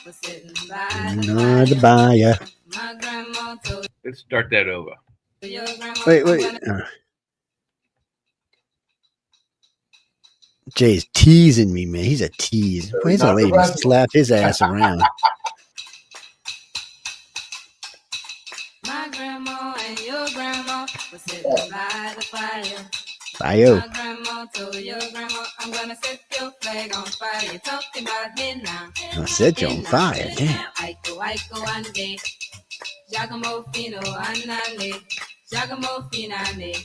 The buyer. Let's start that over. Wait. Jay's teasing me, man. He's a tease. Well, he's gonna let me slap his ass around. My grandma and your grandma were sitting by the fire. Bio. My grandma told your grandma, I'm gonna set your flag on fire. You're talking about it now. I set you on fire, damn. Aiko ande. Giacomo fino anane. Giacomo finane.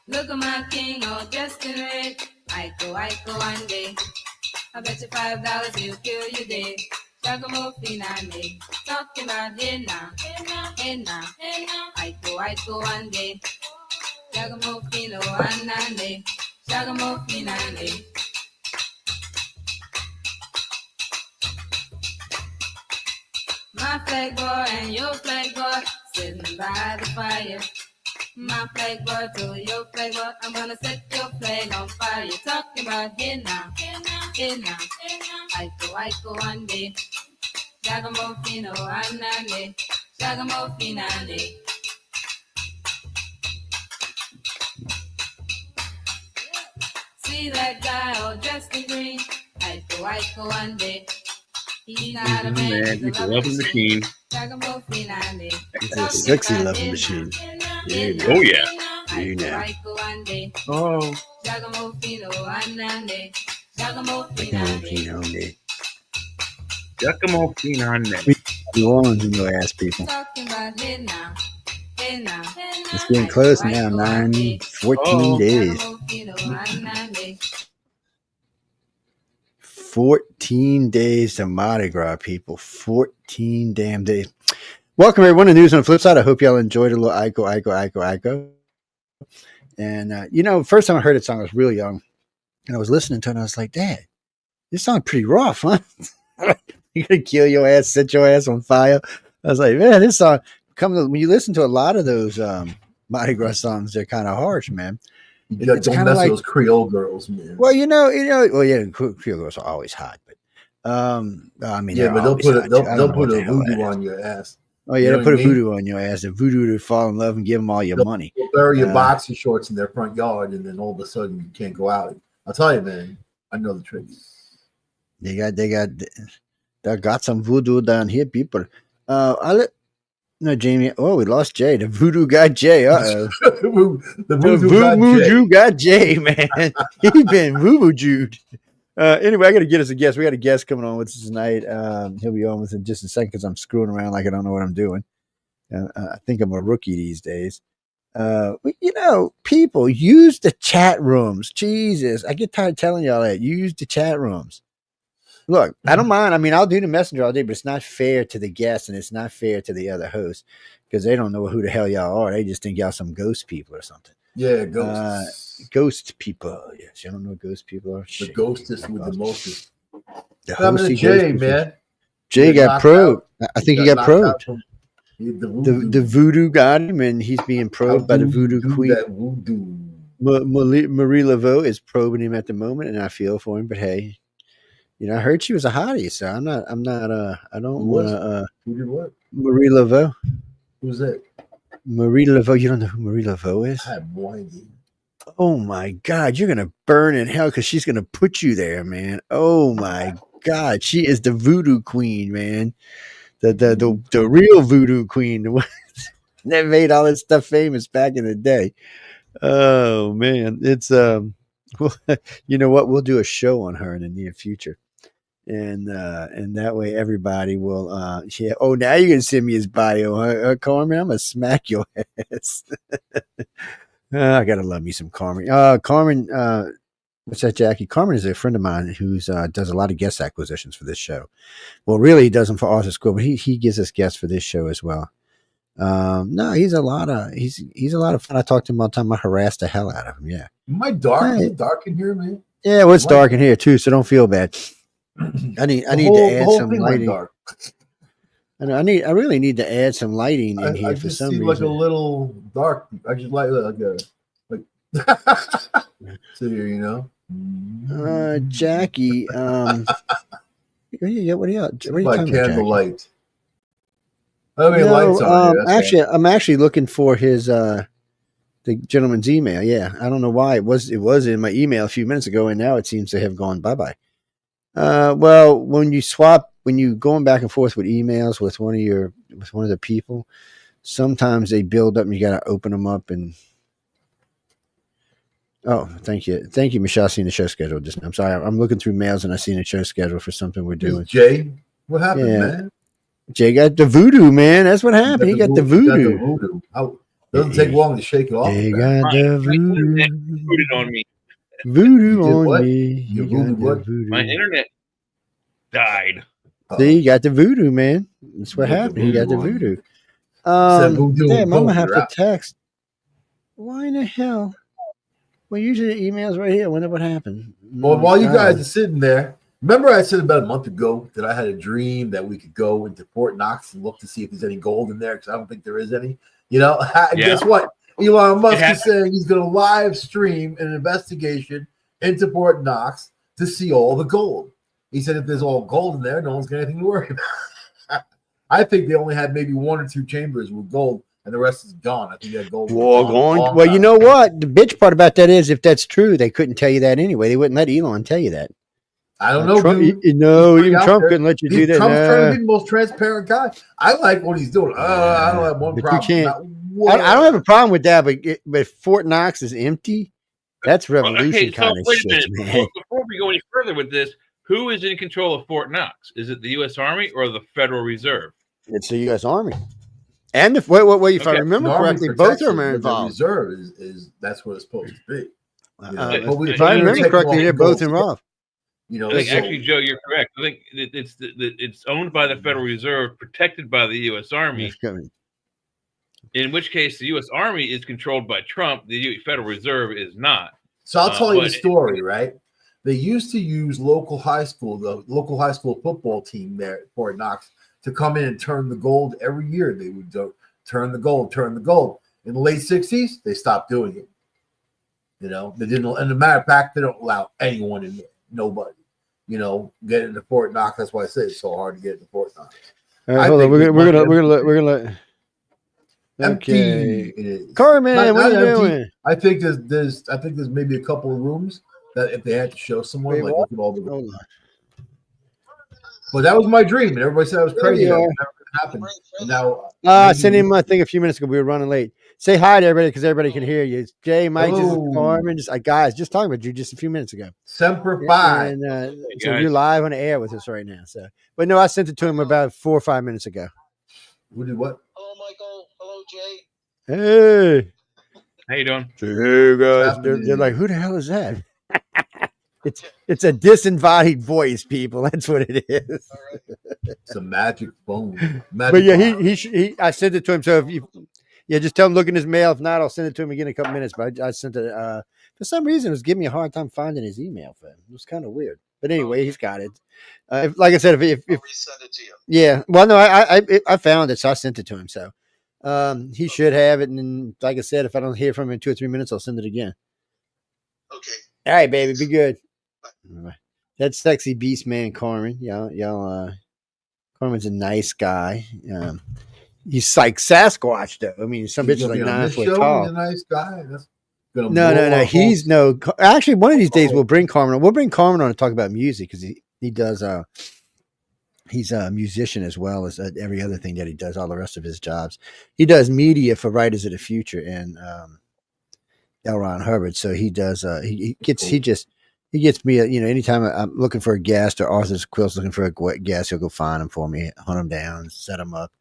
Look at my king all dressed in red. Aiko ande. I bet you $5 he'll kill you dead. Giacomo finane. Talking about it now. Hey now. Aiko ande. Giacomo fino anane. Giacomo finane. My flag boy and your flag boy sitting by the fire. My flag boy to your flag boy, I'm gonna set your flag on fire. You're talking about here now. Aiko ande. Giacomo fino anane. Giacomo finane. See that guy all dressed in green? Aiko ande. He's not a man, he's a loving machine. Giacomo finane. He's a sexy loving machine. Oh yeah. You know. Oh. Giacomo fino anane. Giacomo finane. Giacomo finane. New Orleans in your ass, people. Talking about it now. It's getting close now. 14 days. 14 days to Mardi Gras, people. 14 damn days. Welcome, everyone, to News on the Flip Side. I hope y'all enjoyed a little Aiko. And, first time I heard that song, I was really young. And I was listening to it, and I was like, Dad, this song pretty rough, huh? You're going to kill your ass, set your ass on fire. I was like, man, this song, when you listen to a lot of those Mardi Gras songs, they're kind of harsh, man. Don't mess with those Creole girls, man. Well, Creole girls are always hot, but but they'll put a voodoo on your ass. Oh yeah, they'll put a voodoo on your ass, a voodoo to fall in love and give them all your money. They'll bury your boxer shorts in their front yard, and then all of a sudden you can't go out. I'll tell you, man, I know the tricks. They got some voodoo down here, people. Jamie. Oh, we lost Jay. The voodoo got Jay. Uh-oh. the voodoo got Jay, man. He been voodooed. Anyway, I got to get us a guest. We got a guest coming on with us tonight. He'll be on within just a second because I'm screwing around like I don't know what I'm doing. I think I'm a rookie these days. People use the chat rooms. Jesus, I get tired telling y'all that. Use the chat rooms. Look, I don't mind. I mean, I'll do the messenger all day, but it's not fair to the guests and it's not fair to the other hosts because they don't know who the hell y'all are. They just think y'all some ghost people or something. Yeah, ghosts. Ghost people. Yes, you don't know what ghost people are. The ghostest with the mostest. The Jay, man. Jay got probed. I think he got probed. The voodoo got him, and he's being probed by the voodoo queen. Marie Laveau is probing him at the moment, and I feel for him. But hey. I heard she was a hottie, so I don't want to. Who did what? Marie Laveau. Who's that? Marie Laveau. You don't know who Marie Laveau is? I have no idea. Oh my God, you're gonna burn in hell because she's gonna put you there, man. Oh my God, she is the voodoo queen, man. The real voodoo queen, the one that made all this stuff famous back in the day. Oh man, it's well, you know what? We'll do a show on her in the near future. And that way everybody will Oh, now you're gonna send me his bio, Carmen. I'm gonna smack your ass. I gotta love me some Carmen. Carmen, what's that, Jackie? Carmen is a friend of mine who's does a lot of guest acquisitions for this show. Well, really, he does them for Author School, but he gives us guests for this show as well. No, he's a lot of fun. I talked to him all the time. I harassed the hell out of him. Yeah. Am I dark? Is it dark in here, man? Yeah, well, it's dark in here too, so don't feel bad. I need to add some lighting. I really need to add some lighting in here for some reason. Like a little dark. I just like so here, Jackie. What are you By talking about, Jackie? candlelight. How many lights on here? Actually, I'm actually looking for his the gentleman's email. Yeah, I don't know why it was in my email a few minutes ago, and now it seems to have gone bye. Well, when you going back and forth with emails with one of the people, sometimes they build up, and you got to open them up. And oh, thank you, Michelle. Seeing the show schedule. Just I'm sorry, I'm looking through mails and I seen a show schedule for something we're doing. Jay, what happened, man? Jay got the voodoo, man. That's what happened. He got the voodoo. Doesn't take long to shake it off. Jay got the voodoo. Voodoo on me. Voodoo on what? me. You voodoo what? My internet died. See, you got the voodoo, man. That's what happened. He got the voodoo. Damn, I'm gonna have to text. Why in the hell? Well, usually the email's right here. I wonder what happened. Well, while you guys are sitting there, remember I said about a month ago that I had a dream that we could go into Fort Knox and look to see if there's any gold in there because I don't think there is any. You know, guess what? Elon Musk is saying he's going to live stream an investigation into Fort Knox to see all the gold. He said if there's all gold in there, no one's got anything to worry about. I think they only had maybe 1 or 2 chambers with gold, and the rest is gone. I think they had gold. Well, you know what? The bitch part about that is if that's true, they couldn't tell you that anyway. They wouldn't let Elon tell you that. I don't know. Trump, even Trump couldn't let you do that. Trump's trying to be the most transparent guy. I like what he's doing. I don't have one problem. I don't have a problem with that, but if Fort Knox is empty, that's revolution kind of shit, man. Before we go any further with this, who is in control of Fort Knox? Is it the U.S. Army or the Federal Reserve? It's the U.S. Army. And if I remember correctly, both of them are involved. The reserve is that's what it's supposed to be. If I remember correctly, they're both involved. You know, actually, Joe, you're correct. I think it's owned by the Federal Reserve, protected by the U.S. Army. In which case, the U.S. Army is controlled by Trump. The Federal Reserve is not. So I'll tell you the story, right? They used to use the local high school football team there at Fort Knox to come in and turn the gold every year. They would turn the gold. In the late 60s, they stopped doing it. You know, they didn't. And as a matter of fact, they don't allow anyone in there. Nobody. You know, get into Fort Knox. That's why I say it's so hard to get into Fort Knox. All right, hold on. We're gonna. Okay, Carmen, what are you doing? I think there's maybe a couple of rooms that if they had to show someone, like look at all the. But that was my dream, and everybody said I was crazy. That never happened. And now, I sent him a thing a few minutes ago. We were running late. Say hi to everybody because everybody can hear you. It's Jay, Mike, Carmen, guys, just talking about you just a few minutes ago. Semper Fi. And so you're live on the air with us right now. So, but no, I sent it to him about 4 or 5 minutes ago. We did what? Hello, Michael. Hello, Jay. Hey, how you doing? Hey guys, they're like, who the hell is that? It's a disembodied voice, people. That's what it is. It's a magic phone. But yeah, he I sent it to him. So if you, just tell him look in his mail. If not, I'll send it to him again in a couple minutes. But I sent it. For some reason, it was giving me a hard time finding his email for him. It was kind of weird. But anyway, he's got it. Like I said, if I'll resend it to you. Yeah, well, no, I found it, so I sent it to him. So he should have it. And like I said, if I don't hear from him in 2 or 3 minutes, I'll send it again. Okay. All right, baby, be good. That's sexy beast man, Carmen. Y'all. Carmen's a nice guy. He's like Sasquatch, though. I mean, some bitch is like 9 foot tall. He's a nice guy. No. He's no. Actually, one of these days we'll bring Carmen on. We'll bring Carmen on to talk about music because he does. He's a musician as well as every other thing that he does. All the rest of his jobs. He does media for Writers of the Future and L. Ron Hubbard. So he does. He gets me. Anytime I'm looking for a guest or Arthur Quill's looking for a guest, he'll go find him for me, hunt him down, set him up.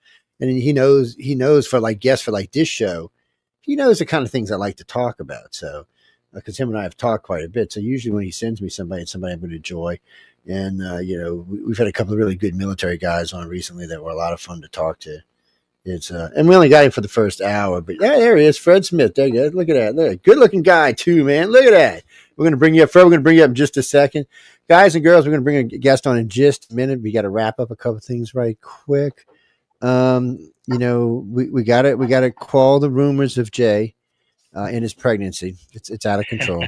And he knows for like guests for like this show, he knows the kind of things I like to talk about. So, because him and I have talked quite a bit. So usually when he sends me somebody, it's somebody I'm going to enjoy. And, we've had a couple of really good military guys on recently that were a lot of fun to talk to. It's and we only got him for the first hour, but yeah, there he is, Fred Smith. There you go. Look at that. Good looking guy too, man. Look at that. We're going to bring you up, Fred. We're going to bring you up in just a second. Guys and girls, we're going to bring a guest on in just a minute. We got to wrap up a couple of things right quick. We got to quell the rumors of Jay and his pregnancy. It's out of control.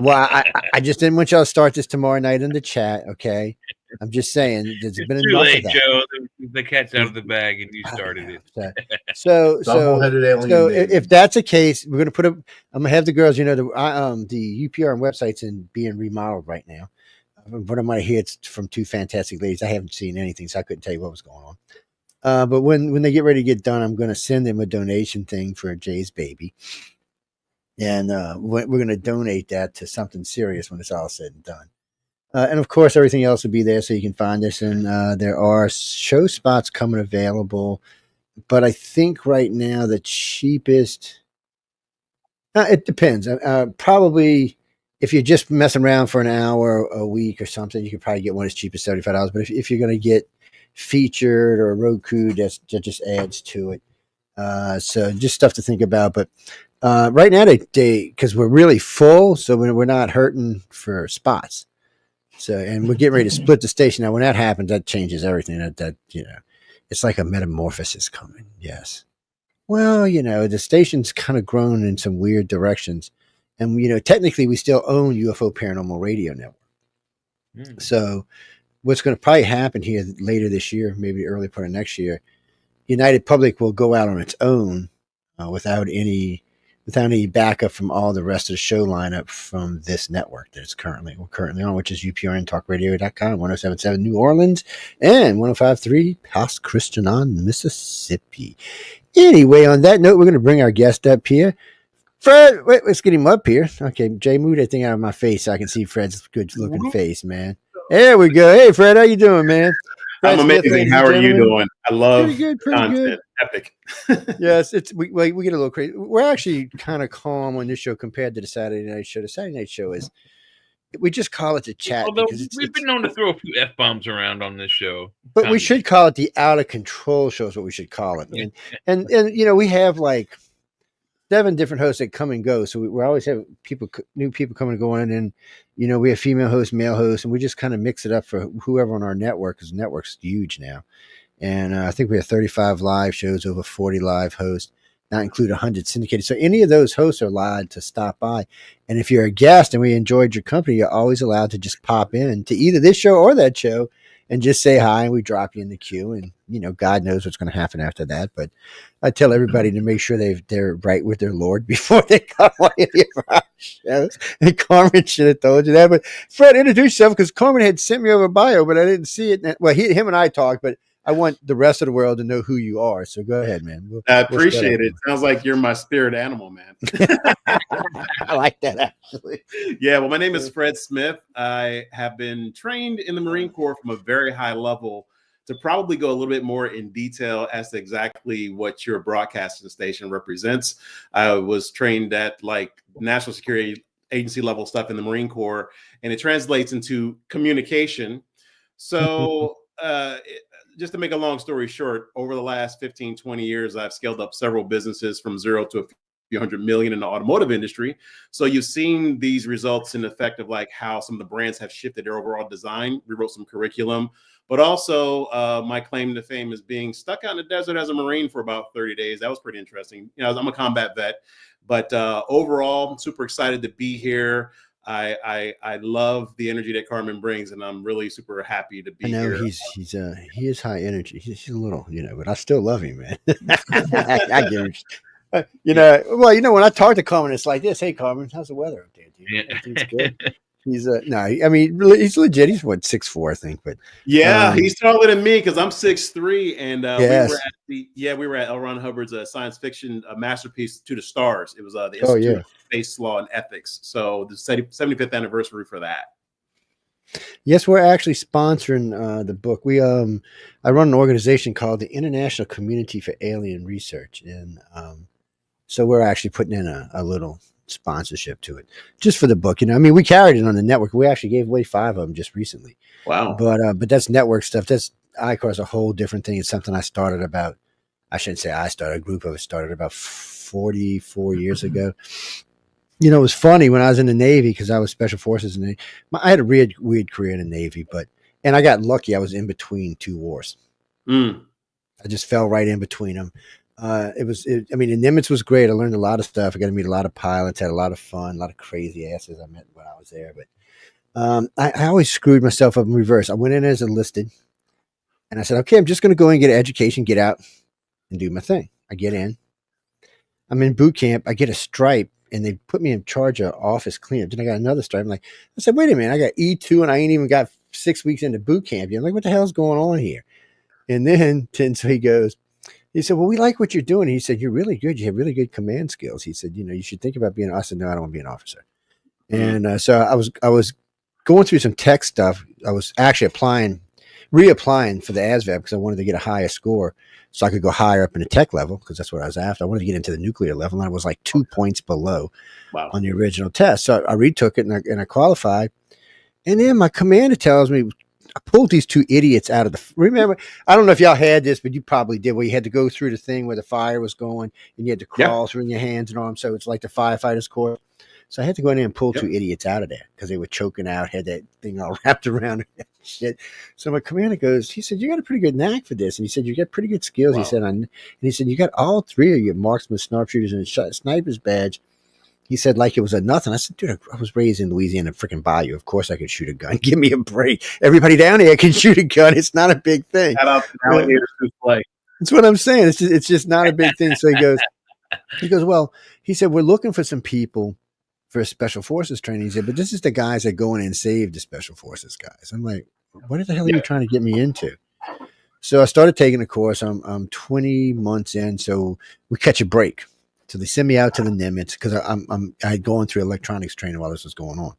Well, I just didn't want y'all to start this tomorrow night in the chat, okay? I'm just saying there's been Too enough late, of that. Joe. The cat's out of the bag, and you started it. So Double-headed alien baby. if that's the case, we're gonna put I'm gonna have the girls. You know, the UPRN website's being remodeled right now. What I might hear it's from two fantastic ladies. I haven't seen anything, so I couldn't tell you what was going on. But when they get ready to get done, I'm gonna send them a donation thing for Jay's baby, and we're gonna donate that to something serious when it's all said and done. And of course, everything else will be there so you can find us. And there are show spots coming available. But I think right now the cheapest, it depends. Probably if you're just messing around for an hour a week or something, you could probably get one as cheap as $75. But if you're going to get featured or Roku, that just adds to it. So just stuff to think about. But right now, because we're really full, so we're not hurting for spots. So, and we're getting ready to split the station. Now, when that happens, that changes everything. That it's like a metamorphosis coming. Yes. Well, the station's kind of grown in some weird directions. And, technically, we still own UFO Paranormal Radio Network. So what's going to probably happen here later this year, maybe early part of next year, United Public will go out on its own without any backup from all the rest of the show lineup from this network that we're currently on, which is uprntalkradio.com, 1077 New Orleans, and 1053 Pass Christian Mississippi. Anyway, on that note, we're going to bring our guest up here. Fred, wait, let's get him up here. Okay, Jay, move that thing out of my face so I can see Fred's good-looking face, man. There we go. Hey, Fred, how you doing, man? I'm amazing. How are you doing? I love pretty good. Epic. Yes, we get a little crazy. We're actually kind of calm on this show compared to the Saturday night show. The Saturday night show is we just call it the chat. Although we've been known to throw a few F-bombs around on this show. But we should call it the out of control show is what we should call it. And we have like 7 different hosts that come and go. So we always have new people coming and going. And, we have female hosts, male hosts, and we just kind of mix it up for whoever on our network, because the network's huge now. And I think we have 35 live shows, over 40 live hosts, not include 100 syndicated. So any of those hosts are allowed to stop by. And if you're a guest and we enjoyed your company, you're always allowed to just pop in to either this show or that show and just say hi, and we drop you in the queue. And, God knows what's going to happen after that. But I tell everybody to make sure they're right with their Lord before they come on any of our shows. And Carmen should have told you that. But Fred, introduce yourself, because Carmen had sent me over a bio, but I didn't see it. Well, him and I talked, but I want the rest of the world to know who you are. So go ahead, man. I appreciate it. Sounds like you're my spirit animal, man. I like that, actually. Yeah, well, my name is Fred Smith. I have been trained in the Marine Corps from a very high level to probably go a little bit more in detail as to exactly what your broadcasting station represents. I was trained at like National Security Agency level stuff in the Marine Corps, and it translates into communication. So just to make a long story short, over the last 15, 20 years, I've scaled up several businesses from zero to a few $100 million in the automotive industry. So you've seen these results in effect of like how some of the brands have shifted their overall design. We wrote some curriculum, but also my claim to fame is being stuck out in the desert as a Marine for about 30 days. That was pretty interesting. I'm a combat vet, but overall, I'm super excited to be here. I love the energy that Carmen brings, and I'm really super happy to be here. He is high energy. He's a little, but I still love him, man. I get it. When I talk to Carmen, it's like this. Hey, Carmen, how's the weather up there, dude? Yeah. Everything's good. He's he's legit. He's 6'4", I think, but he's taller than me because I'm 6'3", and yes. we were at L. Ron Hubbard's science fiction masterpiece To the Stars. It was the Institute of Space Law and Ethics. So the 75th anniversary for that. Yes, we're actually sponsoring the book. I run an organization called the International Community for Alien Research, and so we're actually putting in a little sponsorship to it just for the book. We carried it on the network. We actually gave away 5 of them just recently. Wow. But that's network stuff. That's ICAR is a whole different thing. It's something I started about. I shouldn't say I started. A group of us started about 44 years ago. It was funny when I was in the Navy, because I was Special Forces in the Navy. I had a weird career in the Navy, and I got lucky. I was in between 2 wars. I just fell right in between them. I mean, the Nimitz was great. I learned a lot of stuff. I got to meet a lot of pilots, had a lot of fun, a lot of crazy asses I met when I was there. But I always screwed myself up in reverse. I went in as enlisted, and I said, okay, I'm just going to go and get an education, get out, and do my thing. I get in. I'm in boot camp. I get a stripe, and they put me in charge of office cleanup. Then I got another stripe. I said, wait a minute, I got E2, and I ain't even got 6 weeks into boot camp. I'm like, what the hell's going on here? And then so he said, well, we like what you're doing. He said, you're really good. You have really good command skills. He said, you should think about being. I said, no, I don't want to be an officer. And so I was going through some tech stuff. I was actually reapplying for the ASVAB because I wanted to get a higher score so I could go higher up in the tech level because that's what I was after. I wanted to get into the nuclear level, and I was like 2 points below on the original test. So I retook it, and I qualified. And then my commander tells me, I pulled these two idiots out of remember, I don't know if y'all had this, but you probably did, where you had to go through the thing where the fire was going, and you had to crawl through in your hands and arms. So it's like the firefighter's course. So I had to go in there and pull two idiots out of there because they were choking out, had that thing all wrapped around and shit. So my commander goes, he said, you got a pretty good knack for this. And he said, you got pretty good skills. Wow. He said, and he said, you got all three of your marksman, sharpshooters, and sniper's badge. He said, like it was a nothing. I said, dude, I was raised in Louisiana, freaking bayou. Of course I could shoot a gun. Give me a break. Everybody down here can shoot a gun. It's not a big thing. Shout out to alligators who play. That's what I'm saying. It's just not a big thing. So he goes, well, he said, we're looking for some people for special forces training. He said, but this is the guys that go in and save the special forces guys. I'm like, what the hell are you trying to get me into? So I started taking the course. I'm 20 months in. So we catch a break. So they send me out to the Nimitz because I had gone through electronics training while this was going on.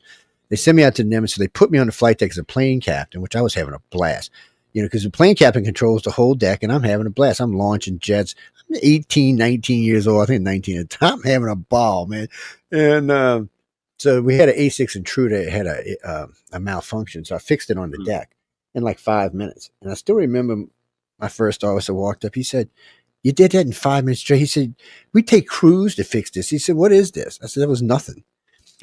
They send me out to the Nimitz. So they put me on the flight deck as a plane captain, which I was having a blast. Because the plane captain controls the whole deck, and I'm having a blast. I'm launching jets. I'm 18, 19 years old. I think 19 at the time. I'm having a ball, man. And so we had an A6 intruder. It had a malfunction, so I fixed it on the deck in like 5 minutes. And I still remember my first officer walked up. He said, you did that in 5 minutes straight. He said, we take crews to fix this. He said, what is this? I said, that was nothing.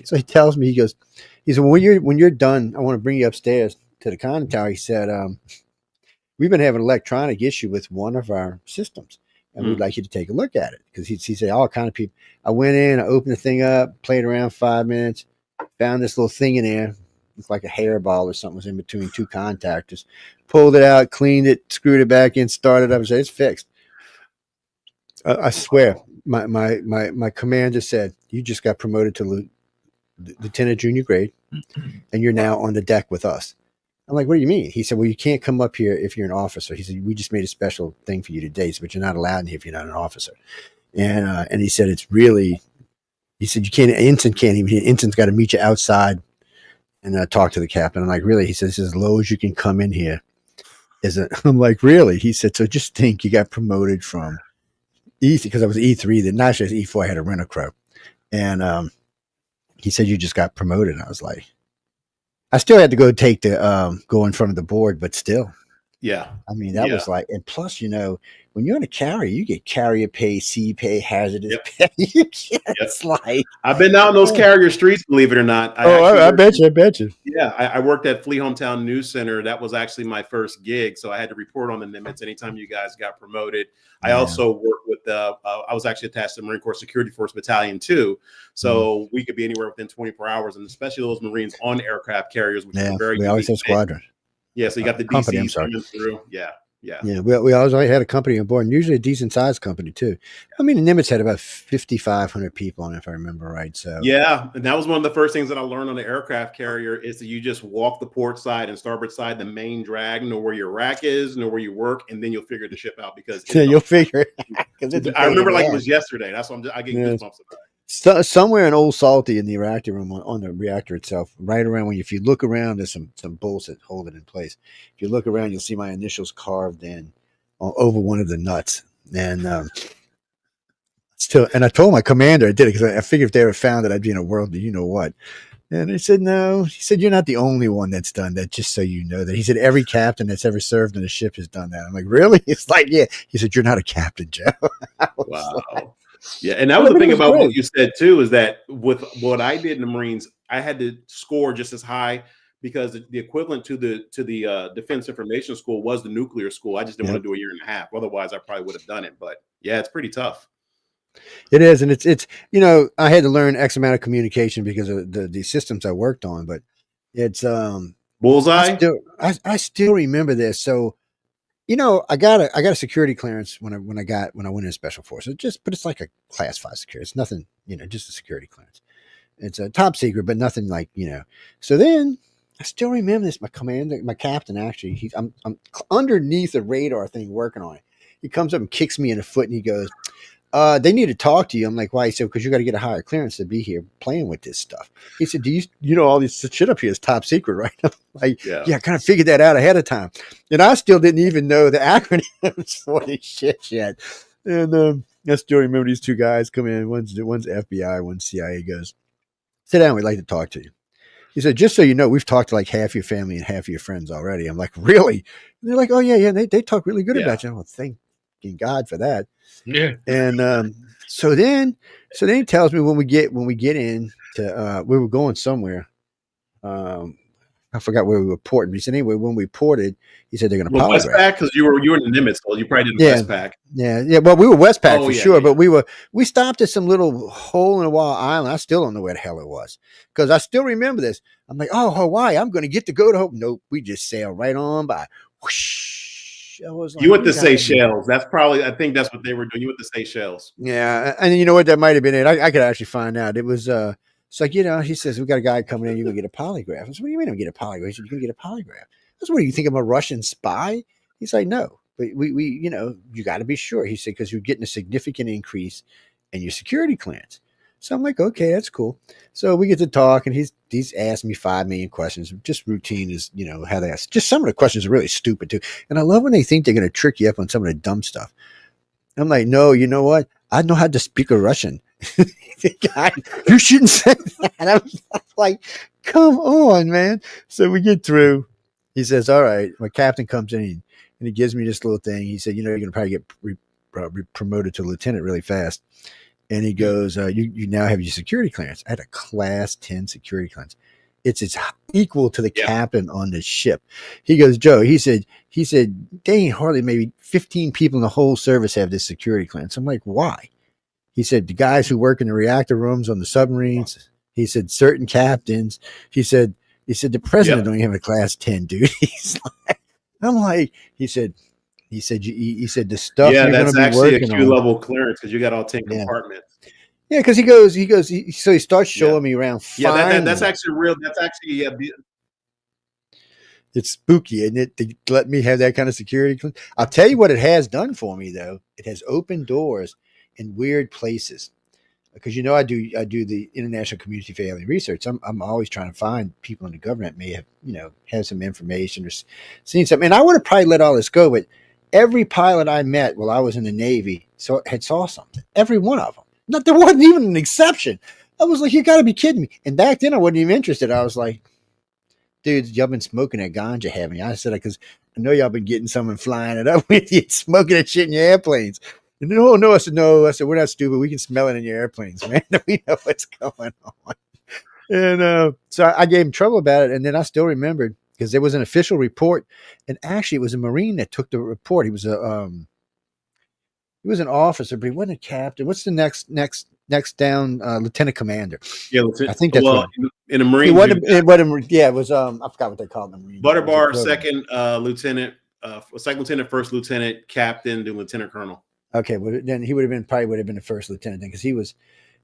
So he tells me, he said, well, when you're done, I want to bring you upstairs to the conning tower. He said, we've been having an electronic issue with one of our systems, and we'd like you to take a look at it. Because he said, all kind of people. I went in, I opened the thing up, played around 5 minutes, found this little thing in there. It's like a hairball or something was in between two contactors. Pulled it out, cleaned it, screwed it back in, started up, and said, it's fixed. I swear, my commander said, you just got promoted to lieutenant junior grade, and you're now on the deck with us. I'm like, what do you mean? He said, well, you can't come up here if you're an officer. He said, we just made a special thing for you today, but you're not allowed in here if you're not an officer. And he said, he said, you can't, Ensign's got to meet you outside and talk to the captain. I'm like, really? He said, it's as low as you can come in here. I'm like, really? He said, so just think you got promoted from E3, because I was E3, then actually as E4, I had a rent-a-crow. And he said, you just got promoted. And I was like, I still had to go take go in front of the board, but still. Yeah. I mean, that was like, and plus, when you're in a carrier, you get carrier pay, sea pay, hazardous pay. It's like, I've been out in those carrier streets, believe it or not. I bet you. Yeah. I worked at Flea Hometown News Center. That was actually my first gig. So I had to report on the Nimitz anytime you guys got promoted. I also worked with I was actually attached to the Marine Corps Security Force Battalion too. So we could be anywhere within 24 hours, and especially those Marines on aircraft carriers, which is very we always have squadrons. Yeah, so you got the DCs coming through. Yeah. We always had a company on board, and usually a decent sized company too. I mean, the Nimitz had about 5,500 people on it, if I remember right. So yeah, and that was one of the first things that I learned on the aircraft carrier is that you just walk the port side and starboard side, the main drag, know where your rack is, know where you work, and then you'll figure the ship out because you'll figure it. I remember like it was yesterday. That's why I get goosebumps about it. Somewhere in Old Salty in the reactor room on the reactor itself, right around if you look around, there's some bolts that hold it in place. If you look around, you'll see my initials carved in over one of the nuts. And and I told my commander I did it because I figured if they ever found it, I'd be in a world of you know what. And he said, no. He said, you're not the only one that's done that, just so you know that. He said, every captain that's ever served in a ship has done that. I'm like, really? It's like, yeah. He said, you're not a captain, Joe. Wow. Yeah, and that was the thing about what you said too, is that with what I did in the Marines, I had to score just as high because the equivalent to the Defense Information School was the nuclear school. I just didn't want to do a year and a half. Otherwise, I probably would have done it. But yeah, it's pretty tough. It is, and it's I had to learn X amount of communication because of the systems I worked on, but it's bullseye. I still remember this. So I got a security clearance when I went in special forces. But it's like a class 5 security. It's nothing, just a security clearance. It's a top secret, but nothing like So then I still remember this. My commander, my captain, actually, I'm underneath a radar thing working on it. He comes up and kicks me in the foot, and he goes, they need to talk to you. I'm like, why? He said, because you got to get a higher clearance to be here playing with this stuff. He said, do you know all this shit up here is top secret, right? I'm like, yeah, I kind of figured that out ahead of time. And I still didn't even know the acronyms for this shit yet. And I still remember these two guys come in. One's FBI, one's CIA. He goes, sit down. We'd like to talk to you. He said, just so you know, we've talked to like half your family and half your friends already. I'm like, really? And they're like, oh, yeah. They talk really good about you. I'm like, thank God for that. Yeah. And so then he tells me when we get in to we were going somewhere. I forgot where we were porting. He said anyway, when we ported, he said they're going to polygraph. Westpac, because you were in the Nimitz, so you probably did Westpac. Yeah. Well, we were Westpac for sure, but we stopped at some little hole in a wall island. I still don't know where the hell it was because I still remember this. I'm like, oh, Hawaii, I'm going to get to go to Hawaii. Nope, we just sailed right on by. Whoosh. I was like, you went to Seychelles. I think that's what they were doing. You went to Seychelles. Yeah, and you know what? That might have been it. I could actually find out. It was it's like, he says, we got a guy coming in, you're going to get a polygraph. I said, what do you mean I'm going to get a polygraph? He said, you're going to get a polygraph. I said, what do you think I'm a Russian spy? He's like, no, but we you got to be sure. He said, because you're getting a significant increase in your security clearance. So I'm like, okay, that's cool. So we get to talk, and he's asked me 5 million questions, just routine is, how they ask. Just some of the questions are really stupid too. And I love when they think they're going to trick you up on some of the dumb stuff. I'm like, no, you know what? I know how to speak a Russian. You shouldn't say that. I was like, come on, man. So we get through. He says, all right. My captain comes in and he gives me this little thing. He said, you're going to probably get promoted to lieutenant really fast. And he goes, you now have your security clearance. I had a class 10 security clearance. It's equal to the captain on the ship. He goes, Joe, he said, they ain't hardly maybe 15 people in the whole service have this security clearance. I'm like, why? He said, the guys who work in the reactor rooms on the submarines. He said, certain captains. He said, the president don't even have a class 10, dude. I'm like, he said, the stuff you're going to be working on. Q level clearance because you got all 10 compartments. Yeah, because so he starts showing me around. That's actually real. That's actually it's spooky, isn't it? To let me have that kind of security. I'll tell you what it has done for me, though. It has opened doors in weird places because I do the International Community for Alien Research. I'm always trying to find people in the government may have have some information or seen something. And I would have probably let all this go, but every pilot I met while I was in the Navy saw something. Every one of them. There wasn't even an exception. I was like, you got to be kidding me. And back then I wasn't even interested. I was like, dude, y'all been smoking that ganja, haven't you? I said, because I know y'all been getting someone flying it up with you, smoking that shit in your airplanes. And then, oh, no. I said, no. I said, we're not stupid. We can smell it in your airplanes, man. We know what's going on. And so I gave him trouble about it. And then I still remembered because there was an official report. And actually, it was a Marine that took the report. He was an officer, but he wasn't a captain. What's the next down? Lieutenant commander. Yeah, Lieutenant. I think that's in a Marine. It was I forgot what they called them. Butterbar, second lieutenant, second lieutenant, first lieutenant, captain, then lieutenant colonel. Okay, well then he would have been the first lieutenant because he was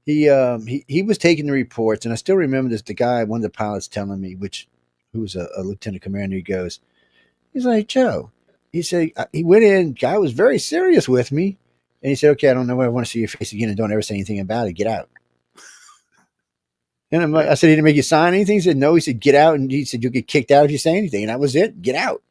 taking the reports, and I still remember this. The guy, one of the pilots, telling me, who was a lieutenant commander, he's like, Joe, he said he went in. Guy was very serious with me, and he said, okay, I don't know. I want to see your face again, and don't ever say anything about it. Get out. And I'm like, I said, he didn't make you sign anything. He said, no. He said, get out, and he said, you'll get kicked out if you say anything, and that was it. Get out.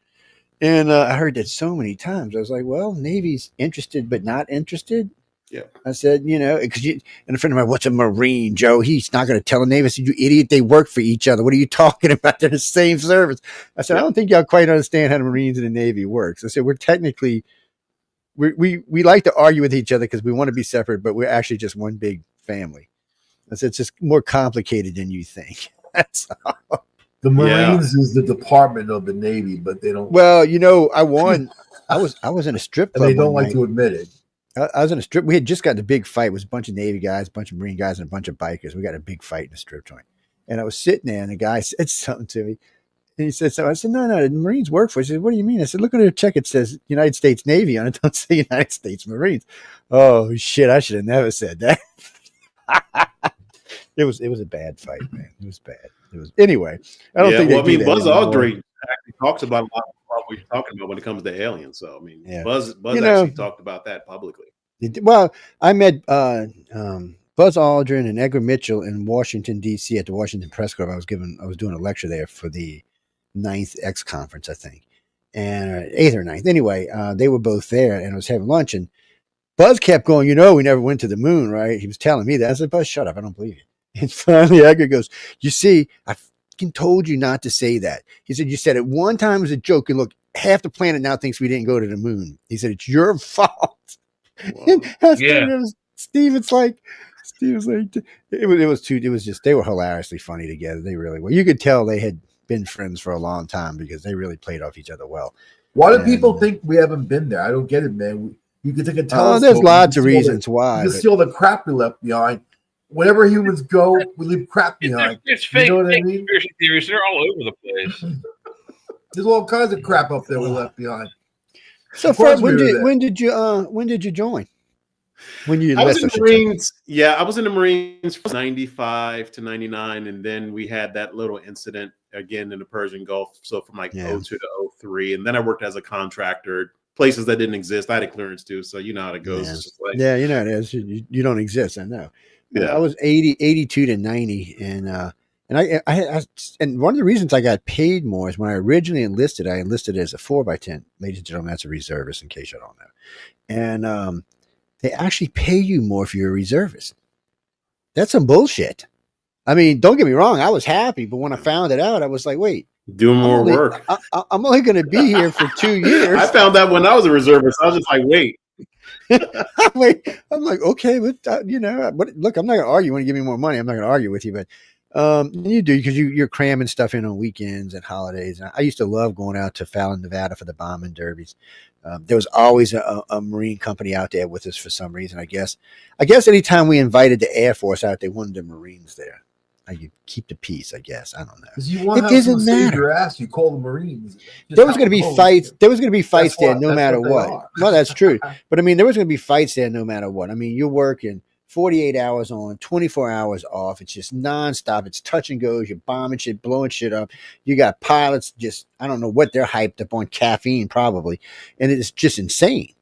And I heard that so many times. I was like, well, Navy's interested but not interested. Yeah. I said, because and a friend of mine, what's a Marine, Joe? He's not going to tell a Navy. I said, you idiot, they work for each other. What are you talking about? They're the same service. I said, I don't think y'all quite understand how the Marines and the Navy works. I said, we're technically, we like to argue with each other because we want to be separate, but we're actually just one big family. I said, it's just more complicated than you think. That's all. The Marines is the department of the Navy, but they don't. Well, you know, I won. I was in a strip club. And they don't like to admit it. I was in a strip. We had just gotten a big fight. It was a bunch of Navy guys, a bunch of Marine guys, and a bunch of bikers. We got a big fight in a strip joint. And I was sitting there, and the guy said something to me. And he said, so I said, no, the Marines work for us. He said, what do you mean? I said, look at the check. It says United States Navy on it. Don't say United States Marines. Oh, shit. I should have never said that. It was a bad fight, man. It was bad. It was anyway. I don't think. Well, I mean, Buzz Aldrin actually talks about a lot of what we're talking about when it comes to aliens. So I mean, Buzz actually talked about that publicly. Well, I met Buzz Aldrin and Edgar Mitchell in Washington D.C. at the Washington Press Club. I was doing a lecture there for the 9th X conference, I think, and 8th or 9th. Anyway, they were both there, and I was having lunch, and Buzz kept going. You know, we never went to the moon, right? He was telling me that. I said, Buzz, shut up. I don't believe you. And finally, Edgar goes, you see, I fucking told you not to say that. He said, you said it one time as a joke, and look, half the planet now thinks we didn't go to the moon. He said, it's your fault. Wow. Steve, it's like, it was just, they were hilariously funny together. They really were. You could tell they had been friends for a long time because they really played off each other well. Why do people think we haven't been there? I don't get it, man. You can take a telescope. There's lots of reasons why. You can see all the crap we left behind. Whenever humans go, we leave crap behind. It's fake, you know what I mean? Conspiracy theories. They're all over the place. There's all kinds of crap up there we left behind. So, Fred, when did you join? When you I was in the Marines. Yeah, I was in the Marines from 95 to 99, and then we had that little incident again in the Persian Gulf. So from 02 to 03, and then I worked as a contractor, places that didn't exist. I had a clearance too, so you know how it goes. Yeah, it's just like, you know it is. You don't exist. I know. Yeah, I was 82 to 90, and I one of the reasons I got paid more is when I originally enlisted. I enlisted as a 4x10, ladies and gentlemen. That's a reservist, in case you don't know. And they actually pay you more if you're a reservist. That's some bullshit. I mean, don't get me wrong. I was happy, but when I found it out, I was like, wait. Doing more work. I'm only going to be here for 2 years. I found that when I was a reservist. I was just like, wait. I'm like, okay, but look, I'm not going to argue. When you give me more money, I'm not going to argue with you, but you do, because you're cramming stuff in on weekends and holidays. And I used to love going out to Fallon, Nevada for the bombing derbies. There was always a Marine company out there with us for some reason. I guess anytime we invited the Air Force out, they wanted the Marines there. You keep the peace, I guess. I don't know. Because you want to save your ass, you call the Marines. There was going to be fights. There was going to be fights there no matter what. Well, that's true. But I mean, there was going to be fights there no matter what. I mean, you're working 48 hours on, 24 hours off. It's just nonstop. It's touch and goes. You're bombing shit, blowing shit up. You got pilots just, I don't know what they're hyped up on, caffeine probably. And it's just insane.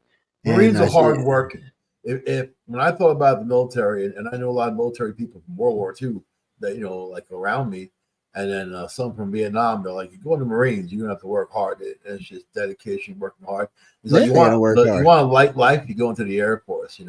Marines are hard working. If when I thought about the military, and I know a lot of military people from World War II, that like around me, and then some from Vietnam, they're like, you go in the Marines, you're gonna have to work hard. It's just dedication, working hard. It's like you want a light life, you go into the Air Force,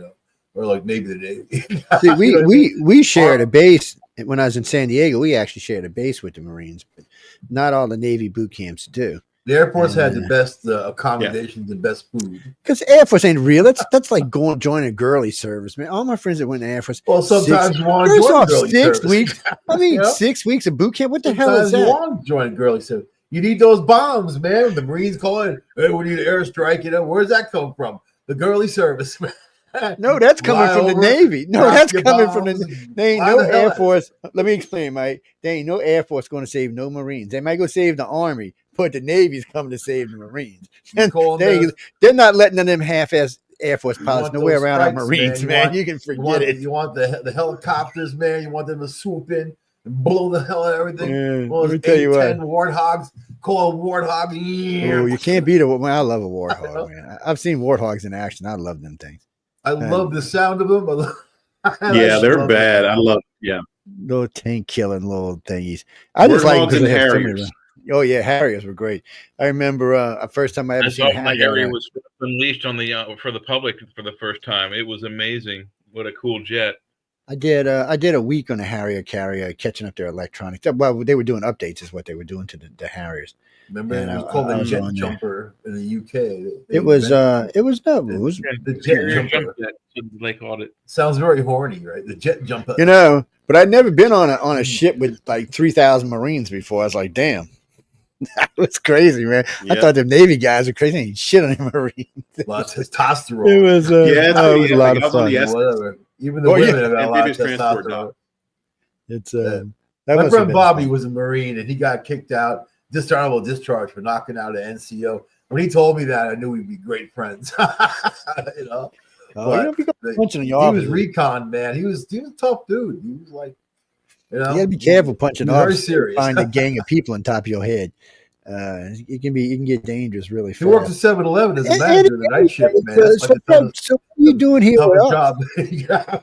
or like maybe the Navy. See, we shared a base when I was in San Diego. We actually shared a base with the Marines, but not all the Navy boot camps do. The Air Force had the best accommodations and best food. Because Air Force ain't real. That's like joining a girly service, man. All my friends that went to Air Force. Well, sometimes you want to join a girly 6 service. weeks. I mean, 6 weeks of boot camp. What the hell is that? You want to join a girly service. You need those bombs, man. The Marines call it, hey, we need an airstrike. Where's that come from? The girly service, man. No, that's coming from the Navy. No, that's coming from There ain't no Air Force. Let me explain, Mike. There ain't no Air Force going to save no Marines. They might go save the Army, but the Navy's coming to save the Marines. They're not letting them half-ass Air Force pilots nowhere around our Marines, man. You can forget it. You want the helicopters, man. You want them to swoop in and blow the hell out of everything. Yeah, let me tell you what. 10 warthogs, call a warthog. Oh, you can't beat it. I love a warthog, man. I've seen warthogs in action. I love them things. I love the sound of them. Yeah, they're bad. I love, little tank killing little thingies. I just like them. Harriers. Oh yeah, Harriers were great. I remember first time I ever seen a Harrier was unleashed on the for the public for the first time. It was amazing. What a cool jet. I did a week on a Harrier carrier, catching up their electronics. Well, they were doing updates, is what they were doing to the Harriers. Remember, it was called the jet jumper in the UK. It was the jet jumper. They called it. Sounds very horny, right? The jet jumper. But But I'd never been on a ship with like 3,000 Marines before. I was like, damn, that was crazy, man. Yeah. I thought the Navy guys were crazy. They ain't shit on the Marines. A lot of testosterone. It was, it was a lot of fun. Whatever. Even the women have got a lot of transport, testosterone. It's my friend Bobby was a Marine and he got kicked out, dishonorable discharge for knocking out an NCO. When he told me that, I knew we'd be great friends. You know, punching he was recon, man. He was a tough dude. He was like, you know, you gotta be careful punching off. Very serious. Find a gang of people on top of your head. It can get dangerous really fast. He worked at 7-Eleven as a manager in the night shift, man. So what are you doing here with us? Yeah.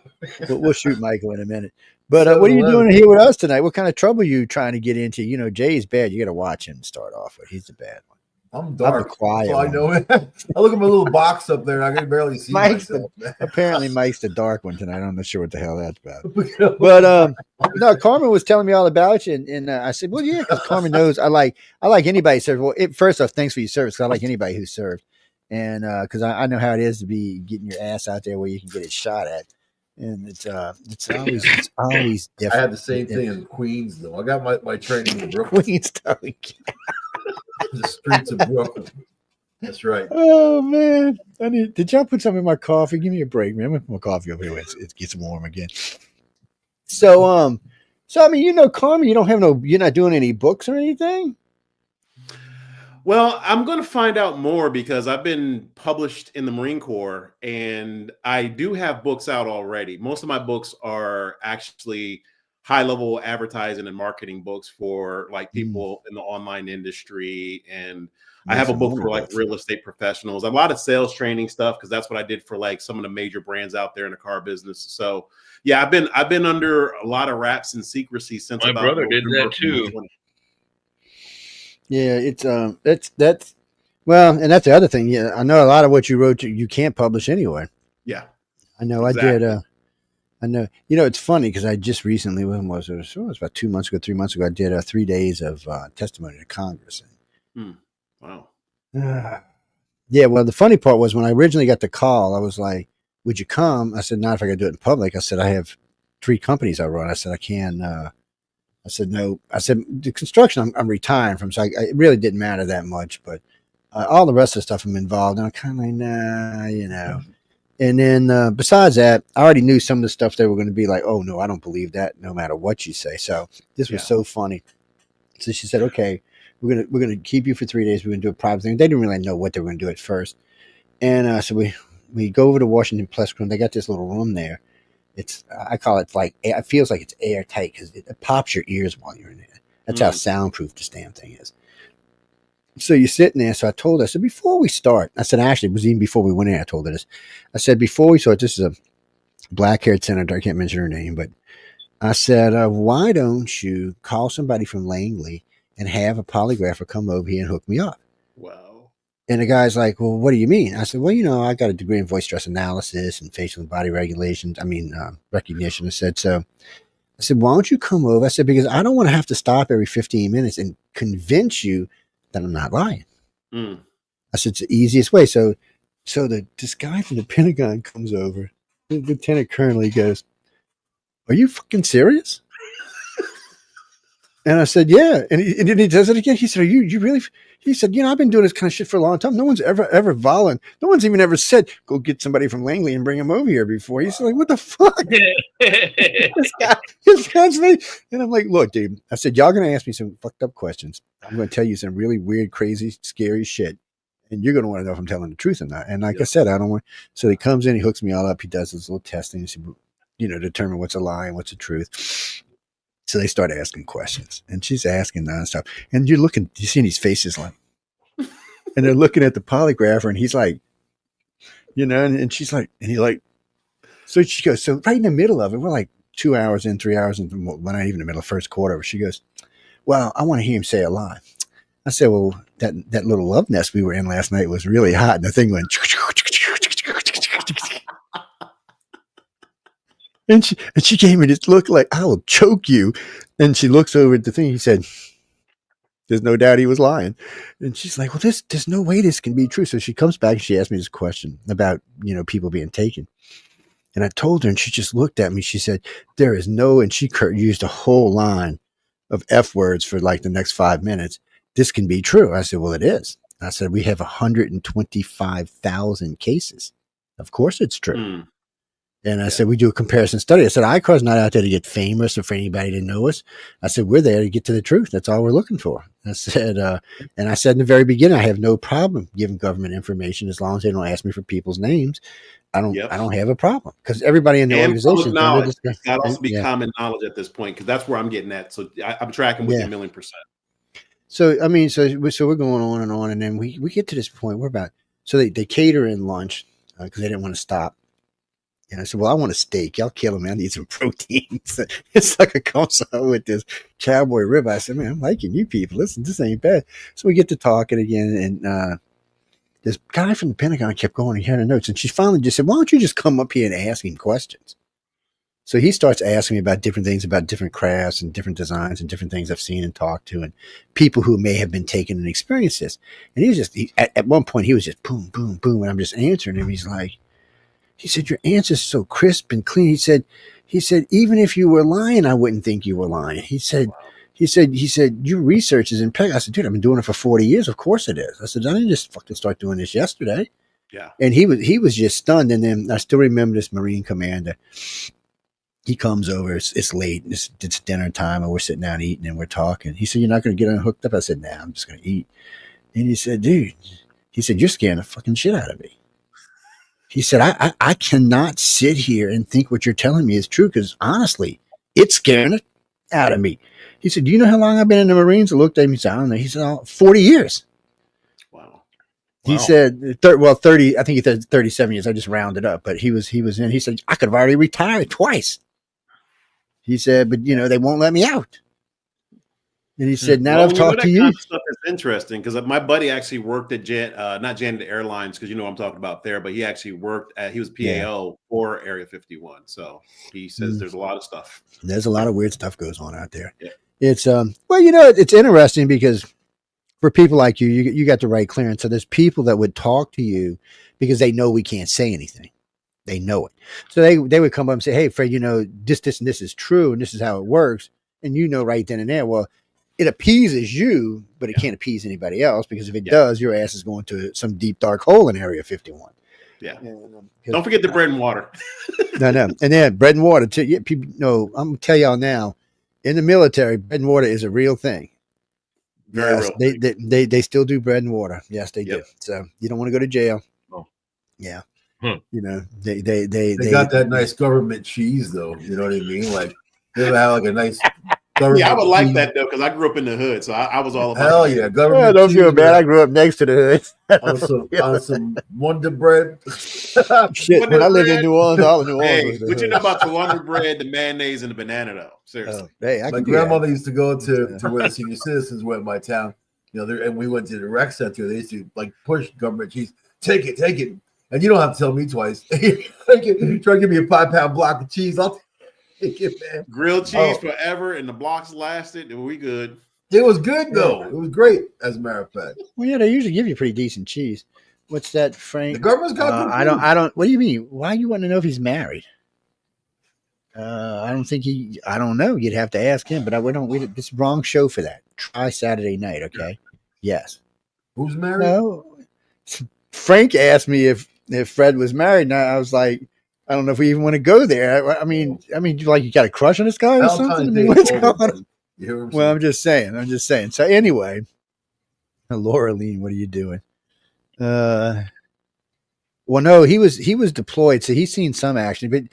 We'll shoot Michael in a minute. But what are you doing here with us tonight? What kind of trouble are you trying to get into? You know, Jay's bad. You got to watch him start off with. He's the bad one. I'm dark. I'm the quiet I know it. I look at my little box up there. I can barely see myself. Apparently, Mike's the dark one tonight. I'm not sure what the hell that's about. But no, Carmen was telling me all about you, and I said, well, yeah, because Carmen knows I like anybody who serves. Well, first off, thanks for your service. Because I like anybody who served, and because I know how it is to be getting your ass out there where you can get it shot at. And it's always different. I had the same thing in Queens, though. I got my training in Brooklyn. Queens, the streets of Brooklyn. That's right. Oh man, did y'all put something in my coffee? Give me a break, man. I'm gonna put my coffee over here. It gets warm again. So I mean, you know, Carmen, you're not doing any books or anything. Well, I'm going to find out more because I've been published in the Marine Corps and I do have books out already. Most of my books are actually high-level advertising and marketing books for like people in the online industry. And I have a book for like real estate professionals, a lot of sales training stuff, because that's what I did for like some of the major brands out there in the car business. So yeah, I've been under a lot of wraps and secrecy since my about brother did November that too. 2020. Yeah, it's that's well, and that's the other thing. Yeah, I know a lot of what you wrote you can't publish anywhere. Yeah, I know. exactly. I did. I know. You know, it's funny because I just recently, when was it? It was about 2 months ago, 3 months ago. I did 3 days of testimony to Congress. Wow. Yeah. Well, the funny part was when I originally got the call, I was like, "Would you come?" I said, "Not if I got to do it in public." I said, "I have 3 companies I run." I said, "I can." I said, no. I said, the construction I'm retiring from, so it really didn't matter that much. But all the rest of the stuff I'm involved in, I'm kind of like, nah, you know. And then besides that, I already knew some of the stuff they were going to be like, oh, no, I don't believe that no matter what you say. So this was so funny. So she said, okay, we're gonna keep you for 3 days. We're going to do a private thing. They didn't really know what they were going to do at first. And so we go over to Washington Press Room. They got this little room there. I call it like, it feels like it's airtight because it pops your ears while you're in there. That's how soundproof this damn thing is. So you're sitting there. So I told her, I said, before we start, I said, actually, it was even before we went in, I told her this. I said, before we start, this is a black-haired senator. I can't mention her name, but I said, why don't you call somebody from Langley and have a polygrapher come over here and hook me up? Wow. And the guy's like, well, what do you mean? I said, well, you know, I got a degree in voice stress analysis and facial and body recognition. I said, so I said, why don't you come over? I said, because I don't want to have to stop every 15 minutes and convince you that I'm not lying. I said, it's the easiest way. So this guy from the Pentagon comes over, the Lieutenant Colonel, he goes, are you fucking serious? And I said, yeah. And he does it again. He said, are you really? He said, you know, I've been doing this kind of shit for a long time. No one's ever volunteered. No one's even ever said, go get somebody from Langley and bring him over here before. He's like, what the fuck? this guy's me. And I'm like, look, dude, I said, y'all going to ask me some fucked up questions. I'm going to tell you some really weird, crazy, scary shit. And you're going to want to know if I'm telling the truth or not. And like I said, I don't want. So he comes in, he hooks me all up. He does this little testing, you know, determine what's a lie and what's the truth. So they start asking questions, and she's asking nonstop. And you're seeing these faces like, and they're looking at the polygrapher, and he's like, you know, and she's like, and he like, so she goes, so right in the middle of it, we're like 2 hours in, 3 hours in, well, not even in the middle of the first quarter. She goes, well, I want to hear him say a lie. I said, well, that little love nest we were in last night was really hot, and the thing went. And she gave me this look like, I will choke you. And she looks over at the thing. He said, there's no doubt he was lying. And she's like, well, there's no way this can be true. So she comes back and she asked me this question about, you know, people being taken. And I told her, and she just looked at me. She said, there is no, and she used a whole line of F words for like the next 5 minutes. This can be true. I said, well, it is. I said, we have 125,000 cases. Of course it's true. And I said, we do a comparison study. I said, ICAR's not out there to get famous or for anybody to know us. I said, we're there to get to the truth. That's all we're looking for. I said, and I said in the very beginning, I have no problem giving government information as long as they don't ask me for people's names. I don't have a problem because everybody in the organization. Knowledge. It's got to also be common knowledge at this point, because that's where I'm getting at. So I'm tracking with you 1,000,000%. So, I mean, so we're going on. And then we get to this point. So they cater in lunch because they didn't want to stop. And I said, well, I want a steak. Y'all kill him, man. I need some protein. It's like a comes out with this cowboy rib. I said, man, I'm liking you people. Listen, this ain't bad. So we get to talking again. And this guy from the Pentagon kept going. He had the notes. And she finally just said, why don't you just come up here and ask him questions? So he starts asking me about different things, about different crafts and different designs and different things I've seen and talked to and people who may have been taken and experienced this. And he was just, at one point, he was just boom, boom, boom. And I'm just answering him. He said, your answer's so crisp and clean. He said, even if you were lying, I wouldn't think you were lying. He said, your research is impeccable. I said, dude, I've been doing it for 40 years. Of course it is. I said, I didn't just fucking start doing this yesterday. Yeah. And he was just stunned. And then I still remember this Marine commander. He comes over. It's late. It's dinner time, and we're sitting down eating, and we're talking. He said, you're not going to get unhooked up? I said, nah, I'm just going to eat. And he said, dude, you're scaring the fucking shit out of me. He said, I cannot sit here and think what you're telling me is true, because honestly, it's scaring it out of me. He said, do you know how long I've been in the Marines? I looked at him. He said, I don't know. He said, 40 years. Wow. He said, 30, I think he said 37 years. I just rounded up, but he was in. He said, I could have already retired twice. He said, but they won't let me out. And he said, now I've talked to you. Kind of stuff is interesting, because my buddy actually worked at not Janet Airlines, because I'm talking about there, but he actually worked he was PAO for Area 51. So he says there's a lot of stuff. There's a lot of weird stuff goes on out there. Yeah. It's it's interesting because for people like you got the right clearance. So there's people that would talk to you because they know we can't say anything. They know it. So they would come up and say, hey, Fred, this and this is true, and this is how it works. And right then and there, well, it appeases you, but it can't appease anybody else, because if it does, your ass is going to some deep, dark hole in Area 51. Yeah. Don't forget the bread and water. No. And then bread and water, too. Yeah, people know, I'm going to tell y'all now, in the military, bread and water is a real thing. Very real. They still do bread and water. Yes, they do. So you don't want to go to jail. Oh. Yeah. Hmm. They got that nice government cheese, though. You know what I mean? Like, they have like a nice Yeah, I would like that though, because I grew up in the hood, so I was all about. Hell yeah, government. Yeah, don't feel bad. I grew up next to the hood. on some Wonder Bread. Shit, Wonder when I lived in New Orleans, all of New Orleans. Hey, what you know about the Wonder Bread, the mayonnaise, and the banana though? Seriously. My grandmother used to go to where the senior citizens were in my town. And we went to the rec center. They used to like push government cheese. Take it. And you don't have to tell me twice. Try to give me a 5-pound block of cheese. I'll take it, man. Grilled cheese forever, and the blocks lasted, and we good. It was good though. It was great, as a matter of fact. Well, yeah, they usually give you pretty decent cheese. What's that, Frank? The government's got. I don't. What do you mean? Why you want to know if he's married? I don't think he. I don't know. You'd have to ask him. But we don't. It's the wrong show for that. Try Saturday night, okay? Yes. Who's married? No. Frank asked me if Fred was married, and I was like, I don't know if we even want to go there. I mean, like you got a crush on this guy or something? What's going on? Well, I'm just saying. So anyway, Laura Lean, what are you doing? Well, no, he was deployed, so he's seen some action. But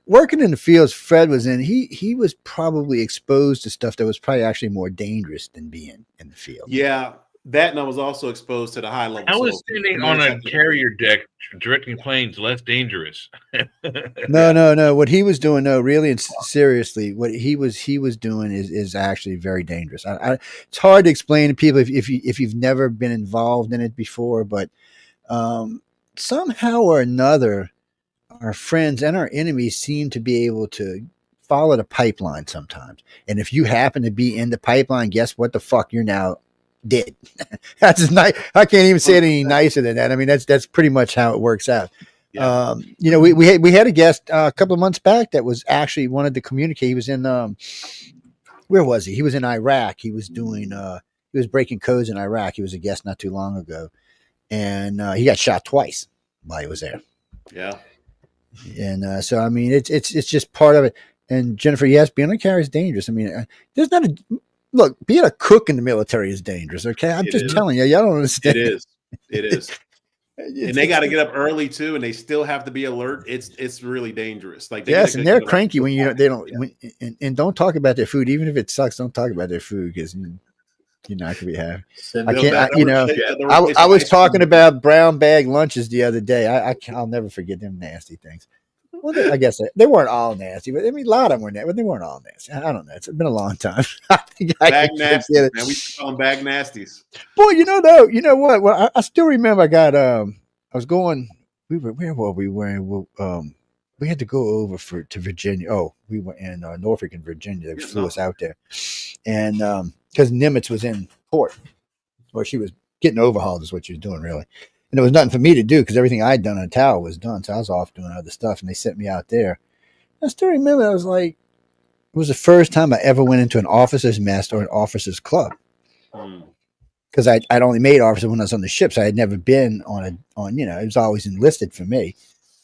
working in the fields Fred was in, he was probably exposed to stuff that was probably actually more dangerous than being in the field. Yeah. That, and I was also exposed to the high level. How is standing on a carrier deck directing planes less dangerous? No. What he was doing, really and seriously, what he was doing is actually very dangerous. It's hard to explain to people if you've never been involved in it before, but somehow or another, our friends and our enemies seem to be able to follow the pipeline sometimes. And if you happen to be in the pipeline, guess what the fuck? You're now dead. That's nice. I can't even say it any nicer than that. I mean, that's pretty much how it works out. Yeah. You know, we had a guest a couple of months back that was actually wanted to communicate. He was in where was he? He was in Iraq. He was doing he was breaking codes in Iraq. He was a guest not too long ago, and he got shot twice while he was there. Yeah. And so I mean, it's just part of it. And Jennifer, yes, being on a carrier is dangerous. I mean, there's not a look. Being a cook in the military is dangerous. Okay, I'm just telling you. Y'all don't understand. It is. It is. And they got to get up early too, and they still have to be alert. It's really dangerous. Like yes, and they're cranky when they don't. Yeah. And don't talk about their food, even if it sucks. Don't talk about their food because you're not gonna be happy. I can't. I was talking about brown bag lunches the other day. I'll never forget them nasty things. Well, I guess they weren't all nasty, but I mean a lot of them were nasty, but they weren't all nasty. I don't know. It's been a long time. I think bag nasties, man. We call them bag nasties. Boy, you know what? Well, I still remember. I got I was going. Where were we? We had to go over to Virginia. Oh, we were in Norfolk and Virginia. They flew us out there, and because Nimitz was in port, or she was getting overhauled, is what she was doing really. And there was nothing for me to do because everything I'd done on the tower was done. So I was off doing other stuff, and they sent me out there. I still remember. I was like, it was the first time I ever went into an officer's mess or an officer's club. Because I'd only made officer when I was on the ship, so I had never been on it was always enlisted for me.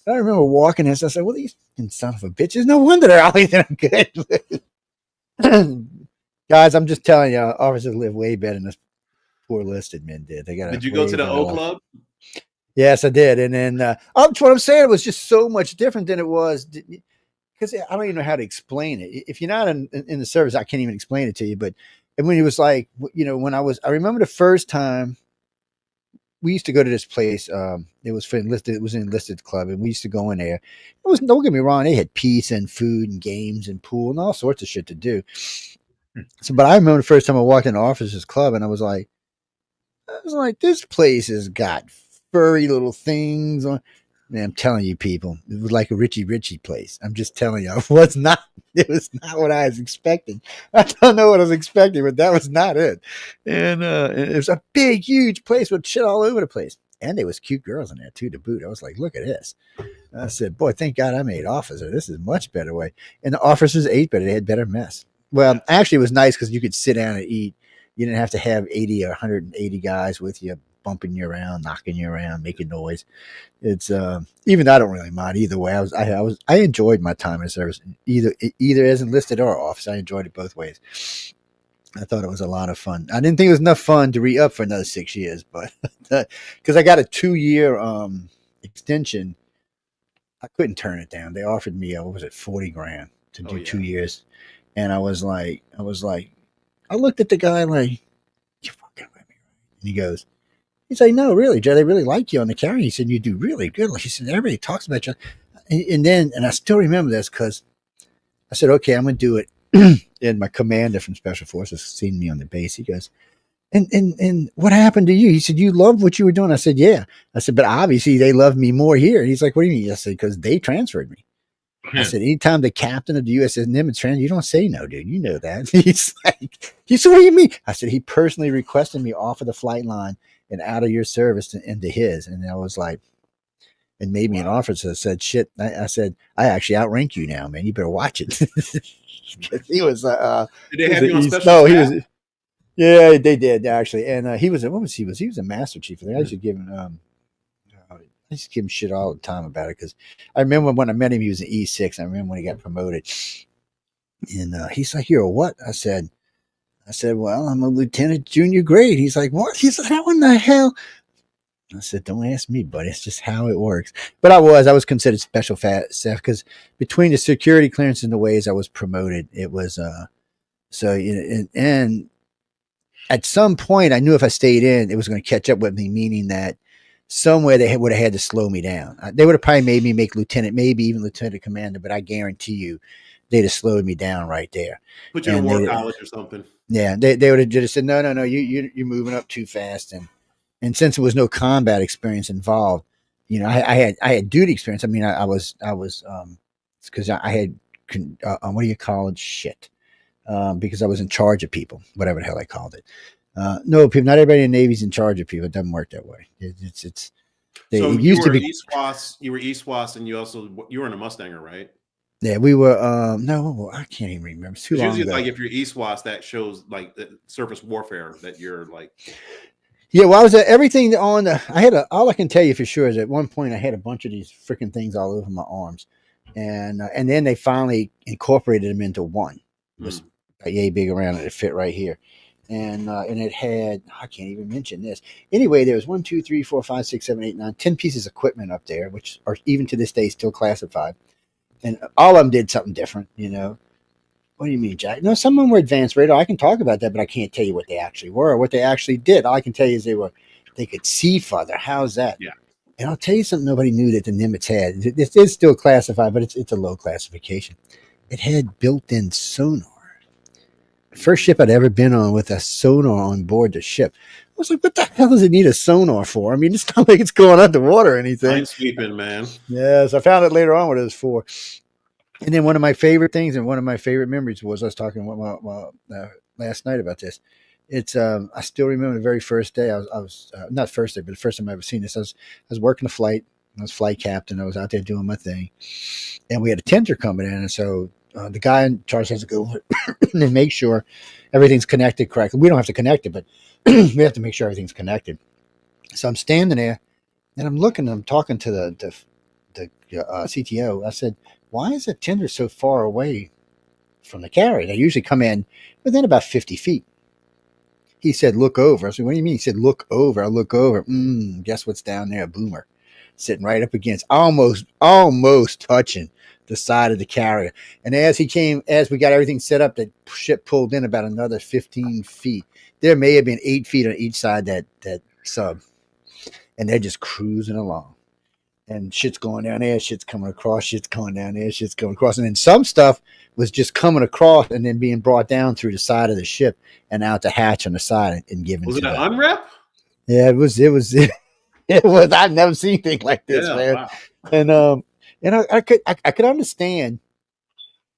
But I remember walking in, and I said, well, these son of a bitches, no wonder they're always good. Guys, I'm just telling you, officers live way better than this poor listed men did. Did you go to the O Club? Yes, I did. And then what I'm saying, it was just so much different than it was, because I don't even know how to explain it. If you're not in the service, I can't even explain it to you. But when it was like, when I remember the first time we used to go to this place. It was for enlisted. It was an enlisted club, and we used to go in there. Don't get me wrong, they had pizza and food and games and pool and all sorts of shit to do. So, but I remember the first time I walked in the officers club, and I was like, this place has got furry little things on. Man, I'm telling you, people, it was like a Richie place. I'm just telling you, it was not what I was expecting. I don't know what I was expecting, but that was not it. And it was a big, huge place with shit all over the place. And there was cute girls in there too, to boot. I was like, look at this. I said, boy, thank God I made officer. This is much better way. And the officers ate better. They had better mess. Well, actually, it was nice because you could sit down and eat. You didn't have to have 80 or 180 guys with you, bumping you around, knocking you around, making noise. It's even I don't really mind either way. I enjoyed my time in service, either as enlisted or officer. I enjoyed it both ways. I thought it was a lot of fun. I didn't think it was enough fun to re-up for another 6 years, but because I got a 2-year extension, I couldn't turn it down. They offered me what was it, $40,000 to do 2 years, and I was like, I looked at the guy like, you fucking with me, and he goes. He's like, no, really, Joe, they really like you on the carrier. He said, you do really good. He said, everybody talks about you. And I still remember this because I said, okay, I'm going to do it. And my commander from Special Forces seen me on the base. He goes, and what happened to you? He said, you loved what you were doing. I said, yeah. I said, but obviously they love me more here. And he's like, what do you mean? I said, because they transferred me. I said, anytime the captain of the USS Nimitz transferred, you don't say no, dude. You know that. He's like, he said, what do you mean? I said, he personally requested me off of the flight line and out of your service into his. And I was like, and made me an officer. I said, shit. I said, I actually outrank you now, man. You better watch it. He was, did they have you on special? No, he was, yeah, they did actually. And he was, what was he? He was a master chief. I used to give him, shit all the time about it. Cause I remember when I met him, he was an E6. I remember when he got promoted and he's like, you're a what? I said, well, I'm a lieutenant junior grade. He's like, what? He said, how in the hell? I said, don't ask me, buddy. It's just how it works. But I was considered special staff because between the security clearance and the ways I was promoted, it was, and at some point I knew if I stayed in, it was going to catch up with me, meaning that somewhere they would have had to slow me down. They would have probably made me make lieutenant, maybe even lieutenant commander, but I guarantee you they'd have slowed me down right there. Put you in war college or something. Yeah, they would have just said, no, you're moving up too fast. And since there was no combat experience involved, I had duty experience. I mean, I was because I had what do you call it? Shit. Because I was in charge of people, whatever the hell I called it. No, people, not everybody in the Navy's in charge of people. It doesn't work that way. It's So It you used to were be. East Was, you were East Was, and you were in a Mustanger, right? Yeah, we were. No, I can't even remember. It's too long Usually, ago. like if you're East Was, that shows like the surface warfare that you're like. Yeah, well, I was at everything on the. I had all I can tell you for sure is at one point I had a bunch of these freaking things all over my arms, and then they finally incorporated them into one. It was yay big around it. It fit right here, and it had, I can't even mention this. Anyway, there was 1, 2, 3, 4, 5, 6, 7, 8, 9, 10 pieces of equipment up there, which are even to this day still classified, and all of them did something different. What do you mean, Jack? No, some of them were advanced radar. I can talk about that, but I can't tell you what they actually were or what they actually did. All I can tell you is they could see farther. How's that? Yeah. And I'll tell you something nobody knew that the Nimitz had. This is still classified, but it's a low classification. It had built-in sonar. The first ship I'd ever been on with a sonar on board the ship. I was like, what the hell does it need a sonar for? I mean, it's not like it's going underwater or anything. Minesweeping, man. Yes, I found it later on what it was for. And then one of my favorite things and one of my favorite memories was I was talking last night about this. It's I still remember the very first day I was not first day, but the first time I ever seen this. I was working a flight. I was flight captain. I was out there doing my thing, and we had a tender coming in, and so the guy in charge has to go and make sure everything's connected correctly. We don't have to connect it, but we have to make sure everything's connected. So I'm standing there, and I'm talking to the CTO. I said, why is the tender so far away from the carrier? They usually come in within about 50 feet. He said, look over. I said, what do you mean? He said, look over. I look over. Guess what's down there? A boomer sitting right up against, almost touching the side of the carrier. And as we got everything set up, the ship pulled in about another 15 feet. There may have been 8 feet on each side that sub. And they're just cruising along. And shit's going down there, shit's coming across, shit's going down there, shit's going across. And then some stuff was just coming across and then being brought down through the side of the ship and out the hatch on the side and given Was to it an unrep? Yeah, it was. It was. I've never seen anything like this, man. Wow. And I could understand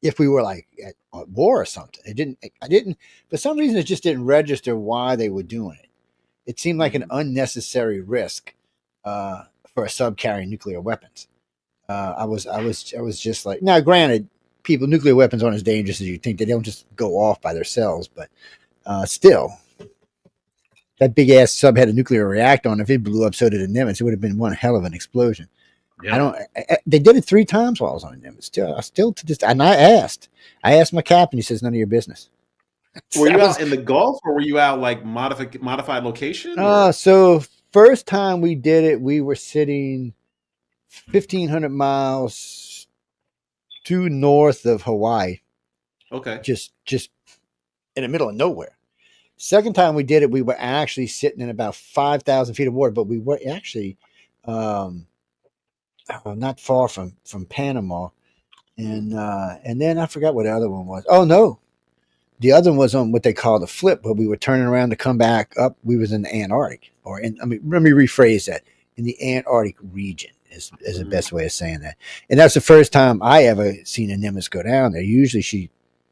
if we were like at war or something. I didn't, for some reason, it just didn't register why they were doing it. It seemed like an unnecessary risk for a sub carrying nuclear weapons. I was just like, now granted, nuclear weapons aren't as dangerous as you think. They don't just go off by themselves, but still, that big ass sub had a nuclear reactor on. If it blew up, so did a Nimitz. It would have been one hell of an explosion. Yeah. They did it 3 times while I was on the Nimitz. And I asked my captain. He says, none of your business. Were you out in the Gulf or were you out like modified location? So first time we did it, we were sitting 1,500 miles due north of Hawaii. Okay. Just in the middle of nowhere. Second time we did it, we were actually sitting in about 5,000 feet of water, but we were actually not far from Panama. And then I forgot what the other one was. Oh, no. The other one was on what they call the flip, but we were turning around to come back up. We was in the Antarctic, let me rephrase that. In the Antarctic region is the best way of saying that. And that's the first time I ever seen a Nimitz go down there. Usually she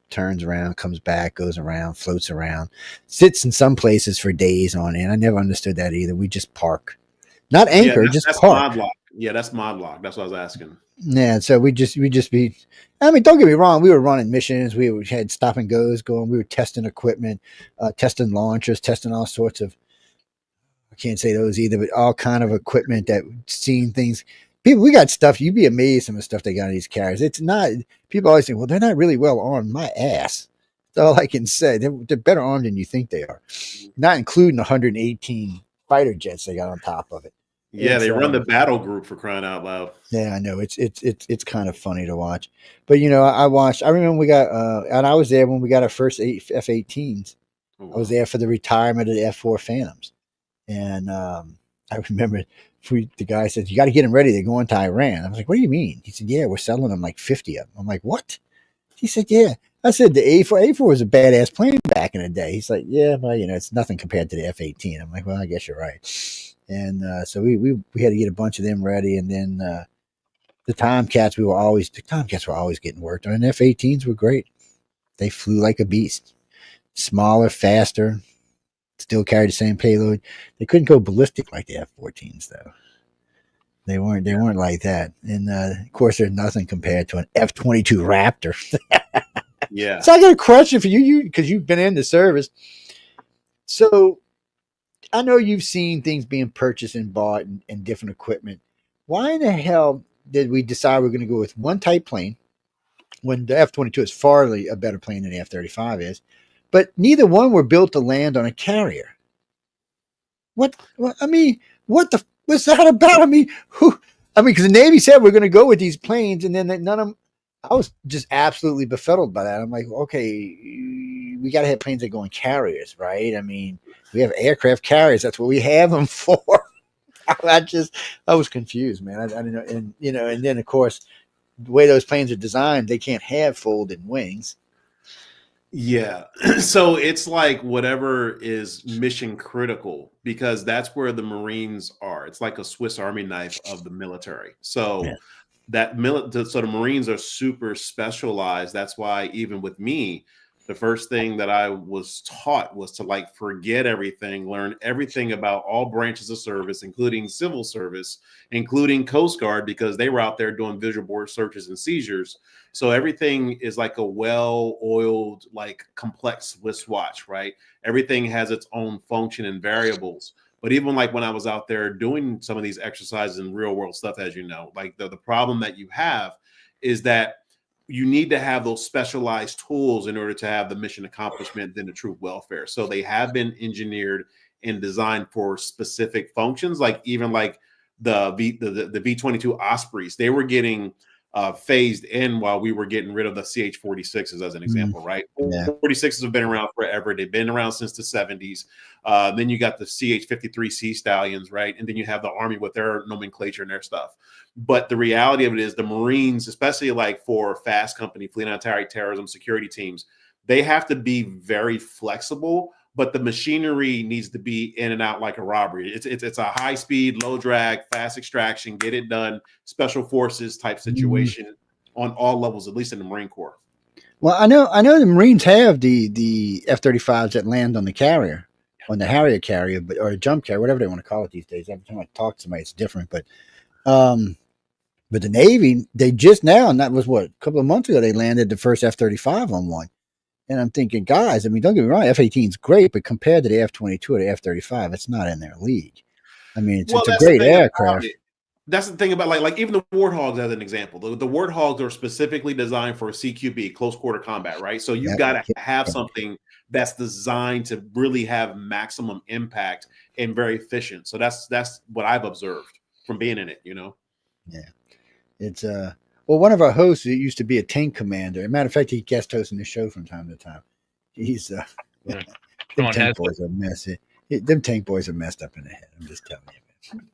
turns around, comes back, goes around, floats around, sits in some places for days on end. I never understood that either. We just park. Not anchor, just park. Mod lock. Yeah, that's mod lock. That's what I was asking. Yeah, so we just be. I mean, don't get me wrong. We were running missions. We had stop and goes going. We were testing equipment, testing launchers, testing all sorts of. I can't say those either, but all kind of equipment that seeing things. People, we got stuff. You'd be amazed some of the stuff they got on these carriers. It's not. People always think, well, they're not really well armed. My ass. That's all I can say. They're better armed than you think they are. Not including 118 fighter jets they got on top of it. Yeah, they run the battle group for crying out loud. Yeah, I know. It's kind of funny to watch. But I remember we got and I was there when we got our first F-18s. Oh, wow. I was there for the retirement of the F-4 Phantoms. And I remember the guy said, you got to get them ready. They're going to Iran. I was like, what do you mean? He said, yeah, we're selling them like 50 of them. I'm like, what? He said, yeah. I said, the A4 was a badass plane back in the day. He's like, yeah, well, it's nothing compared to the F-18. I'm like, well, I guess you're right. And so we had to get a bunch of them ready. And then the Tomcats were always getting worked on. And F-18s were great. They flew like a beast. Smaller, faster, still carried the same payload. They couldn't go ballistic like the F-14s, though. They weren't like that. And of course, there's nothing compared to an F-22 Raptor. Yeah. So I got a question for you, because you've been in the service. So I know you've seen things being purchased and bought and different equipment. Why in the hell did we decide we're going to go with one type plane when the F-22 is far a better plane than the F-35 is, but neither one were built to land on a carrier? What's that about? Because the Navy said we're going to go with these planes, and then none of them. I was just absolutely befuddled by that. I'm like, okay, we got to have planes that go in carriers, right? I mean, we have aircraft carriers. That's what we have them for. I was confused, man. I didn't know. And then of course, the way those planes are designed, they can't have folded wings. Yeah. So it's like whatever is mission critical, because that's where the Marines are. It's like a Swiss Army knife of the military. So Yeah. So the Marines are super specialized. That's why even with me, the first thing that I was taught was to like forget everything, learn everything about all branches of service, including civil service, including Coast Guard, because they were out there doing visual board searches and seizures. So everything is like a well-oiled, like complex Swiss watch, right? Everything has its own function and variables. But even like when I was out there doing some of these exercises and real world stuff, as you know, like the problem that you have is that you need to have those specialized tools in order to have the mission accomplishment than the true welfare. So they have been engineered and designed for specific functions, like even like the V-22 Ospreys, they were getting phased in while we were getting rid of the CH-46s as an example, right? Yeah. 46s have been around forever. They've been around since the 70s. Then you got the CH-53 Sea Stallions, right? And then you have the Army with their nomenclature and their stuff. But the reality of it is the Marines, especially like for fast company, fleet anti-terrorism security teams, they have to be very flexible, but the machinery needs to be in and out like a robbery. It's a high speed, low drag, fast extraction, get it done, special forces type situation on all levels, at least in the Marine Corps. Well, I know the Marines have the F-35s that land on the carrier, on the Harrier carrier, or a jump carrier, whatever they want to call it these days. Every time I talk to somebody, it's different. But the Navy, they just now, and that was a couple of months ago, they landed the first F-35 on one. And I'm thinking, guys, I mean, don't get me wrong, F-18 is great, but compared to the F-22 or the F-35, it's not in their league. I mean, it's a great aircraft. That's the thing about like even the Warthogs as an example. The Warthogs are specifically designed for CQB, close quarter combat, right? So you've got to have something that's designed to really have maximum impact and very efficient. So that's what I've observed from being in it, you know? Yeah. It's well, one of our hosts used to be a tank commander. As a matter of fact, he guest hosting the show from time to time. He's them tank boys are messy. Them tank boys are messed up in the head. I'm just telling you, man.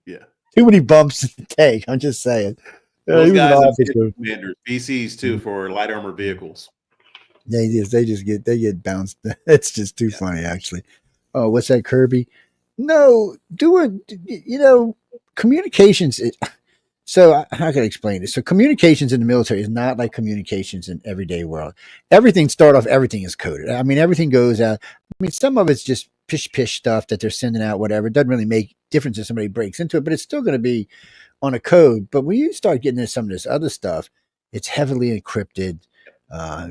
Yeah. Too many bumps in the tank. I'm just saying. Those guys are commanders, BCs too, for light armor vehicles. They get bounced. It's just too funny, actually. Oh, what's that, Kirby? No, communications. So how can I explain this? So communications in the military is not like communications in everyday world. Everything is coded. I mean, everything goes out. I mean, some of it's just pish stuff that they're sending out, whatever. It doesn't really make difference if somebody breaks into it, but it's still going to be on a code. But when you start getting into some of this other stuff, it's heavily encrypted.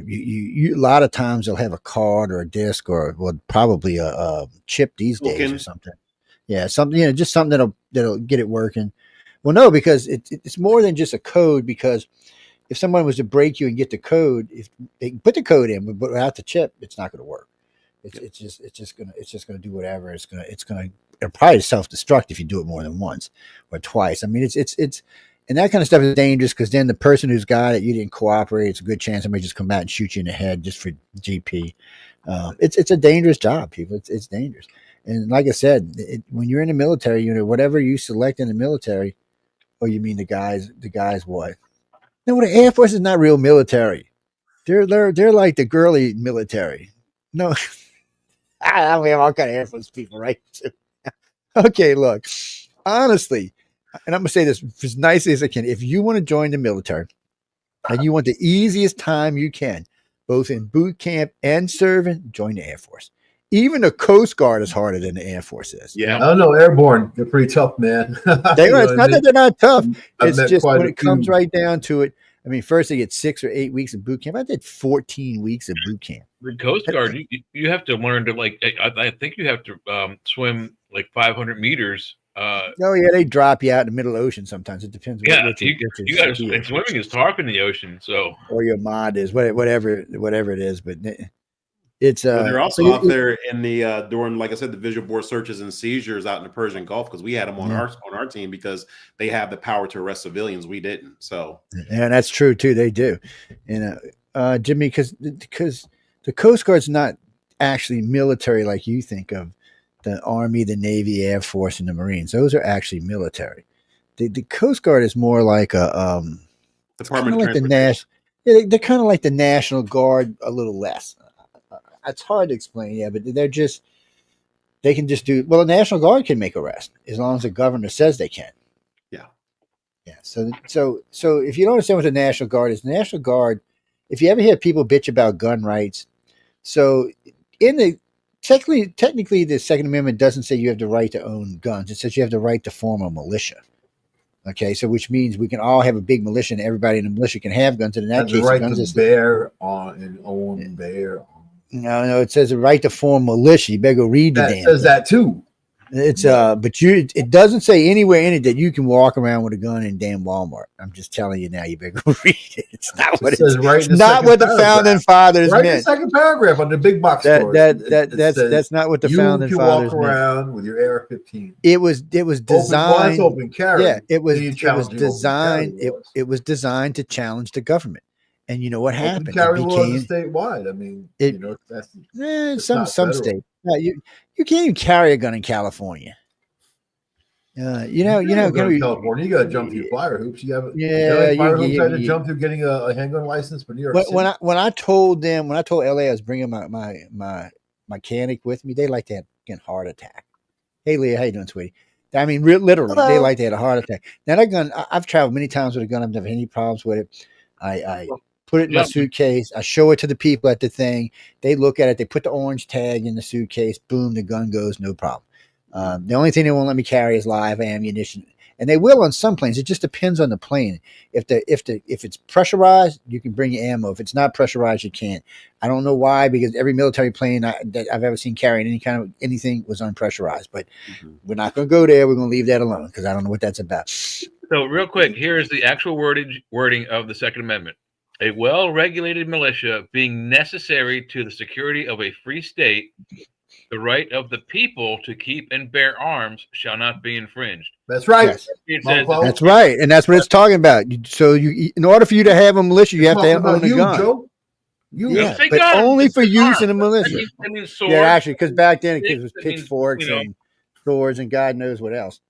You a lot of times they'll have a card or a disk or probably a chip these days or something. Yeah, something, just something that'll get it working. Well, no, because it's more than just a code. Because if someone was to break you and get the code, if they can put the code in, but without the chip, it's not going to work. It's just gonna do whatever. It'll probably self-destruct if you do it more than once or twice. I mean, it's and that kind of stuff is dangerous, because then the person who's got it, you didn't cooperate. It's a good chance somebody just come out and shoot you in the head just for GP. It's a dangerous job, people. It's dangerous. And like I said, when you're in the military unit, whatever you select in the military. Oh, you mean the guys what? No, the Air Force is not real military. They're like the girly military. No, I mean, all kind of Air Force people, right? Okay, look, honestly, and I'm gonna say this as nicely as I can. If you want to join the military and you want the easiest time you can, both in boot camp and serving, join the Air Force. even the Coast Guard is harder than the Air Force is. Yeah. I don't know. Airborne, they're pretty tough, man. It's not that they're not tough. It's just when it comes few. right down to it. I mean, first they get 6 or 8 weeks of boot camp. I did 14 weeks of boot camp. The Coast Guard, you have to learn to I think you have to swim like 500 meters. Oh yeah, they drop you out in the middle ocean sometimes. It depends. Yeah, you got to. Swimming is tough in the ocean, so or your mod is whatever it is, but it's they're also out there in the during, like I said, the visual board searches and seizures out in the Persian Gulf, because we had them on our team because they have the power to arrest civilians. We didn't. So yeah, that's true too. They do, and Jimmy, because the Coast Guard's not actually military like you think of. The Army, the Navy, Air Force, and the Marines. Those are actually military. The Coast Guard is more like a Department of like Transportation. they're kind of like the National Guard, a little less. It's hard to explain, yeah, but they can just do. Well, the National Guard can make arrests as long as the governor says they can. Yeah. So if you don't understand what the National Guard is, the National Guard, if you ever hear people bitch about gun rights, so in the Technically, the Second Amendment doesn't say you have the right to own guns. It says you have the right to form a militia. Okay, so which means we can all have a big militia, and everybody in the militia can have guns. And in that case, the right guns to bear on and own bear. No, it says the right to form militia. You better go read the damn. It says that too. It's but it doesn't say anywhere in it that you can walk around with a gun in damn Walmart. I'm just telling you now. You better go read it. It's not what it says. It's not what the founding fathers meant. The second paragraph on the big box store. That's not what the founding fathers meant. You can walk around with your AR-15. It was designed. Open carry. Yeah, it was designed. It was designed to challenge the government. And you know what happened? Open carry laws statewide. I mean, that's some states. No, you can't even carry a gun in California. California, you got to jump through fire hoops. You have fire hoops had to jump through getting a handgun license for New York City. When I told LA I was bringing my mechanic with me, they like to have a heart attack. Hey Leah, how you doing, sweetie? I mean, literally, Hello. They like to have a heart attack. Now that gun, I've traveled many times with a gun. I've never had any problems with it. I put it in my suitcase. I show it to the people at the thing. They look at it. They put the orange tag in the suitcase. Boom, the gun goes. No problem. The only thing they won't let me carry is live ammunition, and they will on some planes. It just depends on the plane. If it's pressurized, you can bring your ammo. If it's not pressurized, you can't. I don't know why, because every military plane that I've ever seen carrying any kind of anything was unpressurized. But we're not going to go there. We're going to leave that alone because I don't know what that's about. So real quick, here is the actual wording of the Second Amendment. A well-regulated militia being necessary to the security of a free state, the right of the people to keep and bear arms shall not be infringed. That's right. Yes. That's right, and that's what it's talking about. So in order for you to have a militia, you have to own a gun. Joe? But only for use in a militia. I mean swords. Yeah, actually, because back then it was pitchforks and swords and God knows what else.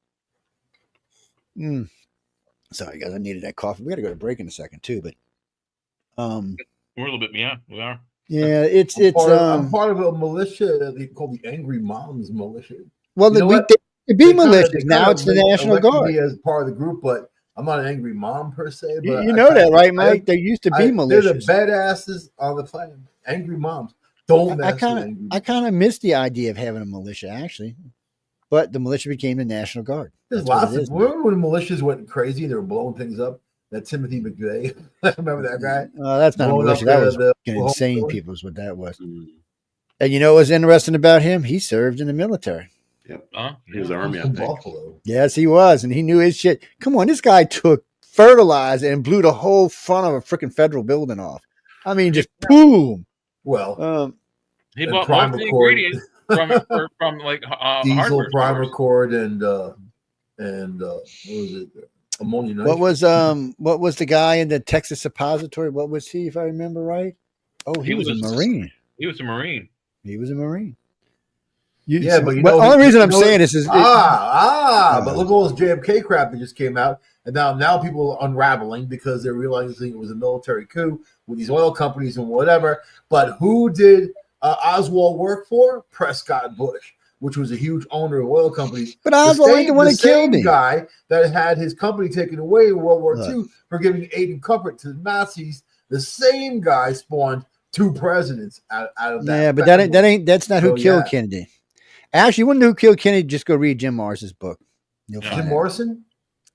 Sorry, guys, I needed that coffee. We got to go to break in a second too, but. We're a little bit, we are. Yeah, I'm part of a militia they call the Angry Moms Militia. Well, they be malicious. Now it's the National Guard. Me as part of the group, but I'm not an angry mom per se. But you know that, right, Mike? They used to be malicious. They're the badasses on the planet. Angry moms. Don't mess with angry moms. I kind of miss the idea of having a militia, actually. But the militia became the National Guard. There's lots of. Remember when militias went crazy? They were blowing things up. That Timothy McVeigh. Remember that guy? That's not a militia. That was insane people is what that was. And you know what's interesting about him? He served in the military. Yep. He was Army, I think. Buffalo. Yes, he was. And he knew his shit. Come on, this guy took fertilizer and blew the whole front of a freaking federal building off. I mean, just boom. Well, he bought most of the ingredients from like diesel, primer cord, and what was it? Ammonia nitrate. What was the guy in the Texas Suppository? What was he, if I remember right? Oh, he was a Marine. He was a Marine. But the only reason I'm saying this is but look at all this JFK crap that just came out, and now people are unraveling because they're realizing it was a military coup with these oil companies and whatever. But who did Oswald work for? Prescott Bush, which was a huge owner of oil companies. But Oswald ain't the one that killed me. The guy that had his company taken away in World War II for giving aid and comfort to the Nazis, the same guy spawned 2 presidents out of that. Yeah, but that's not who killed Kennedy. Actually, you want to know who killed Kennedy? Just go read Jim Mars's book. Jim Morrison?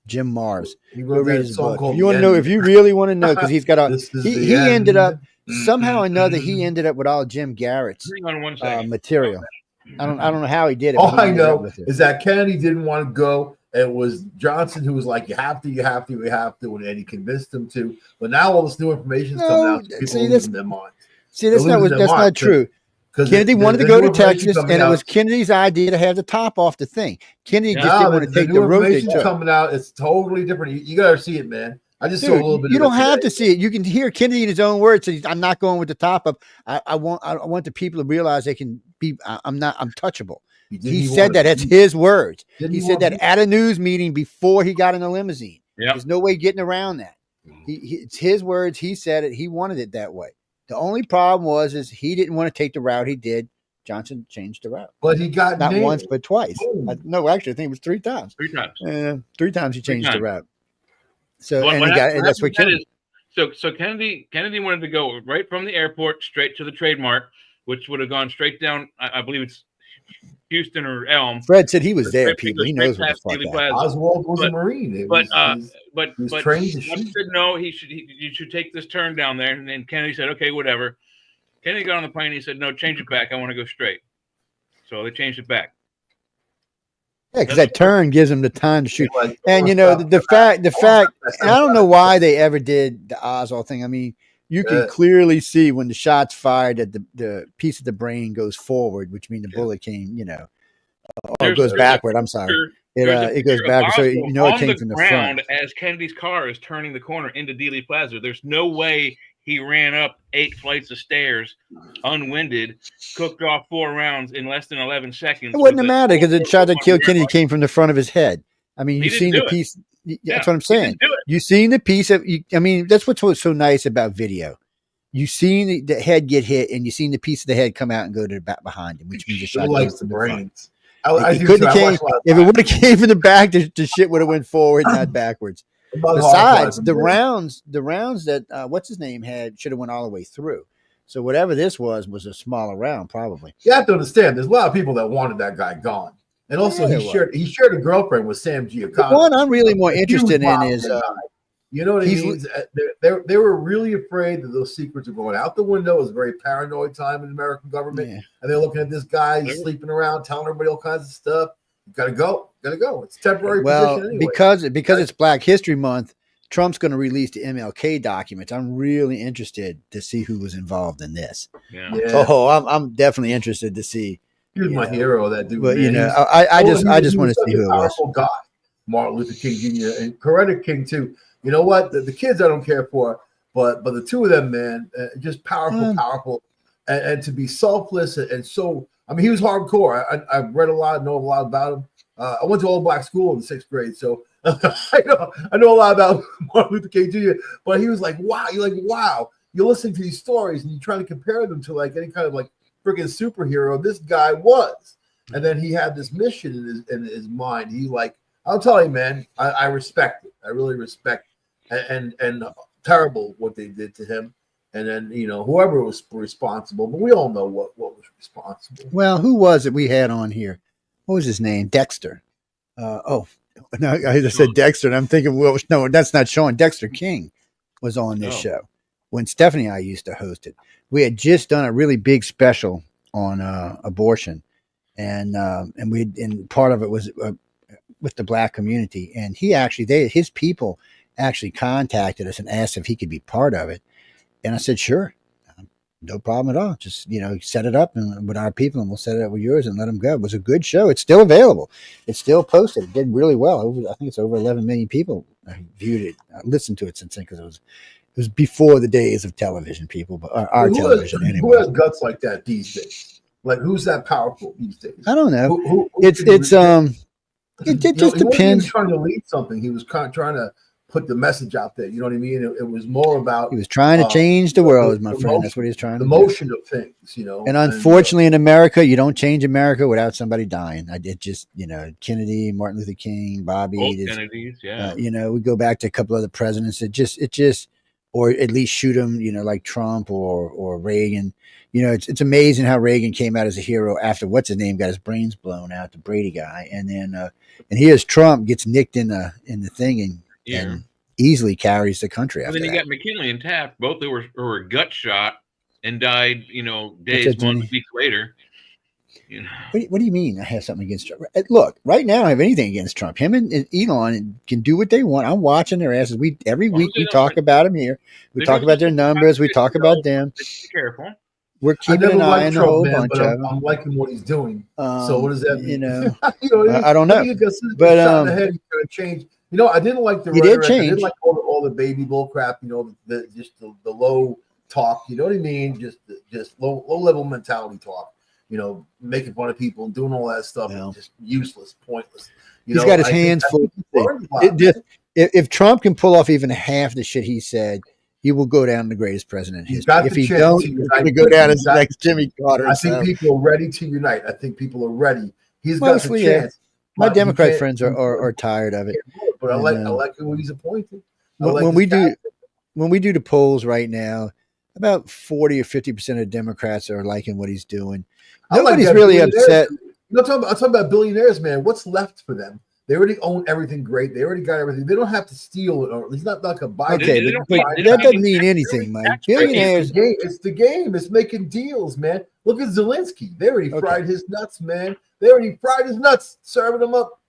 Jim Mars. He wrote read that his song book. called If you want to know, if you really want to know, because he's got a he ended up somehow or another he ended up with all Jim Garrett's material. I don't know how he did it. All I know is that Kennedy didn't want to go. It was Johnson who was like, you have to, and he convinced him to. But now all this new information is coming out. People are losing their minds. See, that's not true. Kennedy wanted to go to Texas, and it was Kennedy's idea to have the top off the thing. Kennedy just didn't want to take the road they took. Coming out, it's totally different. You got to see it, man. I just saw a little bit. You don't have to see it. You can hear Kennedy in his own words. Say, "I'm not going with the top up. I want the people to realize they can be. I'm touchable." He said that. That's his words. He said that at a news meeting before he got in the limousine. Yep. There's no way getting around that. It's his words. He said it. He wanted it that way. The only problem is he didn't want to take the route he did. Johnson changed the route. But he got not named. once, but twice. No, actually, I think it was 3 times. 3 times. 3 times he changed the route. So and that's what Kennedy. So Kennedy wanted to go right from the airport straight to the trademark, which would have gone straight down. I believe it's Houston or Elm. Fred said he was there. People, he knows what the fuck that. Oswald was a Marine. But said no. You should take this turn down there. And then Kennedy said, okay, whatever. Kennedy got on the plane. He said, no, change it back. I want to go straight. So they changed it back. Yeah, because that turn gives him the time to shoot. And the fact, and I don't know why they ever did the Oswald thing. I mean, you can clearly see when the shot's fired that the piece of the brain goes forward, which means the bullet came, or it goes backward. I'm sorry. It goes backward. So it came from the front. As Kennedy's car is turning the corner into Dealey Plaza, there's no way he ran up 8 flights of stairs, unwinded, cooked off 4 rounds in less than 11 seconds. It wouldn't have mattered because the shot that killed Kennedy came from the front of his head. I mean, you've seen the piece. That's what I'm saying. You've seen the piece of. I mean, that's what's so nice about video. You've seen the head get hit, and you've seen the piece of the head come out and go to the back behind him, which means the shot likes the brains. If it would have came from the back, the shit would have went forward, not backwards. Besides, the rounds that what's his name had should have went all the way through. So whatever this was a smaller round, probably. You have to understand, there's a lot of people that wanted that guy gone, and also he shared a girlfriend with Sam Giancana. The one I'm really more interested in is, you know what I mean? They were really afraid that those secrets are going out the window. It was a very paranoid time in the American government, and they're looking at this guy sleeping around, telling everybody all kinds of stuff. Gotta go. It's temporary. Well, position anyway. because it's Black History Month, Trump's going to release the MLK documents. I'm really interested to see who was involved in this. Yeah. Oh, I'm definitely interested to see. He was my hero, that dude. But I just want to see who it was. Powerful guy, Martin Luther King Jr. and Coretta King too. You know what? The kids I don't care for, but the 2 of them, man, just powerful, and to be selfless and so. I mean, he was hardcore. I've read a lot, know a lot about him. I went to all black school in the 6th grade, so I know a lot about Martin Luther King Jr. But he was like, wow, you're listening to these stories and you're trying to compare them to like any kind of like freaking superhero. This guy was, and then he had this mission in his mind. He I'll tell you, man, I respect it. I really respect, and terrible what they did to him. And then, whoever was responsible, but we all know what was responsible. Well, who was it we had on here? What was his name? Dexter. No, I just said Dexter, and I'm thinking, well, no, that's not Sean. Dexter King was on this show when Stephanie and I used to host it. We had just done a really big special on abortion, and part of it was with the Black community. And his people actually contacted us and asked if he could be part of it. And I said, sure, no problem at all. Just, set it up with our people and we'll set it up with yours and let them go. It was a good show. It's still available. It's still posted. It did really well. I think it's over 11 million people viewed it, listened to it since then, because it was before the days of television, people, but our television anyway. Who has guts like that these days? Like, who's that powerful these days? I don't know. Who it just depends. He wasn't trying to lead something. He was trying to put the message out there. You know what I mean? It was more about. He was trying to change the world, my friend. That's what he was trying to do. The motion of things, And unfortunately, in America, you don't change America without somebody dying. It just, Kennedy, Martin Luther King, Bobby. Kennedys, we go back to a couple other presidents. It just or at least shoot him, like Trump or Reagan. It's amazing how Reagan came out as a hero after what's his name got his brains blown out, the Brady guy, and then and here's Trump gets nicked in the thing and easily carries the country. And after then you that. got McKinley and Taft, both who were gut shot and died, days, months, weeks later. What do you mean? I have something against Trump? Look, right now I don't have anything against Trump. Him and Elon can do what they want. I'm watching their asses. Every week we talk about them here. We talk about their numbers. We talk about them. Be careful. We're keeping an eye on the whole bunch of them. I'm liking what he's doing. So what does that mean? I don't know. But ahead, he's going to change. I didn't like the rhetoric. I didn't like all the baby bull crap. Just the low talk. You know what I mean? Just low level mentality talk. Making fun of people and doing all that stuff is just useless, pointless. He's got his hands full. If Trump can pull off even half the shit he said, he will go down the greatest president in history. If he don't, he's going to go down as like Jimmy Carter. I think people are ready to unite. I think people are ready. He's got the chance. My Democrat friends are tired of it. But I like who he's appointed. When we do the polls right now, about 40 or 50% of Democrats are liking what he's doing. Nobody's really upset. I'm talking about billionaires, man. What's left for them? They already own everything great. They already got everything. They don't have to steal it, or at least not like a buy. Okay, that doesn't mean anything, Mike. Billionaires. It's the game. It's making deals, man. Look at Zelensky. They already fried his nuts, man. They already fried his nuts, serving them up.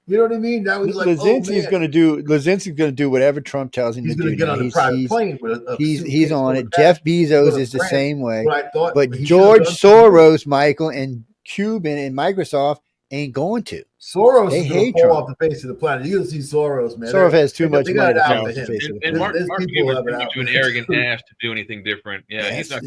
You know what I mean? Now he's like, Zelensky's going to do whatever Trump tells him to do. He's going to get on a private plane with he's on it. Jeff Bezos is the same way. But George Soros, Michael, and Cuban and Microsoft ain't going to. Soros is going to fall off the face of the planet. You're going to see Soros, man. Soros has too much money to fall off the face of the planet. And Mark Cuban too an arrogant ass to do anything different. Yeah, he's not.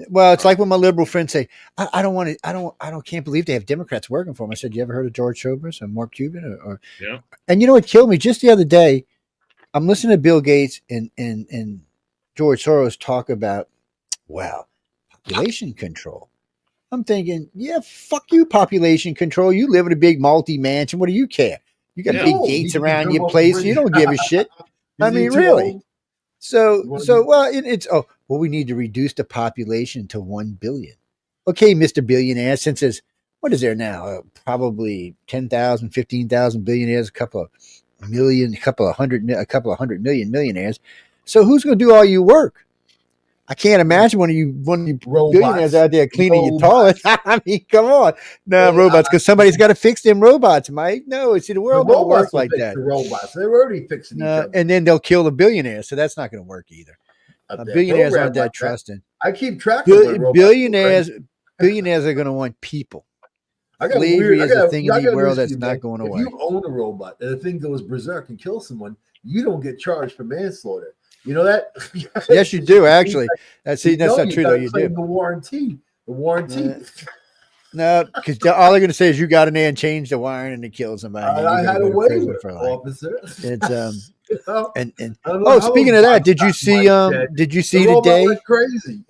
Well, it's like when my liberal friends say, "I don't want to. Can't believe they have Democrats working for them." I said, "You ever heard of George Soros or Mark Cuban?" Yeah. And you know what killed me? Just the other day, I'm listening to Bill Gates and George Soros talk about, population control. I'm thinking, yeah, fuck you, population control. You live in a big multi-mansion. What do you care? You got big gates around your place. You don't give a shit. I mean, really. We need to reduce the population to 1 billion. Okay, Mr. Billionaire, since there's, what is there now? Probably 10,000, 15,000 billionaires, a couple of hundred million millionaires. So who's going to do all your work? I can't imagine one of you billionaires out there cleaning your toilet. I mean, come on. No, robots, because somebody's got to fix them robots, Mike. No, see, the world don't work like that. The robots, they're already fixing each other. And then they'll kill the billionaires, so that's not going to work either. Billionaires aren't that trusting. I keep track of billionaires. Billionaires are going to want people. Slavery is a thing in the world that's not going away. If you own a robot and the thing goes berserk and kills someone, you don't get charged for manslaughter. You know that? Yes, you do, actually. That's not true, though. You do. The warranty. No, because all they're going to say is you got in there and changed the wiring and it killed somebody. I had a waiver, officer. It's speaking of that, did you see today? Crazy.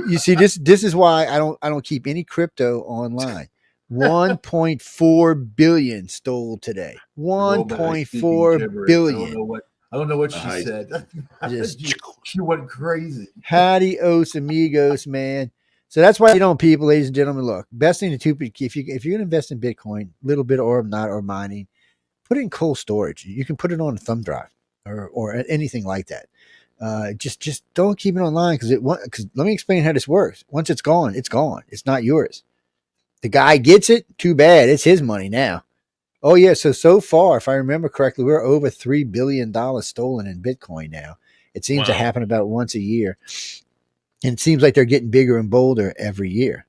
You see, this is why I don't keep any crypto online. 1.4 billion stole today. 1.4 billion. I don't know what she said. She went crazy. Adios, amigos, man. So that's why people, ladies and gentlemen, look, best thing to do if you're going to invest in Bitcoin, a little bit or not, or mining, put it in cold storage. You can put it on a thumb drive or anything like that. Just don't keep it online because let me explain how this works. Once it's gone, it's gone. It's not yours. The guy gets it. Too bad. It's his money now. Oh, yeah. So far, if I remember correctly, we're over $3 billion stolen in Bitcoin now. It seems to happen about once a year. And it seems like they're getting bigger and bolder every year.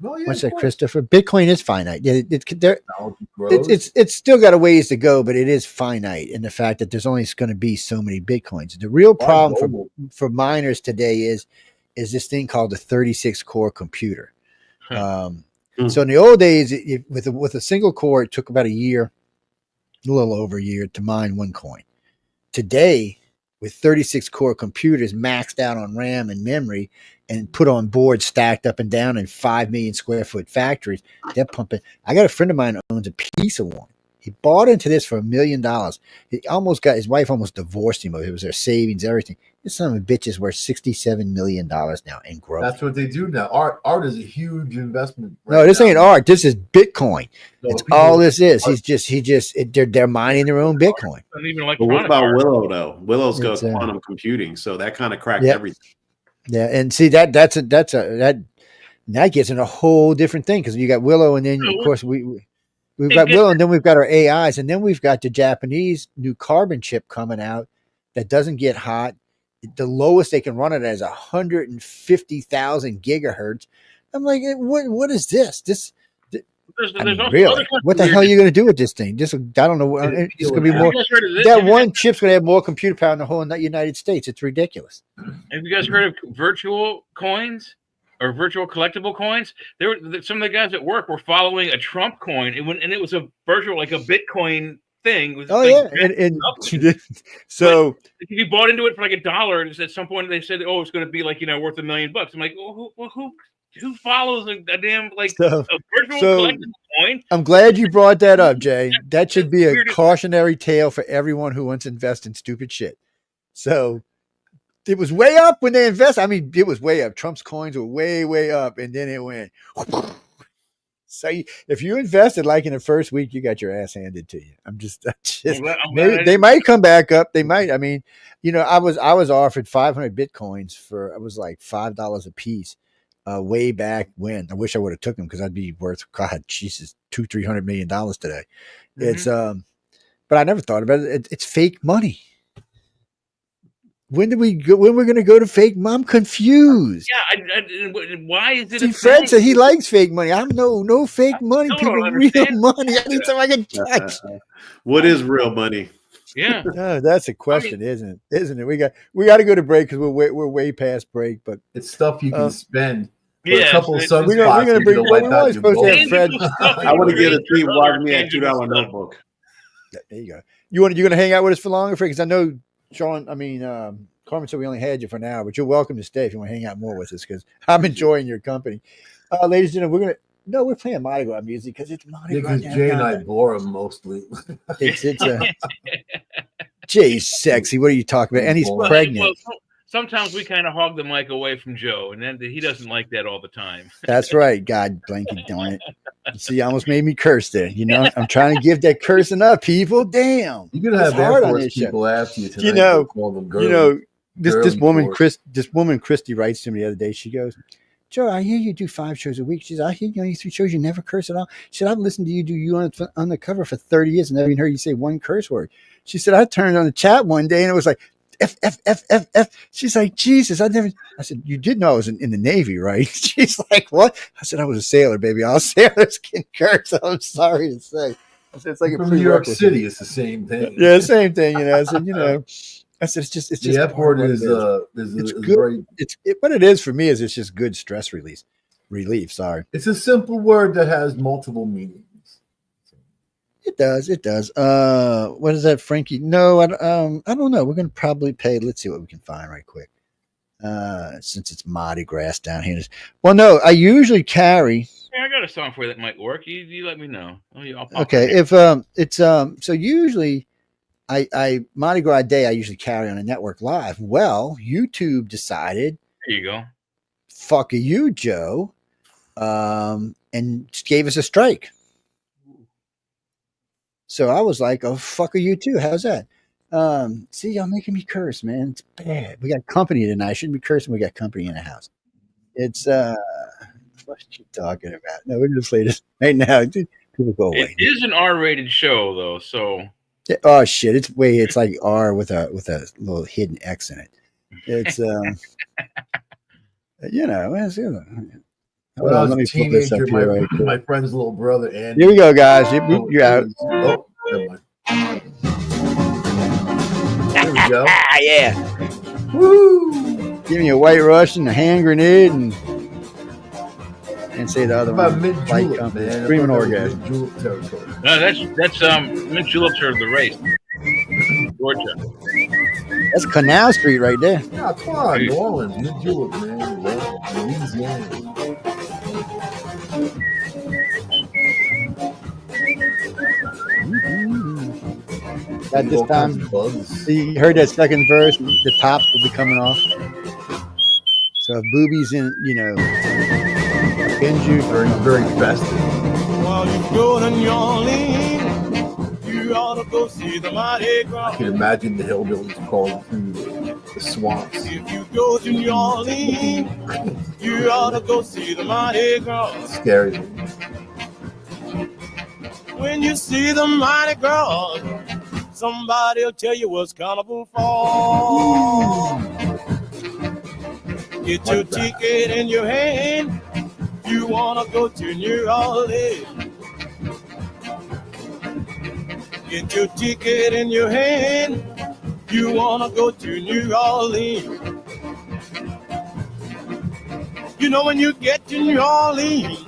Oh, yeah, what's that, Christopher? Bitcoin is finite. It's still got a ways to go, but it is finite in the fact that there's only going to be so many Bitcoins. The real problem for miners today is this thing called the 36-core computer. So in the old days, with a single core, it took about a little over a year to mine one coin. Today, with 36-core computers maxed out on RAM and memory and put on boards stacked up and down in 5 million square foot factories, they're pumping. I got a friend of mine who owns a piece of one. He bought into this for $1 million. He almost got his wife almost divorced him. It was their savings, everything. This son of a bitch is worth $67 million now and growing. That's what they do now. Art is a huge investment. No, this ain't art. This is Bitcoin. That's all this is. They're mining their own Bitcoin. But what about Willow though? Willow's got quantum computing, so that kind of cracked everything. Yeah, and see that gets in a whole different thing because you got Willow, and then of course we've got Willow, and then we've got our AIs, and then we've got the Japanese new carbon chip coming out that doesn't get hot. The lowest they can run it as 150,000 gigahertz. I'm like, what is this? Really? What the hell are you going to do with this thing? I don't know. It's going to be more. That one chip's going to have more computer power in the whole United States. It's ridiculous. Have you guys heard of virtual coins or virtual collectible coins? Some of the guys at work were following a Trump coin, and it was a virtual, like a Bitcoin thing. So if you bought into it for like $1, at some point they said, "Oh, it's going to be like worth $1 million." I'm like, well, who follows a damn a virtual collectible coin? I'm glad you brought that up, Jay. That should be a cautionary tale for everyone who wants to invest in stupid shit. So it was way up when they invest. I mean, it was way up. Trump's coins were way, way up, and then it went. So if you invested like in the first week, you got your ass handed to you. They might come back up. They might. I mean, I was offered 500 Bitcoins for, it was like $5 a piece way back when. I wish I would have took them because I'd be worth, God, Jesus, $200-300 million today. Mm-hmm. It's but I never thought about it. It's fake money. When we're going to go to fake money? I'm confused. Yeah, why is it? See, Fred said he likes fake money. I'm no fake money. People, real money. I need something I can touch. What is real money? Yeah, that's a question, isn't it? We got to go to break because we're way past break. But it's stuff you can spend. Yeah, a couple of sunspots. We're going to bring. We're only supposed to have Fred. I want to get a tweet. Watch me at $2 notebook. There you go. You're going to hang out with us for longer, Fred? Because I know. Sean, Carmen said we only had you for now, but you're welcome to stay if you want to hang out more with us because I'm enjoying your company. Ladies and gentlemen, we're playing Mardi Gras music because it's Mardi Gras. Because Jay and I bore him mostly. Jay's sexy. What are you talking about? And he's pregnant. Well, sometimes we kind of hog the mic away from Joe, and then he doesn't like that all the time. That's right. God blanket darn it. See, you almost made me curse there. I'm trying to give that cursing up, people. Damn. You're gonna have Air Force people after you tonight. Call them this woman, Christy writes to me the other day. She goes, Joe, I hear you do 5 shows a week. She said, I hear you 3 shows. You never curse at all. She said, I've listened to you do you on the cover for 30 years and never even heard you say one curse word. She said, I turned on the chat one day and it was like, F. She's like, Jesus, I said, you did know I was in the Navy, right? She's like, what? I said, I was a sailor, baby. All sailors can curse. I'm sorry to say. I said, it's like from New York City. It's the same thing. Yeah, same thing. I said, it's just the F word is good. What it is for me is it's just good stress relief. Sorry. It's a simple word that has multiple meanings. It does. What is that, Frankie? No, I don't know. We're going to probably pay. Let's see what we can find right quick. Since it's Mardi Gras down here. Well, no, I usually carry. Yeah, I got a song for you that might work. You let me know. Okay. If it's so usually I Mardi Gras Day I usually carry on a network live. Well, YouTube decided. There you go. Fuck you, Joe, and gave us a strike. So I was like, oh, fuck you too. How's that? See, y'all making me curse, man. It's bad. We got company tonight. I shouldn't be cursing. We got company in the house. It's, what are you talking about? No, we're going to play this right now. People go away. It is an R-rated show, though, so. Oh, shit. It's like R with a little hidden X in it. It's, When I was a teenager, my friend's little brother, Andy. Here we go, guys. You're out. Oh, never mind. There we go. Yeah. Woo! Give me a White Russian, a hand grenade, and say the other one. Mint julep, man. Screaming orgasm. Mint julep territory. No, that's mint juleps are the race. Georgia. That's Canal Street right there. Yeah, come on, New Orleans, mint julep, man. Louisiana. Mm-hmm. At this all kinds time, of bugs. you heard that second verse. The tops will be coming off. So if boobies in, offend you, Very, very festive. While you go to New Orleans, you ought to go see the Mardi Gras. I can imagine the hillbillies crawling through the swamps. If you go to New Orleans, you ought to go see the Mardi Gras. Scary. When you see the Mardi Gras, somebody'll tell you what's carnival for. Get your ticket in your hand. You wanna go to New Orleans. Get your ticket in your hand. You wanna go to New Orleans. You know when you get to New Orleans,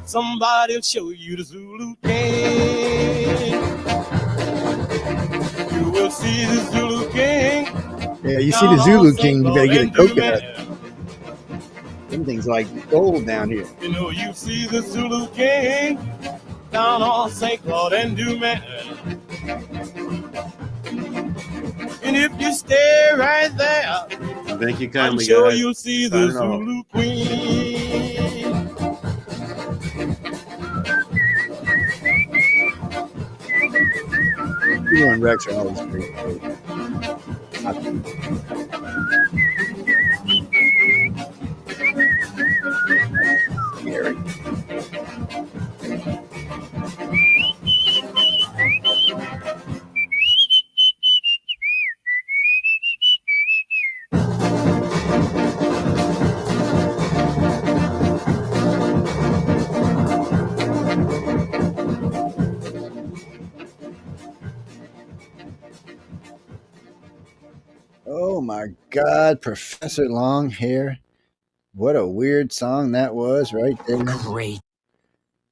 somebody'll show you the Zulu King. You will see the Zulu King. yeah, you see the Zulu King, you better get a coconut. Them things like gold down here. You know you see the Zulu King down on St. Claude and Dumas. And if you stay right there, Thank you I'm kindly, sure guys. you'll see the Signing off. Zulu Queen. You and Rex are always pretty cool. Scary. Oh my God, Professor Longhair. What a weird song that was right there. Great.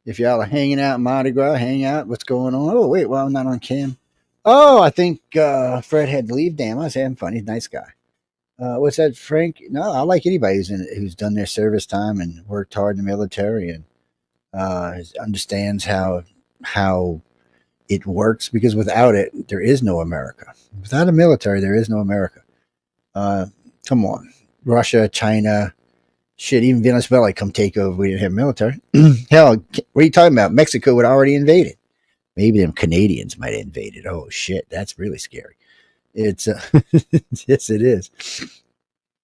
If y'all are hanging out in Mardi Gras, hang out. What's going on? Oh, wait, well, I'm not on cam. Oh, I think Fred had to leave. Damn, I was having fun. He's a nice guy. What's that, Frank? No, I like anybody who's done their service time and worked hard in the military and understands how it works, because without it, there is no America. Without a military, there is no America. Come on. Russia, China, shit, even Venezuela come take over. We didn't have military. Hell, what are you talking about? Mexico would already invaded. Maybe them Canadians might have invaded. Oh, shit, that's really scary. It's yes, it is.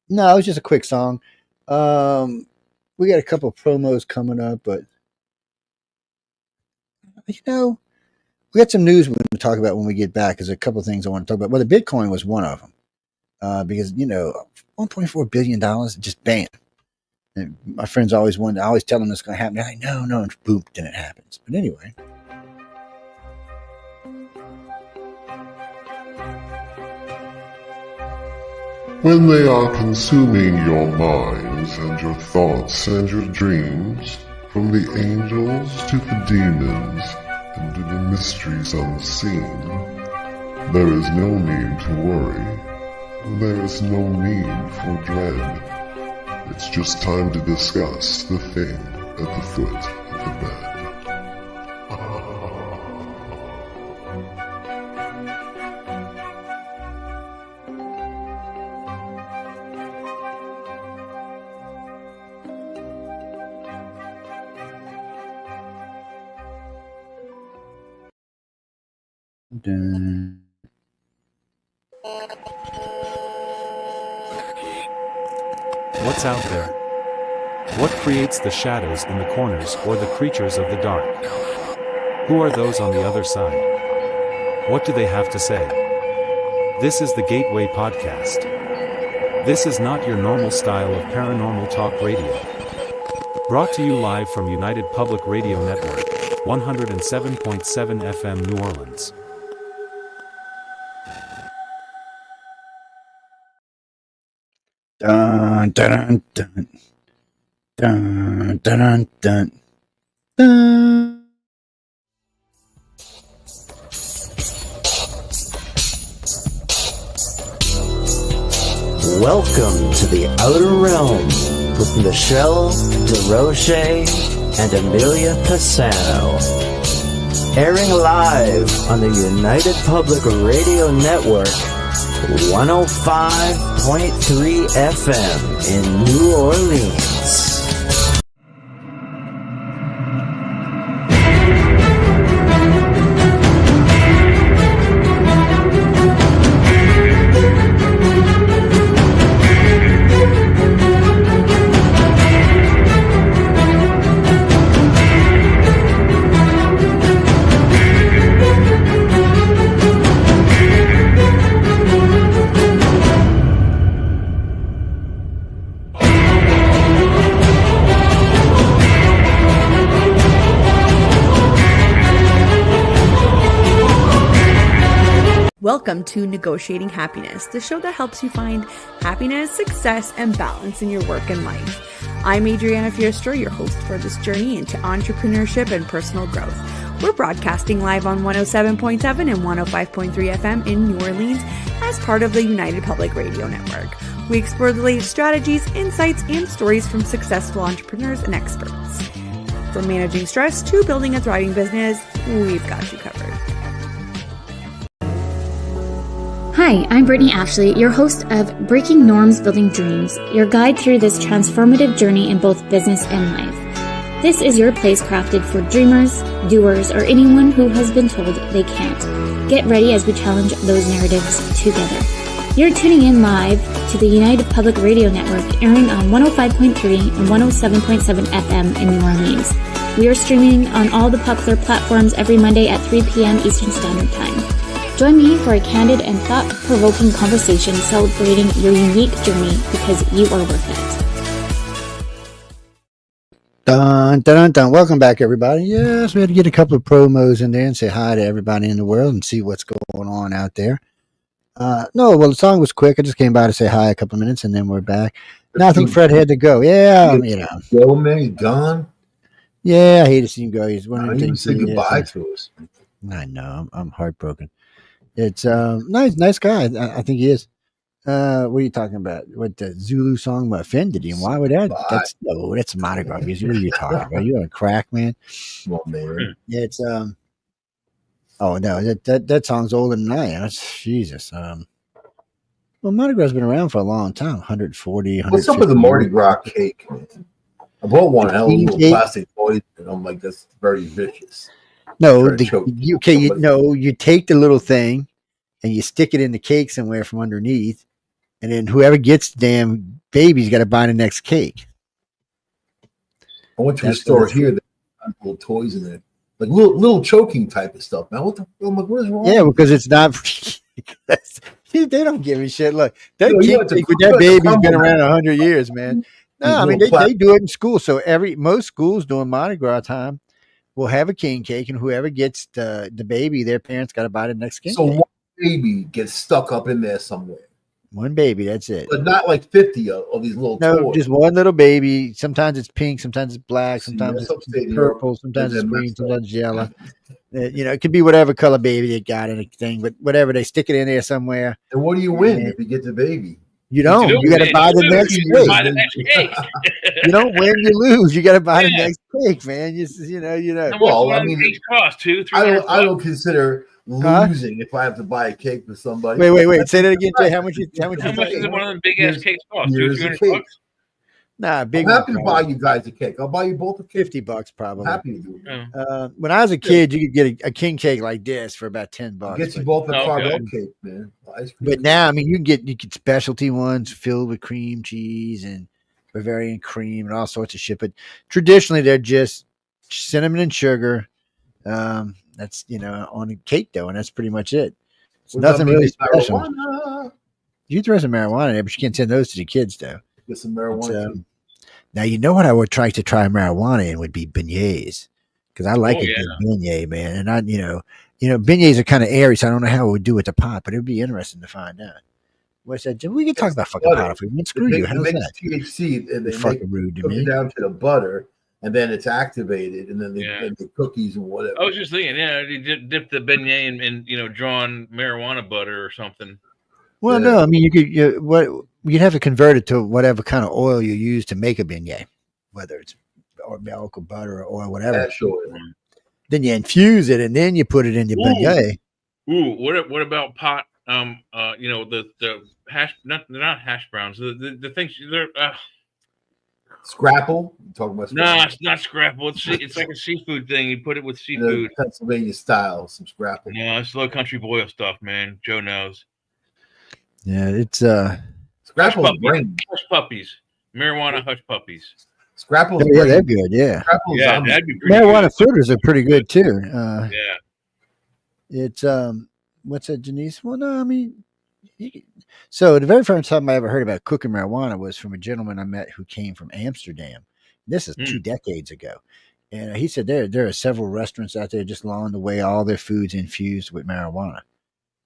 No, it was just a quick song. We got a couple of promos coming up, but we got some news we're going to talk about when we get back. There's a couple of things I want to talk about. Well, the Bitcoin was one of them, because $1.4 billion just bam. And my friends always wonder. I always tell them this is going to happen. They're like, no, and boom, then it happens. But anyway. When they are consuming your minds and your thoughts and your dreams, from the angels to the demons and to the mysteries unseen, there is no need to worry. There is no need for dread. It's just time to discuss the thing at the foot of the bed. Dun. What's out there? What creates the shadows in the corners or the creatures of the dark? Who are those on the other side? What do they have to say? This is the Gateway Podcast. This is not your normal style of paranormal talk radio. Brought to you live from United Public Radio Network, 107.7 FM New Orleans. Dun, dun, dun, dun, dun, dun, dun. Welcome to the Outer Realm with Michelle DeRoche and Amelia Pisano. Airing live on the United Public Radio Network, 105.3 FM in New Orleans. Welcome to Negotiating Happiness, the show that helps you find happiness, success, and balance in your work and life. I'm Adriana Fiestra, your host for this journey into entrepreneurship and personal growth. We're broadcasting live on 107.7 and 105.3 FM in New Orleans as part of the United Public Radio Network. We explore the latest strategies, insights, and stories from successful entrepreneurs and experts. From managing stress to building a thriving business, we've got you covered. Hi, I'm Brittany Ashley, your host of Breaking Norms, Building Dreams, your guide through this transformative journey in both business and life. This is your place crafted for dreamers, doers, or anyone who has been told they can't. Get ready as we challenge those narratives together. You're tuning in live to the United Public Radio Network, airing on 105.3 and 107.7 FM in New Orleans. We are streaming on all the popular platforms every Monday at 3 p.m. Eastern Standard Time. Join me for a candid and thought-provoking conversation celebrating your unique journey because you are worth it. Dun, dun, dun, dun. Welcome back, everybody. Yes, we had to get a couple of promos in there and say hi to everybody in the world and see what's going on out there. The song was quick. I just came by to say hi a couple of minutes, and then we're back. Now I think Fred had to go. Yeah, Go, man, he's gone. Yeah, I hate to see him go. He's one of the things. Say goodbye to us. I know. I'm heartbroken. It's nice guy. I think he is. What are you talking about? What the Zulu song offended him? Why would that? That's Mardi Gras music. What are you talking about? You on crack, man? Well, man. It's Oh no, that song's older than I am. Jesus. Well, Mardi Gras has been around for a long time. 140. What's up with the Mardi Gras cake? I bought one. I had a little plastic toy, and I'm like, that's very vicious. No, you take the little thing and you stick it in the cake somewhere from underneath, and then whoever gets the damn baby's got to buy the next cake. I went to a store here that had little toys in there, like little choking type of stuff. Man, what is wrong? Yeah, because it's not. They don't give a shit. Look, that cake with that baby's been around 100 years, man. No, I mean they do it in school. So most schools during Mardi Gras time will have a king cake, and whoever gets the baby, their parents got to buy the next king cake. One baby gets stuck up in there somewhere. One baby, that's it. But not like 50 of these little toys. Just one little baby. Sometimes it's pink, sometimes it's black, sometimes it's purple, sometimes it's green, sometimes it's yellow. It could be whatever color baby they got in a thing, but whatever, they stick it in there somewhere. And what do you win if you get the baby? You don't. You got to buy the next cake. You don't win, you lose. You got to buy the next cake, man. Well, I mean, cost $200. I don't consider losing if I have to buy a cake for somebody. Wait. Say that again, Jay. How much is one of them big ass cakes cost? $200? Nah, big. I'm happy to buy you guys a cake. I'll buy you both a cake. $50 probably. I'm happy to do it. When I was a kid, you could get a king cake like this for about $10. I'll get you both a Carvel cake, man. But now, I mean, you get specialty ones filled with cream cheese and Bavarian cream and all sorts of shit. But traditionally, they're just cinnamon and sugar. That's on a cake dough, and that's pretty much it. It's nothing really special. Marijuana? You throw some marijuana in there, but you can't send those to the kids, though. Get some marijuana. Now, you know what I would try to try marijuana in would be beignets, because I like a good beignet, man. And beignets are kind of airy, so I don't know how it would do with the pot, but it would be interesting to find out. What's that? We can talk about fucking pot if we want. Screw you. How's that? THC, and they fucking rude to me. Down to the butter, and then it's activated, and then the cookies and whatever. I was just thinking, you dip the beignet in drawn marijuana butter or something. Well, no, I mean you'd have to convert it to whatever kind of oil you use to make a beignet, whether it's milk or butter or oil, whatever. Yeah, sure. Then you infuse it, and then you put it in your Bengay. Ooh, what about pot? The hash, they're not hash browns. The things they're Scrapple. You talking about? No, it's not scrapple. It's like a seafood thing. You put it with seafood. Pennsylvania style, some scrapple. No, it's low country boil stuff, man. Joe knows. Yeah, it's Scrapple hush puppies, marijuana hush puppies. Scrapple's yeah, they're good. Yeah, that'd be pretty marijuana good. fritters are pretty good too. Yeah, it's what's that, Janice? Well, no, I mean, so the very first time I ever heard about cooking marijuana was from a gentleman I met who came from Amsterdam. This is 2 decades ago, and he said there are several restaurants out there just along the way, all their foods infused with marijuana.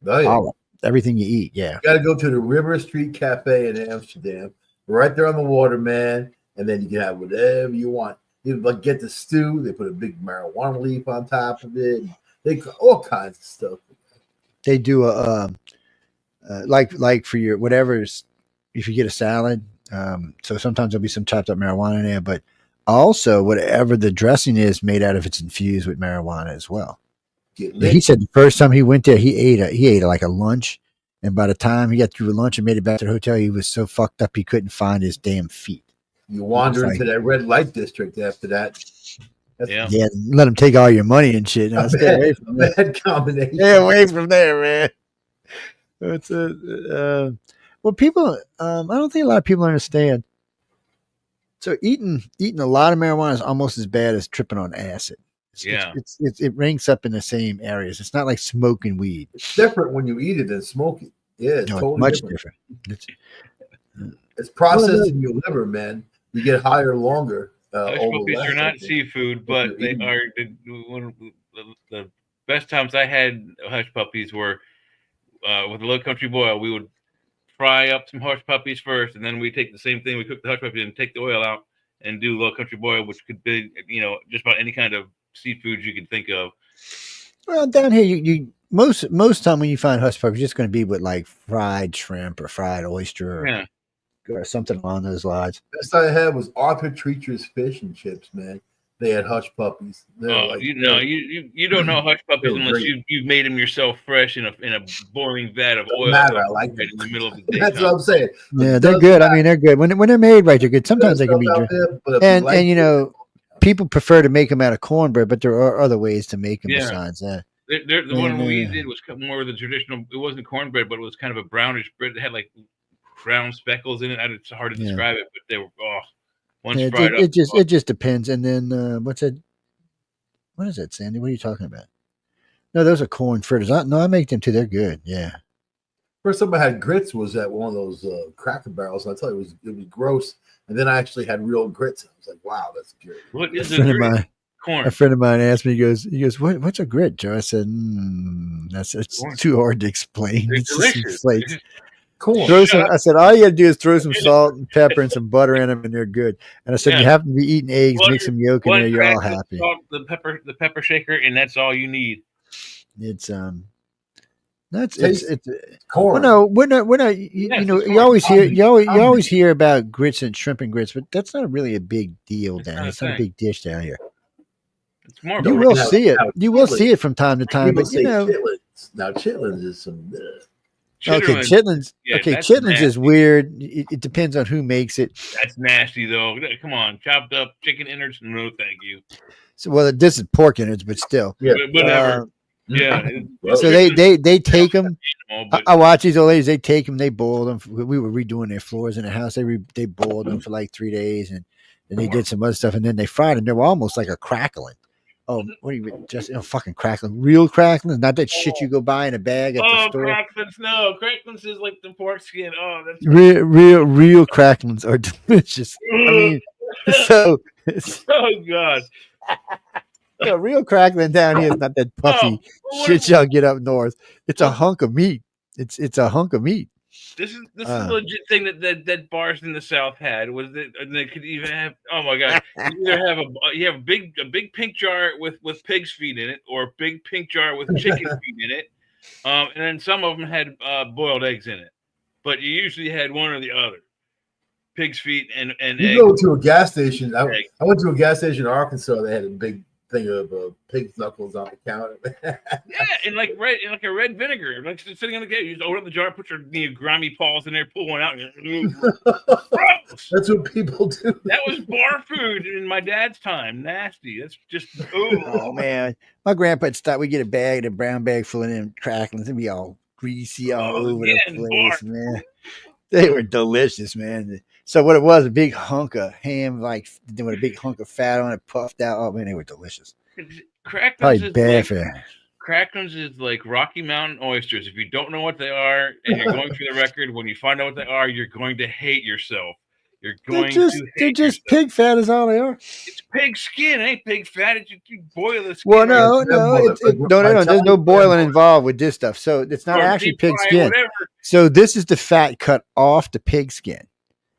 Oh yeah, everything you eat. Yeah, you got to go to the River Street Cafe in Amsterdam, right there on the water, man. And then you can have whatever you want. You like get the stew. They put a big marijuana leaf on top of it. They all kinds of stuff. They do a like for your whatever's. If you get a salad, so sometimes there'll be some chopped up marijuana in there, but also whatever the dressing is made out of, it's infused with marijuana as well. He said the first time he went there, he ate like a lunch, and by the time he got through lunch and made it back to the hotel, he was so fucked up he couldn't find his damn feet. You wander into that red light district after that. Yeah, let them take all your money and shit. No, stay away from that. Bad combination. Stay away from there, man. It's well, people. I don't think a lot of people understand. So eating a lot of marijuana is almost as bad as tripping on acid. It ranks up in the same areas. It's not like smoking weed. It's different when you eat it than smoke it. Yeah, it's totally much different. It's processed in your liver, man. You get higher longer. Hush puppies are not seafood, but they are one of the best times I had hush puppies were with a low country boil. We would fry up some hush puppies first, and then we take the same thing. We cook the hush puppies and take the oil out and do low country boil, which could be just about any kind of seafood you can think of. Well, down here, you most time when you find hush puppies, it's just going to be with like fried shrimp or fried oyster. Or something along those lines. Best I had was Arthur Treacher's fish and chips, man. They had hush puppies. You don't know hush puppies unless you've made them yourself fresh in a boiling vat of oil. I like right in the middle of the day. That's what I'm saying. Yeah, they're good. I mean, they're good when they're made right. They're good. Sometimes they can be, and people prefer to make them out of cornbread, but there are other ways to make them besides that. The one we did was more of the traditional. It wasn't cornbread, but it was kind of a brownish bread. It had like brown speckles in it. It's hard to describe it, but they were once fried up. It just depends. And then what's that? What is that, Sandy? What are you talking about? No, those are corn fritters. I make them too. They're good. Yeah. First time I had grits was at one of those Cracker Barrels. And I tell you, it was gross. And then I actually had real grits. I was like, wow, that's good. What is a grit? Corn. A friend of mine asked me. He goes, what's a grit, Joe? I said, it's too hard to explain. It's delicious. Cool. I said, all you got to do is throw some salt and pepper and some butter in them, and they're good. And I said, you happen to be eating eggs, mix some yolk in there, you're all happy. Salt, the pepper shaker, and that's all you need. It's corn. We're not. You always hear about grits and shrimp and grits, but that's not really a big deal down here. It's not a big dish down here. It's more. You will see it. You will see it from time to time, but chitlins. Now chitlins is some. Okay, chitlins. Chitlins is weird. It depends on who makes it. That's nasty, though. Come on, chopped up chicken innards. No, thank you. So, well, this is pork innards, but still. Yeah, whatever. So they take them. I watch these old ladies. They take them. They boil them. We were redoing their floors in the house. They boiled them for like 3 days, and then they did some other stuff, and then they fried them. They were almost like a crackling. Oh, what do you mean? Just fucking crackling, real crackling, not that shit you go buy in a bag at the store. Cracklings, no, cracklings is like the pork skin. Oh, that's real cracklings are delicious. I mean, so oh god, real crackling down here is not that puffy shit y'all get up north. It's a hunk of meat. It's a hunk of meat. This is a legit thing that bars in the South had was that they could even have. Oh my god! You either have a big pink jar with pig's feet in it, or a big pink jar with chicken feet in it, and then some of them had boiled eggs in it. But you usually had one or the other, pig's feet and you eggs. Go to a gas station. I went to a gas station in Arkansas. They had a big thing of pig's knuckles on the counter. Yeah, and like a red vinegar, like sitting on the couch. You just open up the jar, put your grimy paws in there, pull one out. Gross. That's what people do. That was bar food in my dad's time. Nasty. That's just oh man. My grandpa would stop. We get a brown bag full of them cracklings and be all greasy all over the place, man. They were delicious, man. So what it was, a big hunk of ham, like with a big hunk of fat on it, puffed out. Oh man, they were delicious. Cracklings is like Rocky Mountain oysters. If you don't know what they are and you're going through the record, when you find out what they are, you're going to hate yourself. You're going to hate they're just yourself. Pig fat is all they are. It's pig skin, it ain't pig fat. You boil the skin. Well, no. There's no boiling involved with this stuff. So it's not actually pig skin. So this is the fat cut off the pig skin.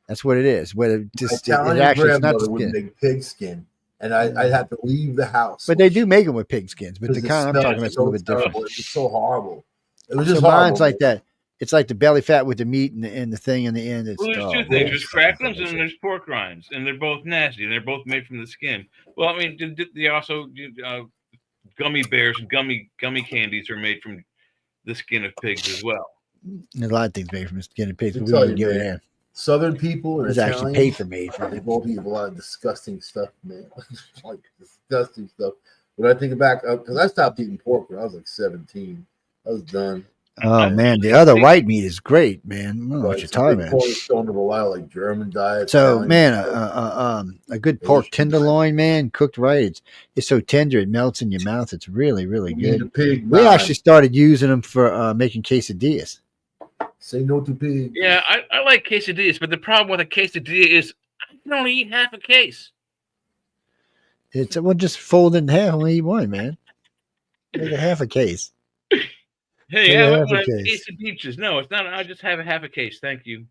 That's what it is. What it just actually it's not skin. Make pig skin, and I'd have to leave the house. But they do make them with pig skins. But the kind I'm talking about is a little bit different. It's so horrible. It was just mine's like that. It's like the belly fat with the meat and the thing in the end. It's, there's two things. There's cracklings and there's pork rinds, and they're both nasty. And they're both made from the skin. Well, I mean, they also gummy bears and gummy candies are made from the skin of pigs as well. There's a lot of things made from the skin of pigs. But we wouldn't give it there. Southern people and Italians, actually paper made from they both eat a lot of disgusting stuff, man. Like disgusting stuff. When I think back, because I stopped eating pork when I was like 17. I was done. Oh man, the other white meat is great, man. I don't know what you're talking about. Cornerstone of a lot of like German diet. So man, a good pork tenderloin, man, cooked right. It's so tender it melts in your mouth. It's really, really good. We actually started using them for making quesadillas. Say no to pig. Yeah, I like quesadillas, but the problem with a quesadilla is I can only eat half a case. It's just fold it in half and eat one, man. Make a half a case. Hey, I want a case of peaches. No, it's not. I just have a half a case. Thank you.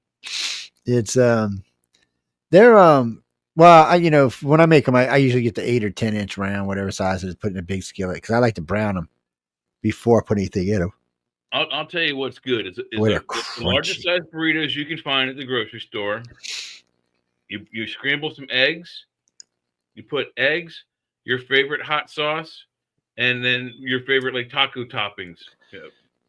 It's they're well, when I make them, I usually get the 8 or 10 inch round, whatever size it is, put in a big skillet because I like to brown them before I put anything in them. I'll tell you what's good. It's the largest size burritos you can find at the grocery store. You scramble some eggs. You put eggs, your favorite hot sauce, and then your favorite like taco toppings.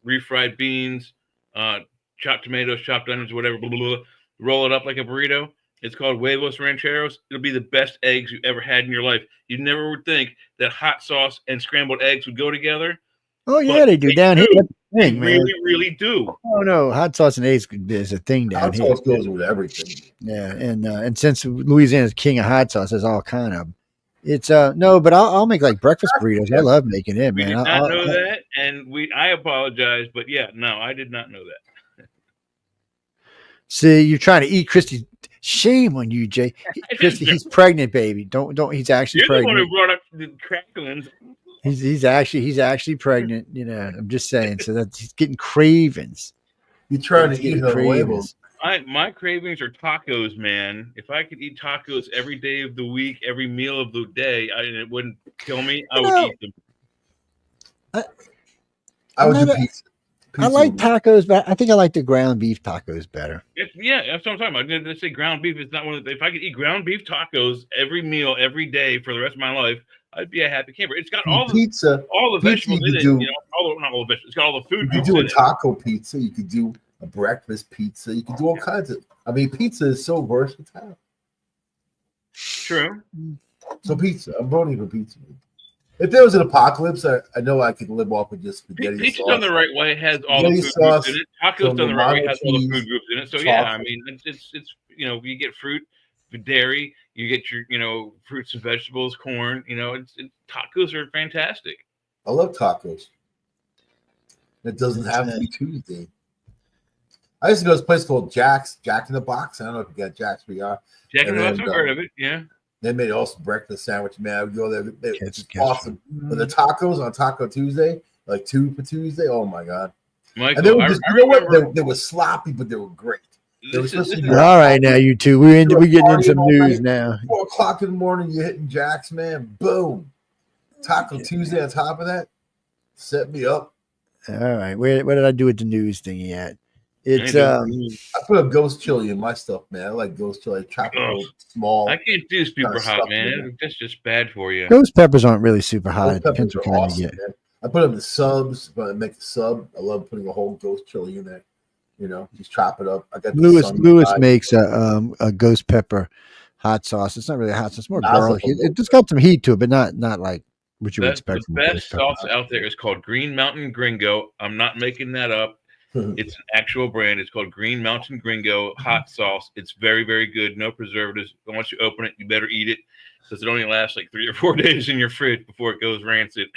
Refried beans, chopped tomatoes, chopped onions, whatever, blah, blah, blah. Roll it up like a burrito. It's called huevos rancheros. It'll be the best eggs you ever had in your life. You never would think that hot sauce and scrambled eggs would go together. Oh, yeah, they do down here. That's the thing, man. Really, really do. Oh, no. Hot sauce and eggs is a thing down here. Hot sauce goes with everything. Yeah, and since Louisiana's king of hot sauce, there's all kind of them. It's no, but I'll make like breakfast burritos. I love making it, man. We did not know that, and I apologize, but yeah, no, I did not know that. See, you're trying to eat Christy. Shame on you, Jay. Christy, he's pregnant, baby. Don't. He's actually You're pregnant. You're the one who brought up the cracklings. He's actually pregnant. I'm just saying. So that he's getting cravings. You're trying to eat her labels. My cravings are tacos, man. If I could eat tacos every day of the week, every meal of the day, and it wouldn't kill me, I would eat them. I would do pizza. I like tacos, but I think I like the ground beef tacos better. That's what I'm talking about. Let's say ground beef is not one of the. If I could eat ground beef tacos every meal, every day for the rest of my life, I'd be a happy camper. It's got all pizza, all the vegetables in it. Not all the vegetables. It's got all the food. You could do a taco pizza. You could do a breakfast pizza. You can do all kinds of. I mean, pizza is so versatile. True. So pizza. I'm voting for pizza. If there was an apocalypse, I know I could live off with just spaghetti pizza sauce. done the right way has all the food groups in it. Tacos done the right way has all the food groups in it. So yeah, I mean, it's you get fruit, dairy, you get your fruits and vegetables, corn. Tacos are fantastic. I love tacos. It doesn't have to be Tuesday. I used to go to this place called Jack's, Jack in the Box. I don't know if you got Jack's VR. Jack in the Box, I've heard of it, yeah. They made awesome breakfast sandwich, man. I would go there. It's awesome. But the tacos on Taco Tuesday, like 2 for Tuesday, oh my God. Michael, and they were just, what? They were sloppy, but they were great. All right, now you two, we're getting into some news now. 4 o'clock in the morning, you're hitting Jack's, man. Boom. Taco Tuesday on top of that. Set me up. All right. Where did I do with the news thingy at? It's I put a ghost chili in my stuff, man. I like ghost chili. Tropical, small. I can't do super hot, man. That's just bad for you. Ghost peppers aren't really super hot. Ghost It depends peppers what are kind awesome, you get. man. I put them in subs, but I make a sub. I love putting a whole ghost chili in there. You know, just chop it up. I got Lewis makes a ghost pepper hot sauce. It's not really a hot sauce. It's more garlic. It just got some heat to it, but not like what you would expect. The best sauce out there is called Green Mountain Gringo. I'm not making that up. It's an actual brand. It's called Green Mountain Gringo hot sauce. It's very, very good. No preservatives. But once you open it, you better eat it because it only lasts like 3 or 4 days in your fridge before it goes rancid.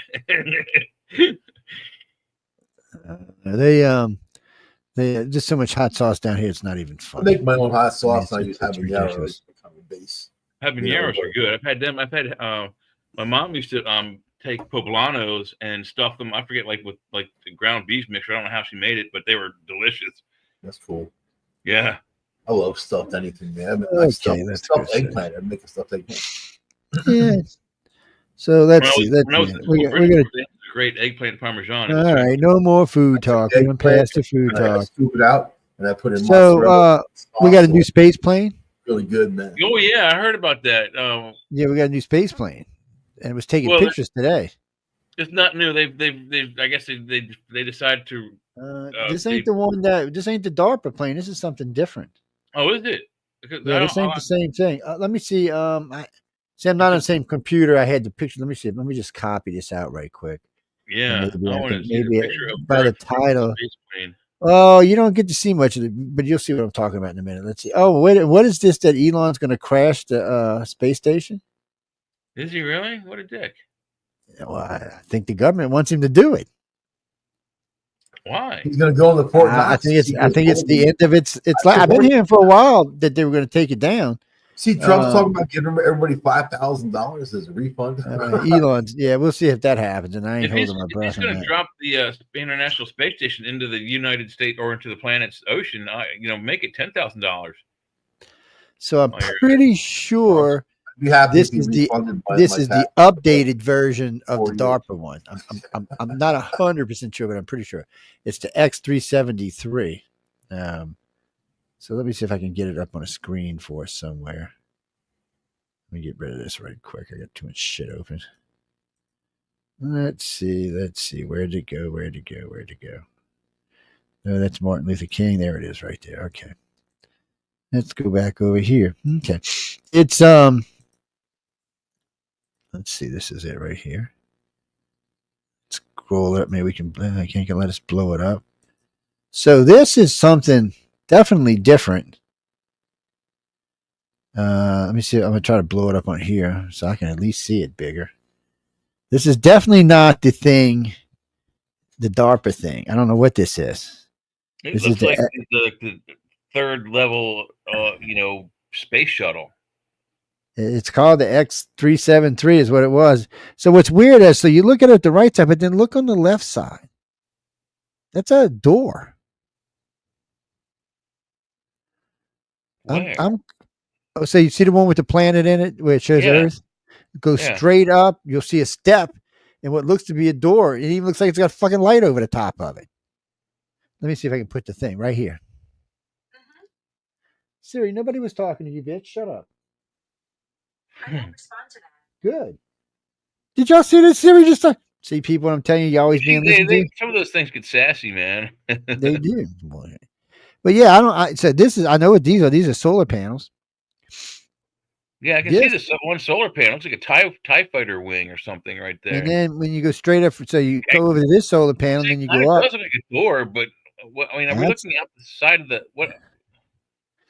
They just so much hot sauce down here. It's not even fun. I make my own hot sauce. I use habaneros. Habaneros are good. I've had them. My mom used to take poblanos and stuff them. I forget, like with the ground beef mixture. I don't know how she made it, but they were delicious. That's cool. Yeah, I love stuffed anything, man. Okay, that's stuffed eggplant. I make a stuffed eggplant. Yeah. So let's see. We're gonna great eggplant parmesan. All right, no more food talk. We're past the food talk. Scoop it out, and I put in. So we got a new space plane. Really good, man. Oh yeah, I heard about that. Yeah, we got a new space plane, and it was taking pictures today. It's not new. They've I guess they decided to. This ain't the one this ain't the DARPA plane. This is something different. Oh, is it? Because yeah, this ain't the same thing. Let me see. I'm not on the same computer. I had the picture. Let me see. Let me just copy this out right quick. Yeah, maybe by the title. Oh, you don't get to see much of it, but you'll see what I'm talking about in a minute. Let's see. Oh, wait, what is this that Elon's going to crash the space station? Is he really? What a dick! Well, I think the government wants him to do it. Why? He's going to go on the Fort Knox. I think it's the end of its. It's like I've been hearing for a while that they were going to take it down. See, Trump's talking about giving everybody $5,000 as a refund. Elon's, yeah, we'll see if that happens. And I ain't holding my breath. If he's going to drop the International Space Station into the United States or into the planet's ocean, make it $10,000. So I'm pretty sure this is the updated version of the DARPA one. I'm not 100% sure, but I'm pretty sure it's the X-373. So let me see if I can get it up on a screen for us somewhere. Let me get rid of this right quick. I got too much shit open. Let's see. Where'd it go? No, that's Martin Luther King. There it is right there. Okay. Let's go back over here. Okay. It's, let's see. This is it right here. Scroll it up. Maybe we can, I can't let us blow it up. So this is something definitely different. Let me see. I'm gonna try to blow it up on here so I can at least see it bigger. This is definitely not the thing, the DARPA thing. I don't know what this is. It looks like the third level, space shuttle. It's called the X-373 is what it was. So what's weird is, so you look at it the right side, but then look on the left side. That's a door. So you see the one with the planet in it where it shows Earth? Go straight up, you'll see a step and what looks to be a door. It even looks like it's got a fucking light over the top of it. Let me see if I can put the thing right here. Siri, nobody was talking to you, bitch. Shut up. I didn't respond to that. Good. Did y'all see this, Siri? Just see people, I'm telling you always being listened to. Some of those things get sassy, man. They do. But yeah, I know what these are. These are solar panels. Yeah, I can see this one solar panel. It's like a TIE fighter wing or something right there. And then when you go straight up, so you go over to this solar panel, and then you go up. It doesn't make a door, but are we looking out the side of what? Is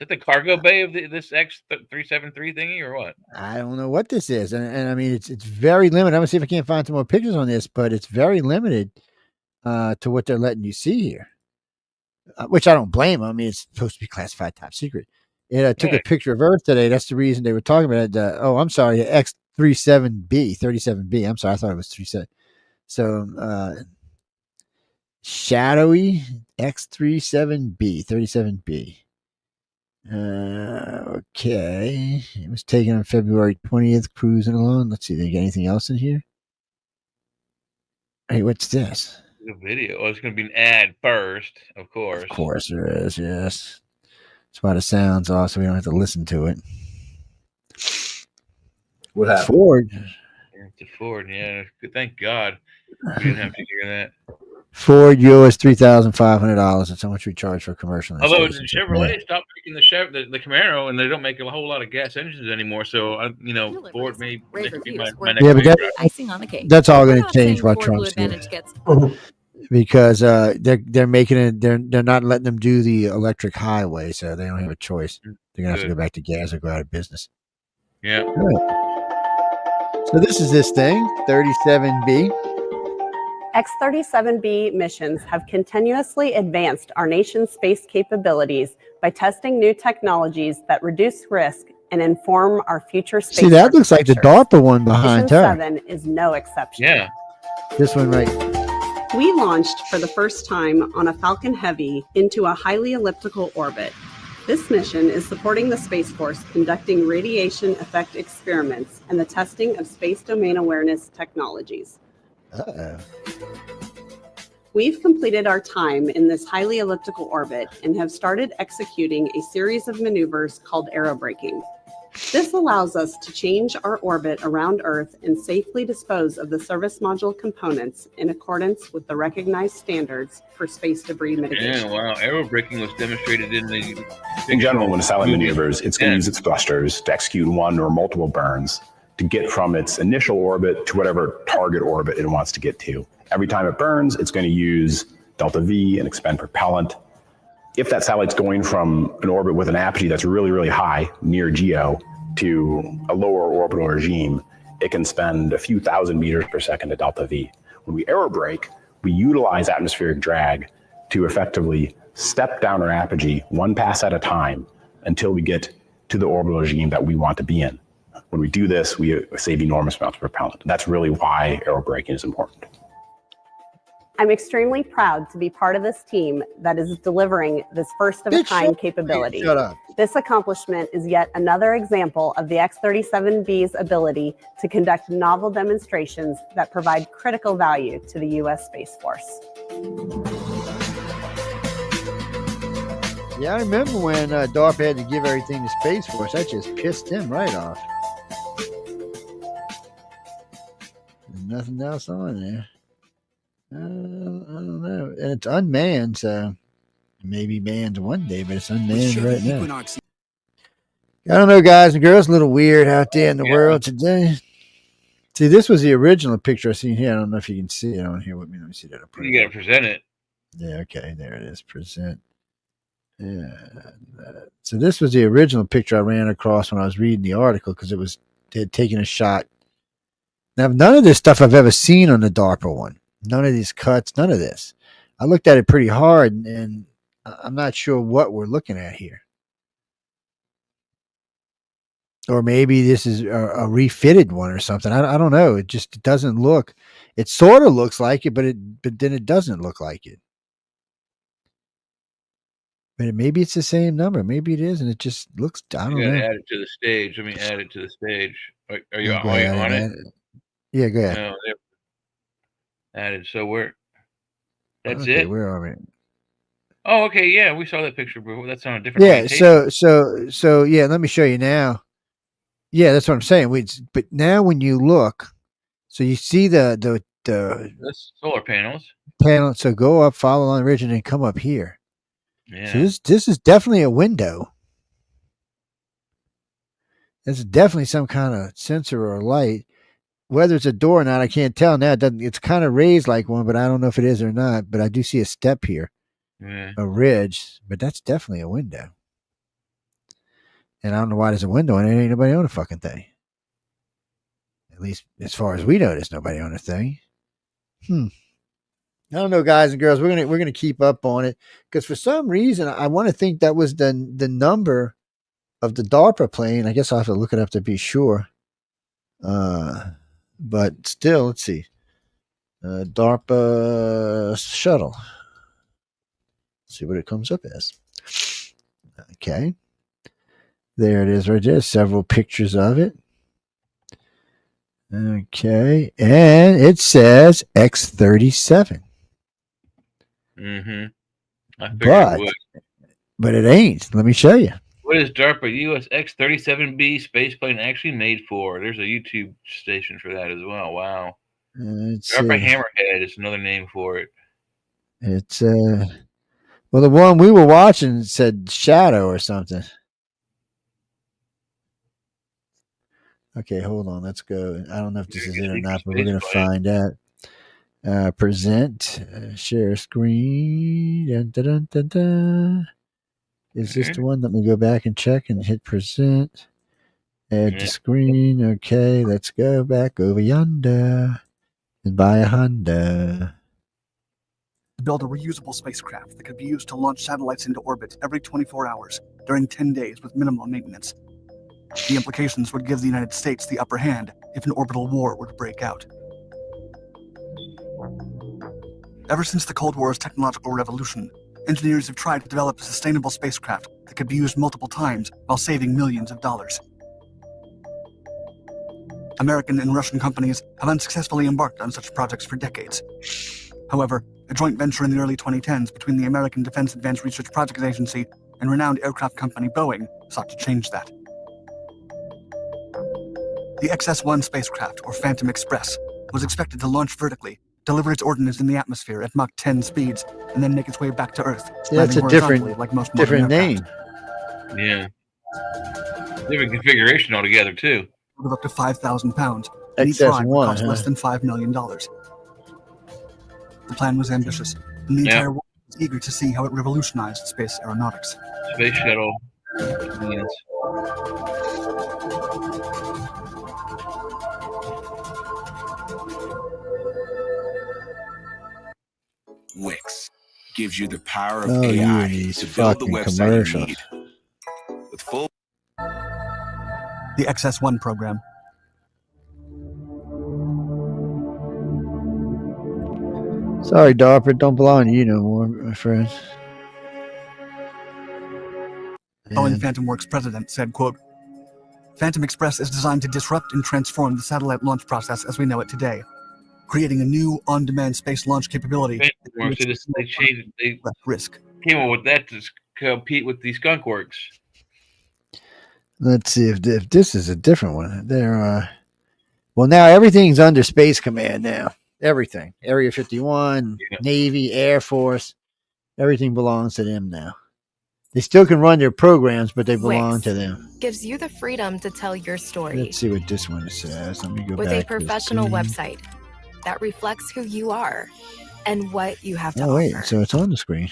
it the cargo bay of this X-373 thingy or what? I don't know what this is, and I mean it's very limited. I'm gonna see if I can't find some more pictures on this, but it's very limited to what they're letting you see here. Which I don't blame them. I mean, it's supposed to be classified top secret. And I took a picture of Earth today. That's the reason they were talking about it. I'm sorry, X-37B. I'm sorry, I thought it was 37. So, shadowy X-37B, 37B. Okay. It was taken on February 20th, cruising along. Let's see, did they get anything else in here? Hey, what's this? a video. Oh, it's going to be an ad first, of course. Of course there is, yes. That's why the sound's off, so we don't have to listen to it. What happened? Ford. It's a Ford, yeah. Thank God we didn't have to hear that. Ford US $3,500. That's how much we charge for commercial. Although the Chevrolet stopped making the Camaro, and they don't make a whole lot of gas engines anymore. So Ford may be my next. Yeah, but icing on the cake. that's all going to change what Trump's doing. Because they're making it. They're not letting them do the electric highway, so they don't have a choice. They're going to have to go back to gas or go out of business. Yeah. Right. So this is this thing 37B. X-37B missions have continuously advanced our nation's space capabilities by testing new technologies that reduce risk and inform our future space. See, that looks like the DARPA one behind Mission her. 7 is no exception. Yeah. This one right. We launched for the first time on a Falcon Heavy into a highly elliptical orbit. This mission is supporting the Space Force conducting radiation effect experiments and the testing of space domain awareness technologies. Uh-oh. We've completed our time in this highly elliptical orbit and have started executing a series of maneuvers called aerobraking. This allows us to change our orbit around Earth and safely dispose of the service module components in accordance with the recognized standards for space debris mitigation. Yeah, wow. Aerobraking was demonstrated in the... In general, when a satellite maneuvers, it's going to use its thrusters to execute one or multiple burns to get from its initial orbit to whatever target orbit it wants to get to. Every time it burns, it's going to use delta V and expend propellant. If that satellite's going from an orbit with an apogee that's really, really high, near geo, to a lower orbital regime, it can spend a few thousand meters per second at delta V. When we aerobrake, we utilize atmospheric drag to effectively step down our apogee one pass at a time until we get to the orbital regime that we want to be in. When we do this, we save enormous amounts of propellant. That's really why aerobraking is important. I'm extremely proud to be part of this team that is delivering this first-of-a-kind capability. Shut up. This accomplishment is yet another example of the X-37B's ability to conduct novel demonstrations that provide critical value to the U.S. Space Force. Yeah, I remember when DARPA had to give everything to Space Force. That just pissed him right off. There's nothing else on there. I don't know. And it's unmanned, so maybe manned one day, but it's unmanned right now. I don't know, guys and girls. A little weird out there in the world today. See, this was the original picture I seen here. I don't know if you can see it on here with me. Let me see that. You got to present it. Yeah, okay. There it is. Present. Yeah. So this was the original picture I ran across when I was reading the article because they had taken a shot. Now, none of this stuff I've ever seen on the DARPA one. None of these cuts, none of this. I looked at it pretty hard, and I'm not sure what we're looking at here. Or maybe this is a refitted one or something. I don't know. It just doesn't look. It sort of looks like it, but then it doesn't look like it. But maybe it's the same number. Maybe it is, and it just looks. I don't know. Add it to the stage. Let me add it to the stage. Are you Go on ahead, it? Yeah, go ahead. No, added. So that's Okay, it. where are we? Oh, okay. Yeah, we saw that picture before. That's on a different. Yeah. orientation. So yeah. Let me show you now. Yeah, that's what I'm saying. But now when you look, so you see the That's solar panels. panel. So go up, follow along the ridge, and then come up here. Yeah. So this is definitely a window. This is definitely some kind of sensor or light. Whether it's a door or not, I can't tell now. It's kind of raised like one, but I don't know if it is or not. But I do see a step here, a ridge. But that's definitely a window. And I don't know why there's a window and there ain't nobody on the fucking thing. At least as far as we know, there's nobody on the thing. I don't know, guys and girls. We're gonna keep up on it because for some reason I want to think that was the number of the DARPA plane. I guess I'll have to look it up to be sure. But still, let's see. DARPA shuttle. Let's see what it comes up as. Okay. There it is right there. Several pictures of it. Okay. And it says X-37. I figured it would. But it ain't. Let me show you. What is DARPA US X-37B spaceplane actually made for? There's a YouTube station for that as well. Wow. Let's DARPA see. Hammerhead is another name for it. It's well, the one we were watching said Shadow or something. Okay, hold on. Let's go. I don't know if this is it or not, but we're gonna find out. Present, share screen. Dun, dun, dun, dun, dun. Is this the one? Let me go back and check and hit present. Add to screen. Okay, let's go back over yonder and buy a Honda. To build a reusable spacecraft that could be used to launch satellites into orbit every 24 hours during 10 days with minimal maintenance. The implications would give the United States the upper hand if an orbital war were to break out. Ever since the Cold War's technological revolution, engineers have tried to develop a sustainable spacecraft that could be used multiple times while saving millions of dollars. American and Russian companies have unsuccessfully embarked on such projects for decades. However, a joint venture in the early 2010s between the American Defense Advanced Research Projects Agency and renowned aircraft company Boeing sought to change that. The XS-1 spacecraft, or Phantom Express, was expected to launch vertically, deliver its ordnance in the atmosphere at Mach 10 speeds, and then make its way back to Earth. Yeah, it's a different, like most different name. Yeah. Different configuration altogether, too. With up to 5,000 pounds, and each ride would cost less than $5 million. The plan was ambitious, and the entire world was eager to see how it revolutionized space aeronautics. Space shuttle. Yes. Wix gives you the power of AI to build the website you need. With full the XS-1 program. Sorry, DARPA, it don't belong to you no more, my friend. Boeing Phantom Works president said, quote, Phantom Express is designed to disrupt and transform the satellite launch process as we know it today, creating a new on-demand space launch capability. They risk. Came up with that to compete with the Skunk Works. Let's see if this is a different one. Well, now everything's under Space Command now. Everything. Area 51, Navy, Air Force, everything belongs to them now. They still can run their programs, but they belong to them. Gives you the freedom to tell your story. Let's see what this one says. Let me go with back a professional website that reflects who you are and what you have to offer. Oh, wait. So it's on the screen.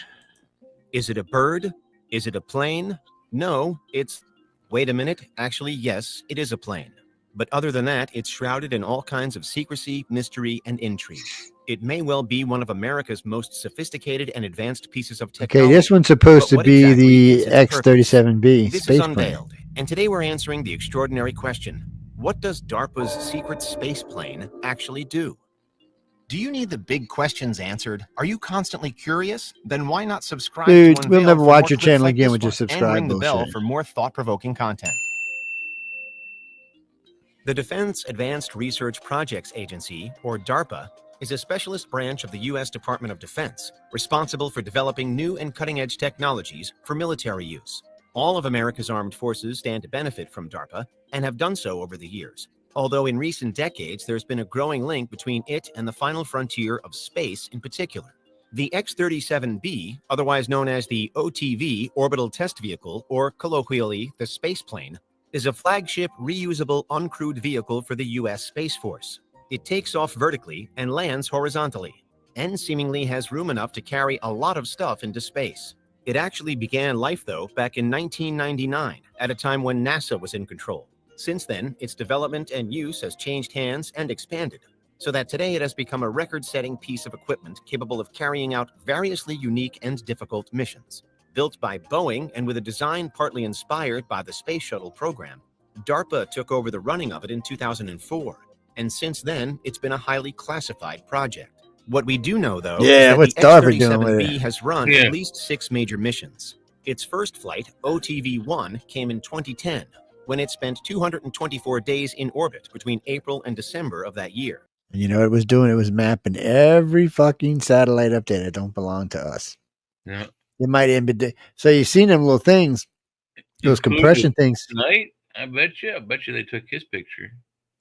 Is it a bird? Is it a plane? No, it's... Wait a minute. Actually, yes, it is a plane. But other than that, it's shrouded in all kinds of secrecy, mystery, and intrigue. It may well be one of America's most sophisticated and advanced pieces of technology. Okay, this one's supposed to be the X-37B This space is plane. unveiled, and today we're answering the extraordinary question: what does DARPA's secret space plane actually do? Do you need the big questions answered? Are you constantly curious? Then why not subscribe Dude, to we'll Unveil never for watch more your clips channel like again this with your one, subscribe and ring the bell bullshit. for more thought-provoking content. The Defense Advanced Research Projects Agency, or DARPA, is a specialist branch of the U.S. Department of Defense, responsible for developing new and cutting-edge technologies for military use. All of America's armed forces stand to benefit from DARPA and have done so over the years. Although in recent decades, there's been a growing link between it and the final frontier of space in particular. The X-37B, otherwise known as the OTV Orbital Test Vehicle, or colloquially the Space Plane, is a flagship reusable uncrewed vehicle for the U.S. Space Force. It takes off vertically and lands horizontally, and seemingly has room enough to carry a lot of stuff into space. It actually began life, though, back in 1999, at a time when NASA was in control. Since then, its development and use has changed hands and expanded, so that today it has become a record-setting piece of equipment capable of carrying out variously unique and difficult missions. Built by Boeing and with a design partly inspired by the Space Shuttle program, DARPA took over the running of it in 2004, and since then, it's been a highly classified project. What we do know, though, Yeah, is what's that the DARPA doing with X-37B it? has run Yeah. at least 6 major missions. Its first flight, OTV-1, came in 2010, when it spent 224 days in orbit between April and December of that year. And you know what it was doing? It was mapping every fucking satellite up there that don't belong to us. Yeah. It might end, but so you've seen them little things, those compression things. Tonight, I bet you they took his picture.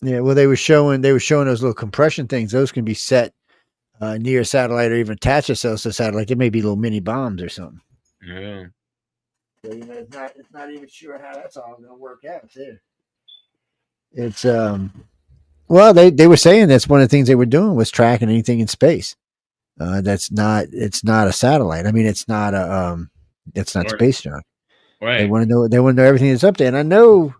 Yeah, well, they were showing those little compression things. Those can be set near a satellite or even attach themselves to a satellite. They may be little mini bombs or something. Yeah. So it's not even sure how that's all going to work out there. It's well, they were saying that's one of the things they were doing was tracking anything in space. It's not a satellite. I mean, it's not space junk. Right. They want to know everything that's up there. And I know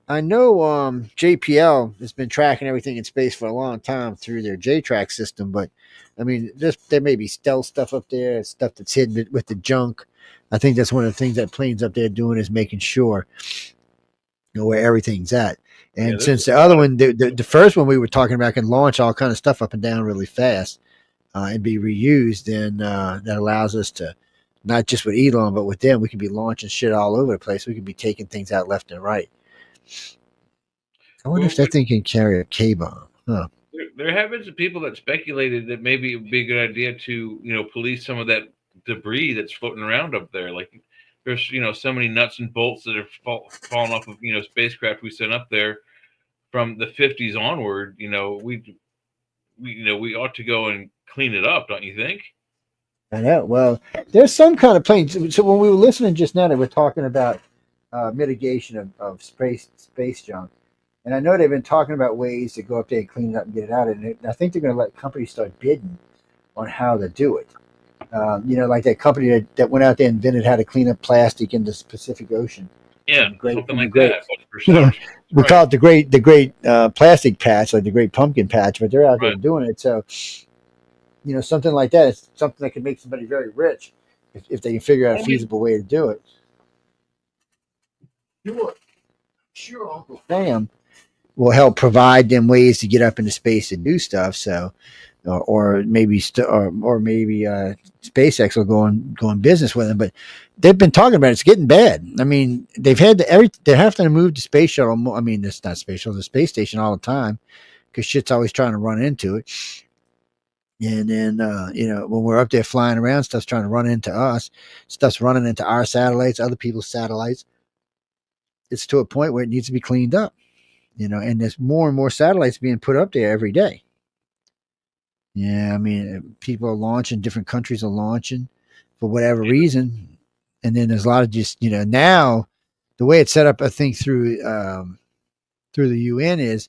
JPL has been tracking everything in space for a long time through their JTrack system, but I mean, there may be stealth stuff up there, stuff that's hidden with the junk. I think that's one of the things that planes up there doing is making sure where everything's at. And since the other one, the first one we were talking about can launch all kind of stuff up and down really fast and be reused, then that allows us to, not just with Elon, but with them, we can be launching shit all over the place. We can be taking things out left and right. I wonder if that thing can carry a K-bomb. Huh. There have been some people that speculated that maybe it would be a good idea to, police some of that debris that's floating around up there. Like there's, so many nuts and bolts that are falling off of, spacecraft we sent up there from the 50s onward. We ought to go and clean it up, don't you think? I know. Well, there's some kind of plane. So when we were listening just now, they were talking about mitigation of space junk. And I know they've been talking about ways to go up there and clean it up and get it out. And I think they're going to let companies start bidding on how to do it. Like that company that went out there and invented how to clean up plastic in the Pacific Ocean. Yeah, something like that. We call it the great plastic patch, like the Great Pumpkin Patch, but they're out there doing it. So, something like that is something that could make somebody very rich if they can figure out a feasible way to do it. Sure, Uncle Sam will help provide them ways to get up into space and do stuff. So, or maybe SpaceX will go in business with them. But they've been talking about it's getting bad. I mean, they've had they're having to move the space shuttle. I mean, it's not space shuttle, the space station all the time because shit's always trying to run into it. And then, when we're up there flying around, stuff's trying to run into us. Stuff's running into our satellites, other people's satellites. It's to a point where it needs to be cleaned up. And there's more and more satellites being put up there every day. Yeah, I mean, people are launching, different countries are launching for whatever reason. And then there's a lot of just, now the way it's set up, I think through the UN is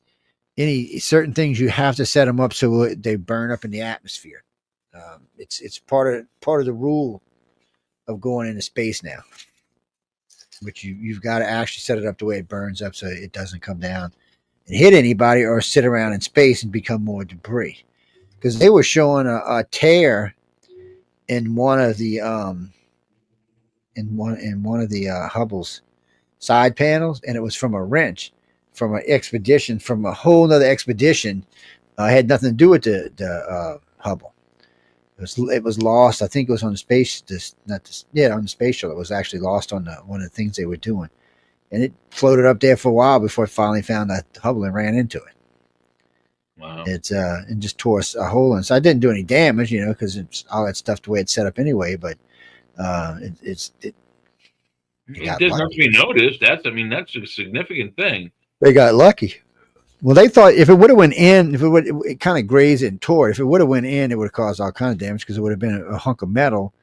any certain things you have to set them up so they burn up in the atmosphere. It's part of the rule of going into space now. But you've got to actually set it up the way it burns up so it doesn't come down and hit anybody or sit around in space and become more debris. Because they were showing a tear in one of the Hubble's side panels, and it was from a wrench from an expedition, from a whole nother expedition. Had nothing to do with the Hubble. It was lost. I think it was on the space. On the space shuttle. It was actually lost on one of the things they were doing, and it floated up there for a while before it finally found that Hubble and ran into it. Wow! It's and just tore a hole in. So I didn't do any damage, because it's all that stuff the way it's set up anyway. But it doesn't have to be noticed. That's a significant thing. They got lucky. Well, they thought if it would have went in, it kind of grazed it and tore it. If it would have went in, it would have caused all kind of damage because it would have been a hunk of metal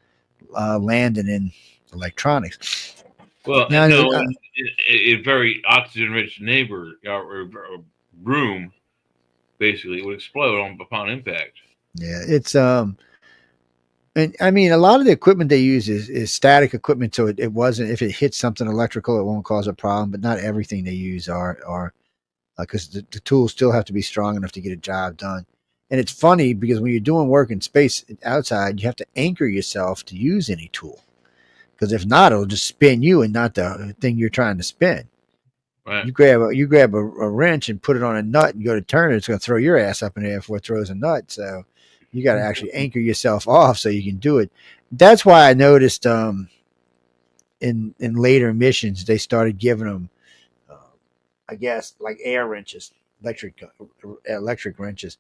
landing in electronics. Well, a very oxygen-rich neighbor or room, basically, would explode upon impact. Yeah, it's and I mean, a lot of the equipment they use is static equipment, so it wasn't. If it hits something electrical, it won't cause a problem. But not everything they use are. Because the tools still have to be strong enough to get a job done. And it's funny because when you're doing work in space outside, you have to anchor yourself to use any tool. Because if not, it'll just spin you and not the thing you're trying to spin. Right. You grab a wrench and put it on a nut and go to turn it, it's going to throw your ass up in the air before it throws a nut. So you got to actually anchor yourself off so you can do it. That's why I noticed in later missions, they started giving them I guess like air wrenches electric wrenches.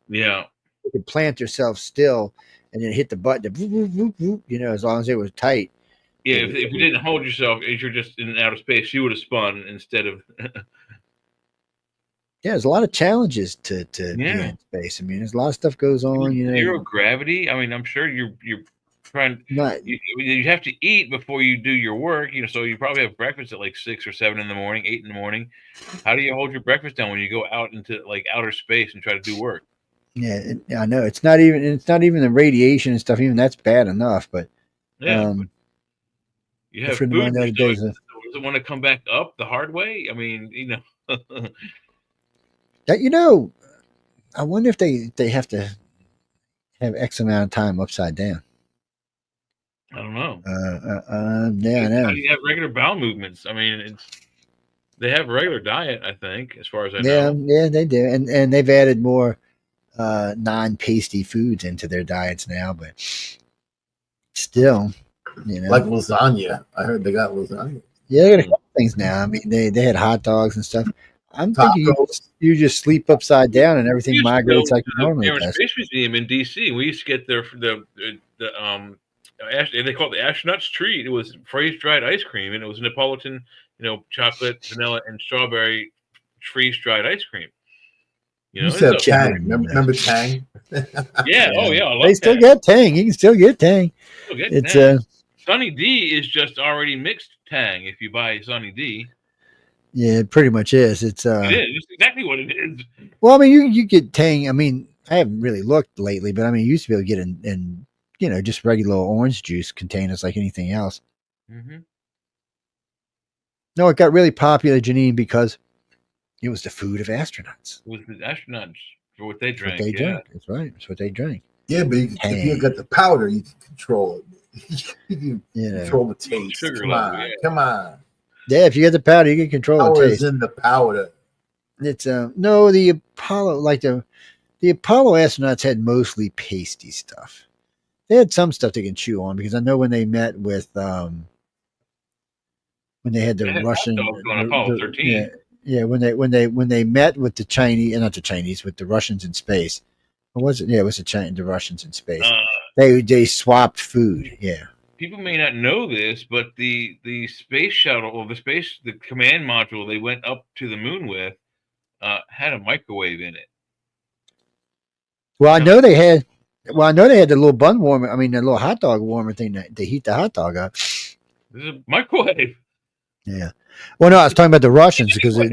Yeah. You could plant yourself still and then hit the button, as long as it was tight. Yeah, if you didn't hold yourself, if you're just in outer space, you would have spun instead of. Yeah, there's a lot of challenges to be in space. I mean, there's a lot of stuff goes on. Zero gravity. I mean, I'm sure you're trying. Not, you have to eat before you do your work. So you probably have breakfast at like 6 or 7 in the morning, 8 in the morning. How do you hold your breakfast down when you go out into like outer space and try to do work? Yeah, I know it's not even the radiation and stuff. Even that's bad enough, but yeah. You have food. Does it want to come back up the hard way? I mean, I wonder if they have to have X amount of time upside down. I don't know. Yeah, I know. How do you have regular bowel movements? I mean, they have regular diet, I think, as far as I know. Yeah, they do, and they've added more non-pasty foods into their diets now, but still, like lasagna. I heard they got lasagna. Yeah, they got a couple things now. I mean, they had hot dogs and stuff. I'm thinking you just sleep upside down and everything migrates like it normally does. Air and Space Museum in D.C. We used to get they call it the astronaut's treat. It was freeze dried ice cream, and it was Neapolitan, chocolate, vanilla, and strawberry freeze dried ice cream. You said Tang. Remember Tang? Yeah. Oh yeah. I love they still get Tang. You can still get Tang. Tang. Sunny D is just already mixed Tang. If you buy Sunny D. Yeah, it pretty much is. It is. It's exactly what it is. Well, I mean, you get Tang. I mean, I haven't really looked lately, but I mean, you used to be able to get in just regular orange juice containers like anything else. Mm-hmm. No, it got really popular, Janine, because it was the food of astronauts. It was the astronauts for what they drank. That's right. That's what they drank. Yeah, but if you got the powder, you can control it. You can control the taste. Come on. Yeah, if you get the powder, you can control the taste. In the powder. It's no, the Apollo, like the Apollo astronauts had mostly pasty stuff. They had some stuff they can chew on because I know when they met with when they had the Russian on Apollo 13. when they met with the Chinese, not the Chinese, with the Russians in space. What was it? Yeah, it was the Russians in space. They swapped food. Yeah. People may not know this, but the space shuttle or the command module they went up to the moon with had a microwave in it. Well, I know they had the little bun warmer. I mean, the little hot dog warmer thing to heat the hot dog up. There's a microwave. Yeah. Well, no, I was talking about the Russians because hey,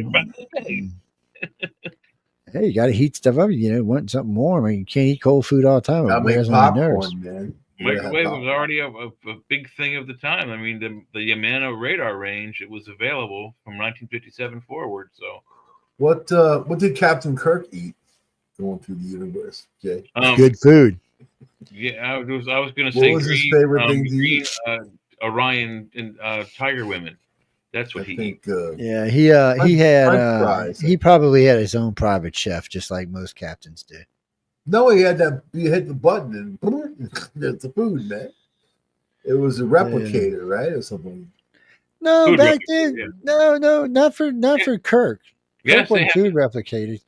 you got to heat stuff up. Want something warm. I mean, you can't eat cold food all the time. It wears on your nerves. Man. Microwave was already a big thing of the time. I mean, the Yamana radar range, it was available from 1957 forward. So, what did Captain Kirk eat going through the universe, Jay? Good food. Yeah, I was going to say his favorite thing to eat? Orion and tiger women. That's what he ate. Yeah, he probably had his own private chef, just like most captains do. No, he had that. You hit the button and there's the food, man. It was a replicator, right, or something. No, food back then, no, not for Kirk. Yes, Kirk wasn't food replicators.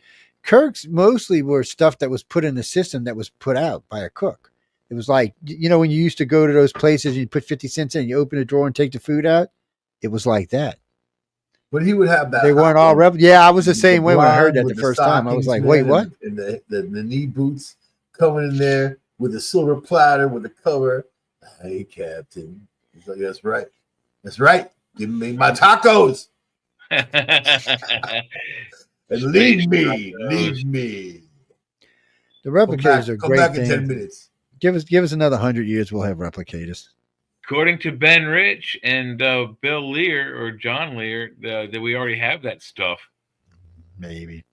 Kirk's mostly were stuff that was put in the system that was put out by a cook. It was like when you used to go to those places and you put 50 cents in, you open a drawer and take the food out. It was like that. But he would have that. They weren't all I was the same way when I heard that the first time. I was like, wait, what? And the knee boots coming in there with a silver platter with a cover. Hey, Captain. He's like, that's right. That's right. Give me my tacos. And leave me. The replicators are great. Come back thing. in 10 minutes. Give us another 100 years. We'll have replicators. According to Ben Rich and Bill Lear or John Lear, that we already have that stuff. Maybe.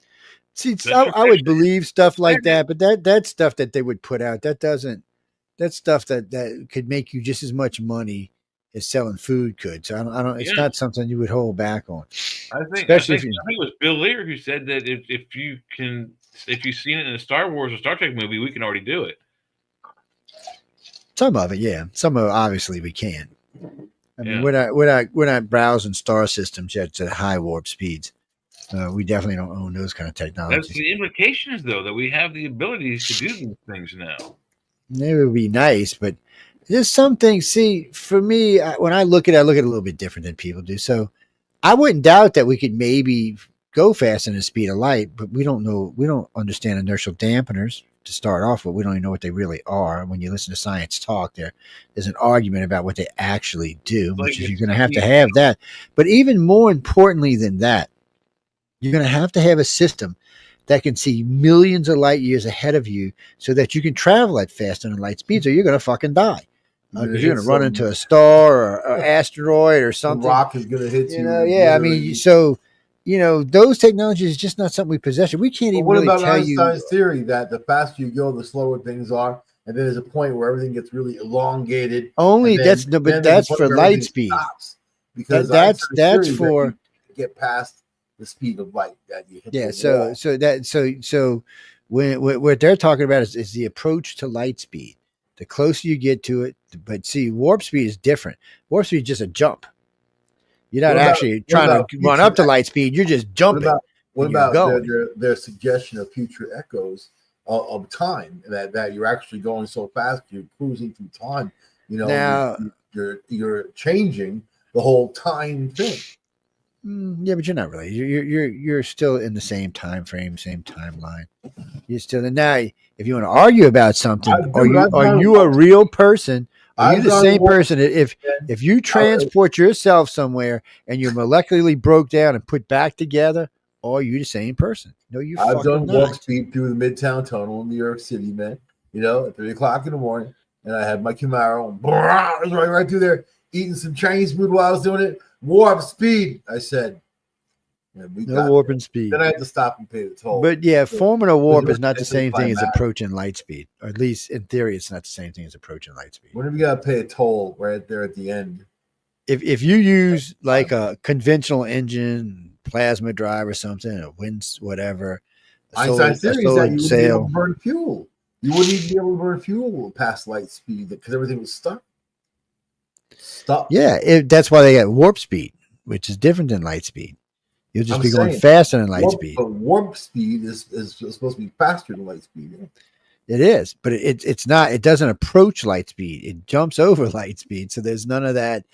See, I would believe stuff like that, but that's stuff that they would put out. That's stuff that could make you just as much money as selling food could. So I don't. It's not something you would hold back on. I think it was Bill Lear who said that if you've seen it in a Star Wars or Star Trek movie, we can already do it. Some of it, yeah. Some of it, obviously, we can. I mean, we're not browsing star systems yet at high warp speeds. We definitely don't own those kind of That's technologies. the implications, though, that we have the abilities to do these things now. It would be nice, but there's some things. See, for me, when I look at it, I look at it a little bit different than people do. So I wouldn't doubt that we could maybe go faster than the speed of light, but we don't know. We don't understand inertial dampeners to start off with. We don't even know what they really are. When you listen to science talk, there's an argument about what they actually do, which is you're going to have that. But even more importantly than that, you're going to have a system that can see millions of light years ahead of you so that you can travel at faster than light speeds, or you're going to fucking die. Because you're going to run into a star or an asteroid or something. The rock is going to hit you. Yeah, I mean, so, those technologies is just not something we possess. We can't even really tell you. What about Einstein's theory that the faster you go, the slower things are, and then there's a point where everything gets really elongated. That's for light speed. Because that's for get past the speed of light that you hit. Yeah, so when what they're talking about is the approach to light speed. The closer you get to it, but see, warp speed is different. Warp speed is just a jump. You're not actually trying to run up to light speed. You're just jumping. What about their suggestion of future echoes of time that you're actually going so fast you're cruising through time? Now you're changing the whole time thing. Yeah, but you're not really. You're still in the same time frame, same timeline. You're still now. If you want to argue about something, are you a real person? Are you the same person? If you transport yourself somewhere and you're molecularly broke down and put back together, are you the same person? No, you. I've done warp speed through the Midtown Tunnel in New York City, man. At 3:00 in the morning, and I had my Camaro right through there, eating some Chinese food while I was doing it. Warp speed, I said. No warping speed. Then I had to stop and pay the toll. But yeah, forming a warp is not the same thing as approaching light speed. Or at least in theory, it's not the same thing as approaching light speed. When have you got to pay a toll right there at the end? If you use like a conventional engine, plasma drive or something, a wind, whatever. Einstein's theory is that you wouldn't be able to burn fuel. You wouldn't even be able to burn fuel past light speed because everything was stuck. Yeah, that's why they got warp speed, which is different than light speed. You'll just be going faster than light speed. But warp speed is supposed to be faster than light speed. Yeah? It is, but it's not. It doesn't approach light speed. It jumps over light speed. So there's none of that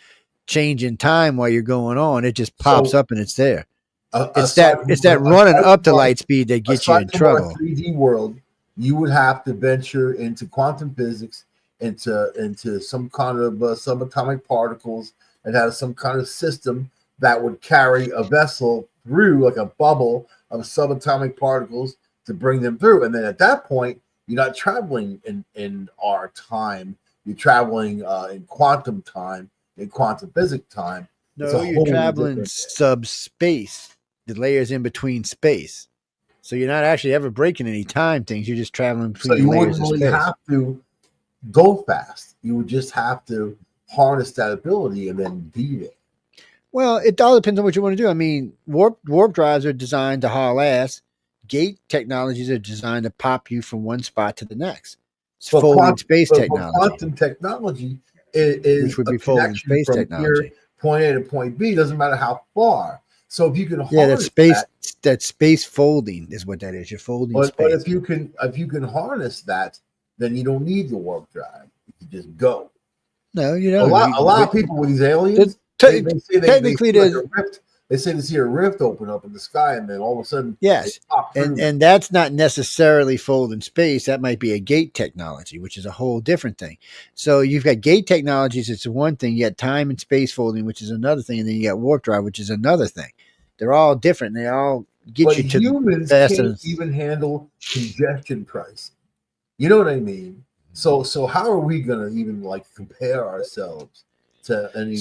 change in time while you're going on. It just pops up and it's there. It's that running up to light speed that gets you in trouble. 3D world, you would have to venture into quantum physics, into some kind of subatomic particles, and have some kind of system that would carry a vessel through like a bubble of subatomic particles to bring them through. And then at that point, you're not traveling in our time. You're traveling in quantum time, in quantum physics time. No, you're traveling subspace, the layers in between space. So you're not actually ever breaking any time things. You're just traveling between the layers of space. So you wouldn't really have to go fast. You would just have to harness that ability and then be there. Well, it all depends on what you want to do. I mean, warp drives are designed to haul ass. Gate technologies are designed to pop you from one spot to the next. It's folding space technology. Quantum technology is which would be folding space technology. Point A to point B doesn't matter how far. So if you can harness that space folding is what that is. You're folding space. But if you can harness that, then you don't need the warp drive. You can just go. No, a lot of people with these aliens. They say they see a rift open up in the sky, and then all of a sudden, yes, and that's not necessarily folding space. That might be a gate technology, which is a whole different thing. So you've got gate technologies; it's one thing. You got time and space folding, which is another thing, and then you got warp drive, which is another thing. They're all different. They all get you to humans can't even handle congestion pricing. You know what I mean? So how are we going to even compare ourselves to any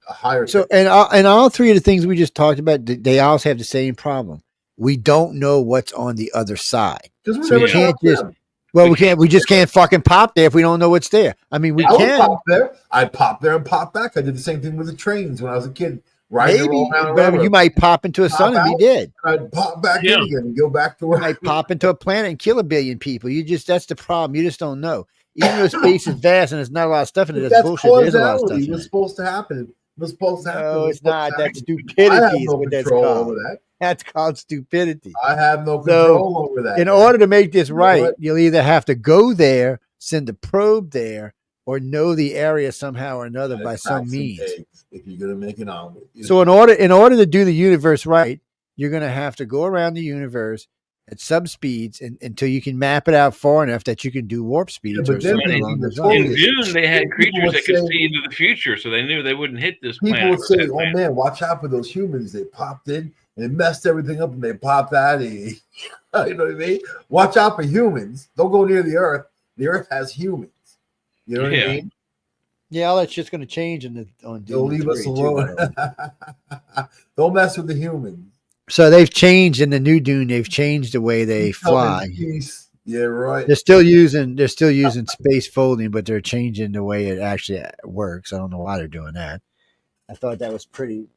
a higher? So and all three of the things we just talked about, they all have the same problem. We don't know what's on the other side. So we can't just. Well, we can't. We just can't fucking pop there if we don't know what's there. I mean, we can. Pop there. I'd pop there and pop back. I did the same thing with the trains when I was a kid. Maybe, but you might pop into a sun and be dead. I'd pop back in again and go back to where you might pop into a planet and kill 1 billion people. That's the problem. You just don't know. Even though space is vast and there's not a lot of stuff in it, that's bullshit. There's a lot of stuff in it. It was supposed to happen. It was supposed to happen. No, it's not. That's stupidity is what that's called. That's called stupidity. I have no control over that. In order to make this right, what? you'll either have to go there, send a probe there, or know the area somehow or another by some means. If you're gonna make an omelet. So in order to do the universe right, you're gonna have to go around the universe at sub speeds until you can map it out far enough that you can do warp speeds or something along those lines. In Dune, they had creatures that could see into the future, so they knew they wouldn't hit this People planet. would say, "Oh man, watch out for those humans! They popped in and they messed everything up, and they popped out." You know what I mean? Watch out for humans! Don't go near the Earth. The Earth has humans. You know what I mean? Yeah, all that shit's going to change on They'll leave us alone. Don't mess with the humans. So they've changed in the new Dune. They've changed the way they fly. Yeah, right. They're still using space folding, but they're changing the way it actually works. I don't know why they're doing that. I thought that was pretty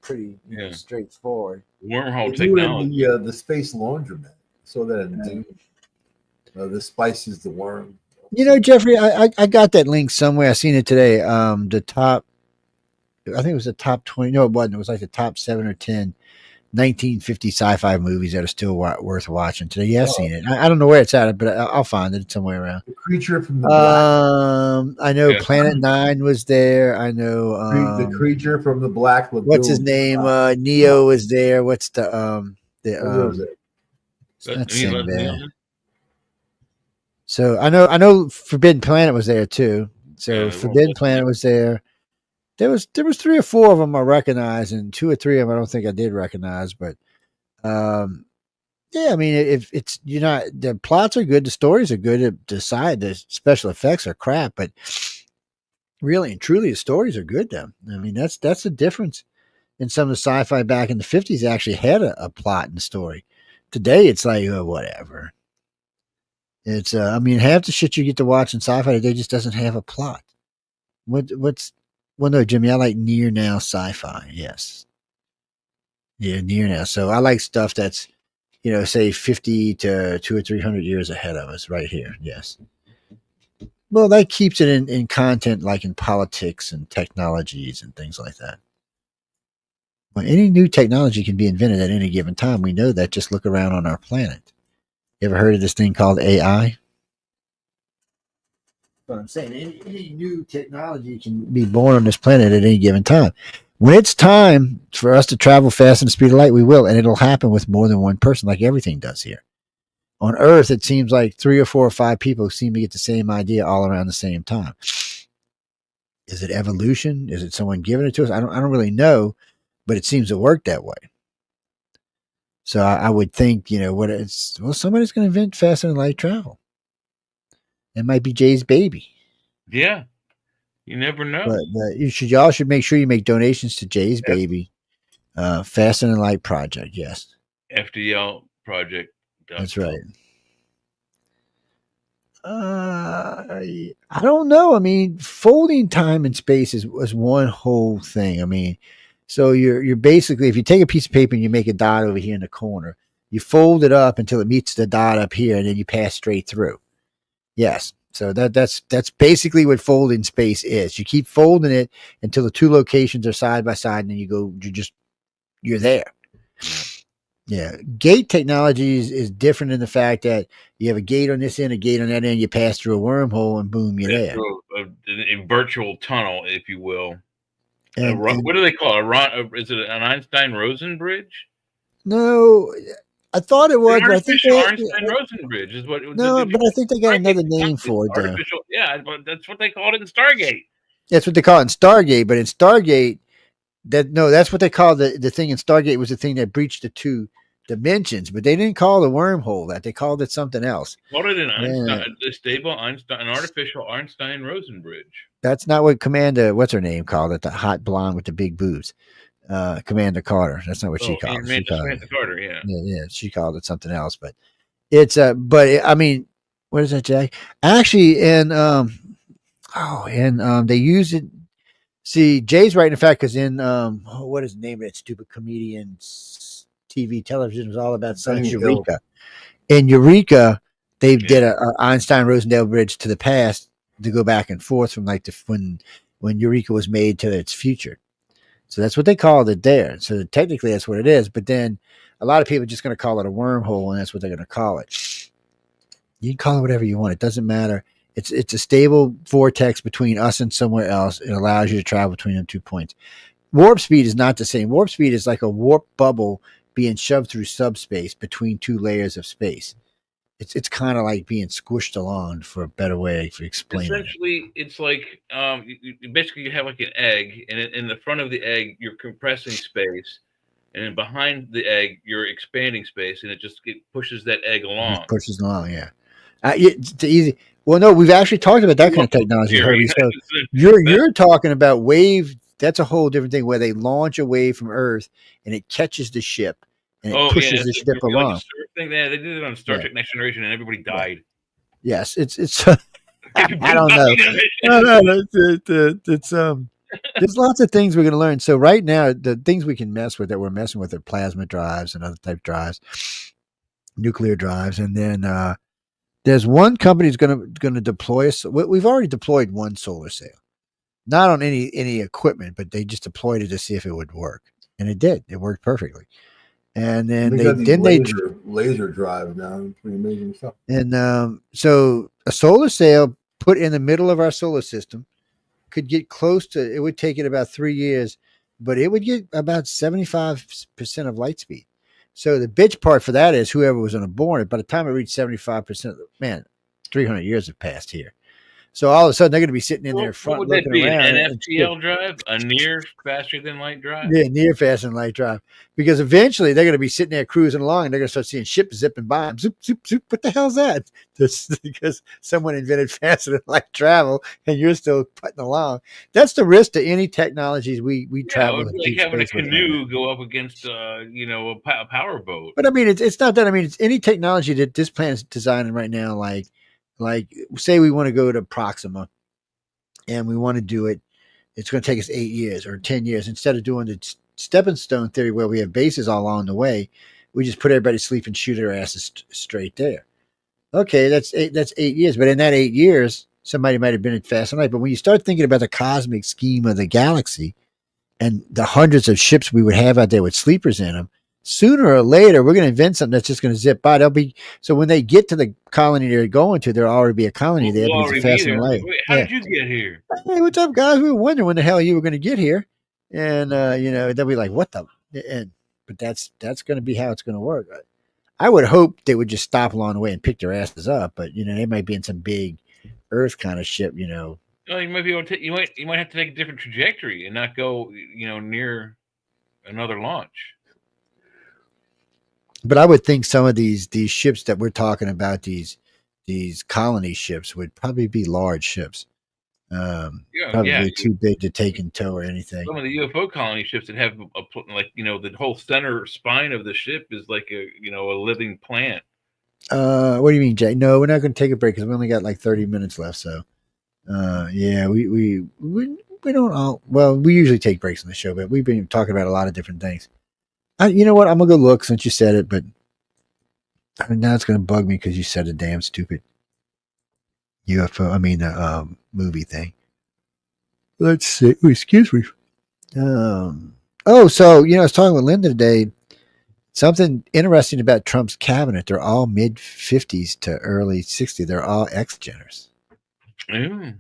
straightforward. Wormhole technology. The space laundromat. So that in Dune. The spices the worm. You know, Jeffrey, I got that link somewhere. I seen it today. The top, I think it was the top 20. No, it wasn't. It was like the top 7 or 10 1950 sci-fi movies that are still worth watching today. Yeah, I've seen it. I don't know where it's at, but I'll find it somewhere around. The Creature from the Black. I know Planet Nine was there. I know the Creature from the Black Lagoon. What's his name? Neo was there. What's the that's Sinbad. So I know Forbidden Planet was there too. So Forbidden Planet was there. There was 3 or 4 of them I recognize, and 2 or 3 of them I don't think I did recognize. But yeah, I mean, if it's the plots are good, the stories are good. The special effects are crap, but really and truly, the stories are good. Though I mean, that's the difference. In some of the sci-fi back in the 50s, they actually had a plot and story. Today, it's like whatever. It's I mean, half the shit you get to watch in sci-fi today just doesn't have a plot. Well, no, Jimmy, I like near now sci-fi. Yes. Yeah, near now. So I like stuff that's, say 50 to 200 or 300 years ahead of us right here. Yes. Well, that keeps it in content like in politics and technologies and things like that. Well, any new technology can be invented at any given time. We know that. Just look around on our planet. You ever heard of this thing called AI? What I'm saying, any new technology can be born on this planet at any given time. When it's time for us to travel fast in the speed of light, we will, and it'll happen with more than one person, like everything does here. On Earth, it seems like 3 or 4 or 5 people seem to get the same idea all around the same time. Is it evolution? Is it someone giving it to us? I don't really know, but it seems to work that way. So I would think, somebody's going to invent faster than light travel. It might be Jay's baby. Yeah. You never know. But y'all should make sure you make donations to Jay's baby. Faster Than Light Project, yes. FDL Project. That's right. I don't know. I mean, folding time and space was one whole thing. I mean, so you're basically, if you take a piece of paper and you make a dot over here in the corner, you fold it up until it meets the dot up here, and then you pass straight through. Yes. So that's basically what folding space is. You keep folding it until the 2 locations are side by side, and then you're there. Yeah. Gate technology is different in the fact that you have a gate on this end, a gate on that end, you pass through a wormhole, and boom, you're there. A virtual tunnel, if you will. What do they call it? Is it an Einstein-Rosen bridge? No, I thought it was, but I think Einstein-Rosen bridge is what. No, but I think they got another name for it. Artificial, yeah, but that's what they called it in Stargate. That's what they call it in Stargate, but in Stargate, that's what they call the thing in Stargate was the thing that breached the 2 dimensions, but they didn't call the wormhole that. They called it something else. Called it an artificial Einstein-Rosen bridge. That's not what Commander, what's her name, called it, the hot blonde with the big boobs. Commander Carter. That's not what she called it. Samantha Carter, yeah. Yeah, she called it something else, but it's I mean, what is that, Jack? Actually, they use it. See, Jay's right in fact, because in what is the name of that stupid comedian's TV television was all about science, Eureka. In Eureka, they did a Einstein-Rosendale bridge to the past to go back and forth from like when Eureka was made to its future. So that's what they called it there. So technically that's what it is. But then a lot of people are just going to call it a wormhole, and that's what they're going to call it. You can call it whatever you want. It doesn't matter. It's a stable vortex between us and somewhere else. It allows you to travel between them 2 points. Warp speed is not the same. Warp speed is like a warp bubble being shoved through subspace between two layers of space. It's kind of like being squished along, for a better way for explaining it. Essentially, it's like basically you have like an egg, and in the front of the egg, you're compressing space, and then behind the egg, you're expanding space, and it pushes that egg along. It pushes along, yeah. It's easy. Well, no, we've actually talked about that kind of technology, Herbie. So you're talking about wave. That's a whole different thing, where they launch a wave from Earth and it catches the ship and it pushes the ship along. Thing. Yeah, they did it on Star Trek Next Generation, and everybody died. Yes, it's. I don't know. No, it's there's lots of things we're going to learn. So right now, the things we can mess with that we're messing with are plasma drives and other type drives, nuclear drives, and then there's one company who's going to deploy us. We've already deployed one solar sail, not on any any equipment, but they just deployed it to see if it would work, and it did. It worked perfectly. And then they laser drive now. Pretty amazing stuff. And so a solar sail put in the middle of our solar system could get close to. It would take it about 3 years, but it would get about 75% of light speed. So the bitch part for that is whoever was on a board. By the time it reached 75%, man, 300 years have passed here. So all of a sudden they're going to be sitting in their front what would looking that be? around. An NFTL drive, a near faster than light drive. Yeah, near faster than light drive. Because eventually they're going to be sitting there cruising along, and they're going to start seeing ships zipping by them. Zoop, zoop, zoop. What the hell's that? Just because someone invented faster than light travel, and you're still putting along. That's the risk to any technologies we travel. It would be like having a canoe go up against a power boat. But I mean, it's not that. I mean, it's any technology that this planet is designing right now. Like say we want to go to Proxima, and we want to do it. It's going to take us 8 years or 10 years. Instead of doing the stepping stone theory where we have bases all along the way, we just put everybody to sleep and shoot their asses straight there. Okay, that's 8 years. But in that 8 years, somebody might have been at fast light. But when you start thinking about the cosmic scheme of the galaxy and the hundreds of ships we would have out there with sleepers in them, sooner or later, we're going to invent something that's just going to zip by. So when they get to the colony they're going to, there'll already be a colony there. We'll already be there. Wait, how did you get here? Hey, what's up, guys? We were wondering when the hell you were going to get here, and they'll be like, "What the?" But that's going to be how it's going to work. I would hope they would just stop along the way and pick their asses up, but they might be in some big Earth kind of ship. Oh, you might be able to. You might have to take a different trajectory and not go near another launch. But I would think some of these ships that we're talking about, these colony ships, would probably be large ships. Probably too big to take in tow or anything. Some of the UFO colony ships that have the whole center spine of the ship is like a living plant. What do you mean, Jay? No, we're not going to take a break because we only got like 30 minutes left. So, we don't all. Well, we usually take breaks on the show, but we've been talking about a lot of different things. You know what? I'm gonna go look since you said it, but now it's gonna bug me because you said a damn stupid UFO. I mean, movie thing. Let's see. Oh, excuse me. So I was talking with Linda today. Something interesting about Trump's cabinet. They're all mid 50s to early 60s. They're all ex-Jenners. Mm.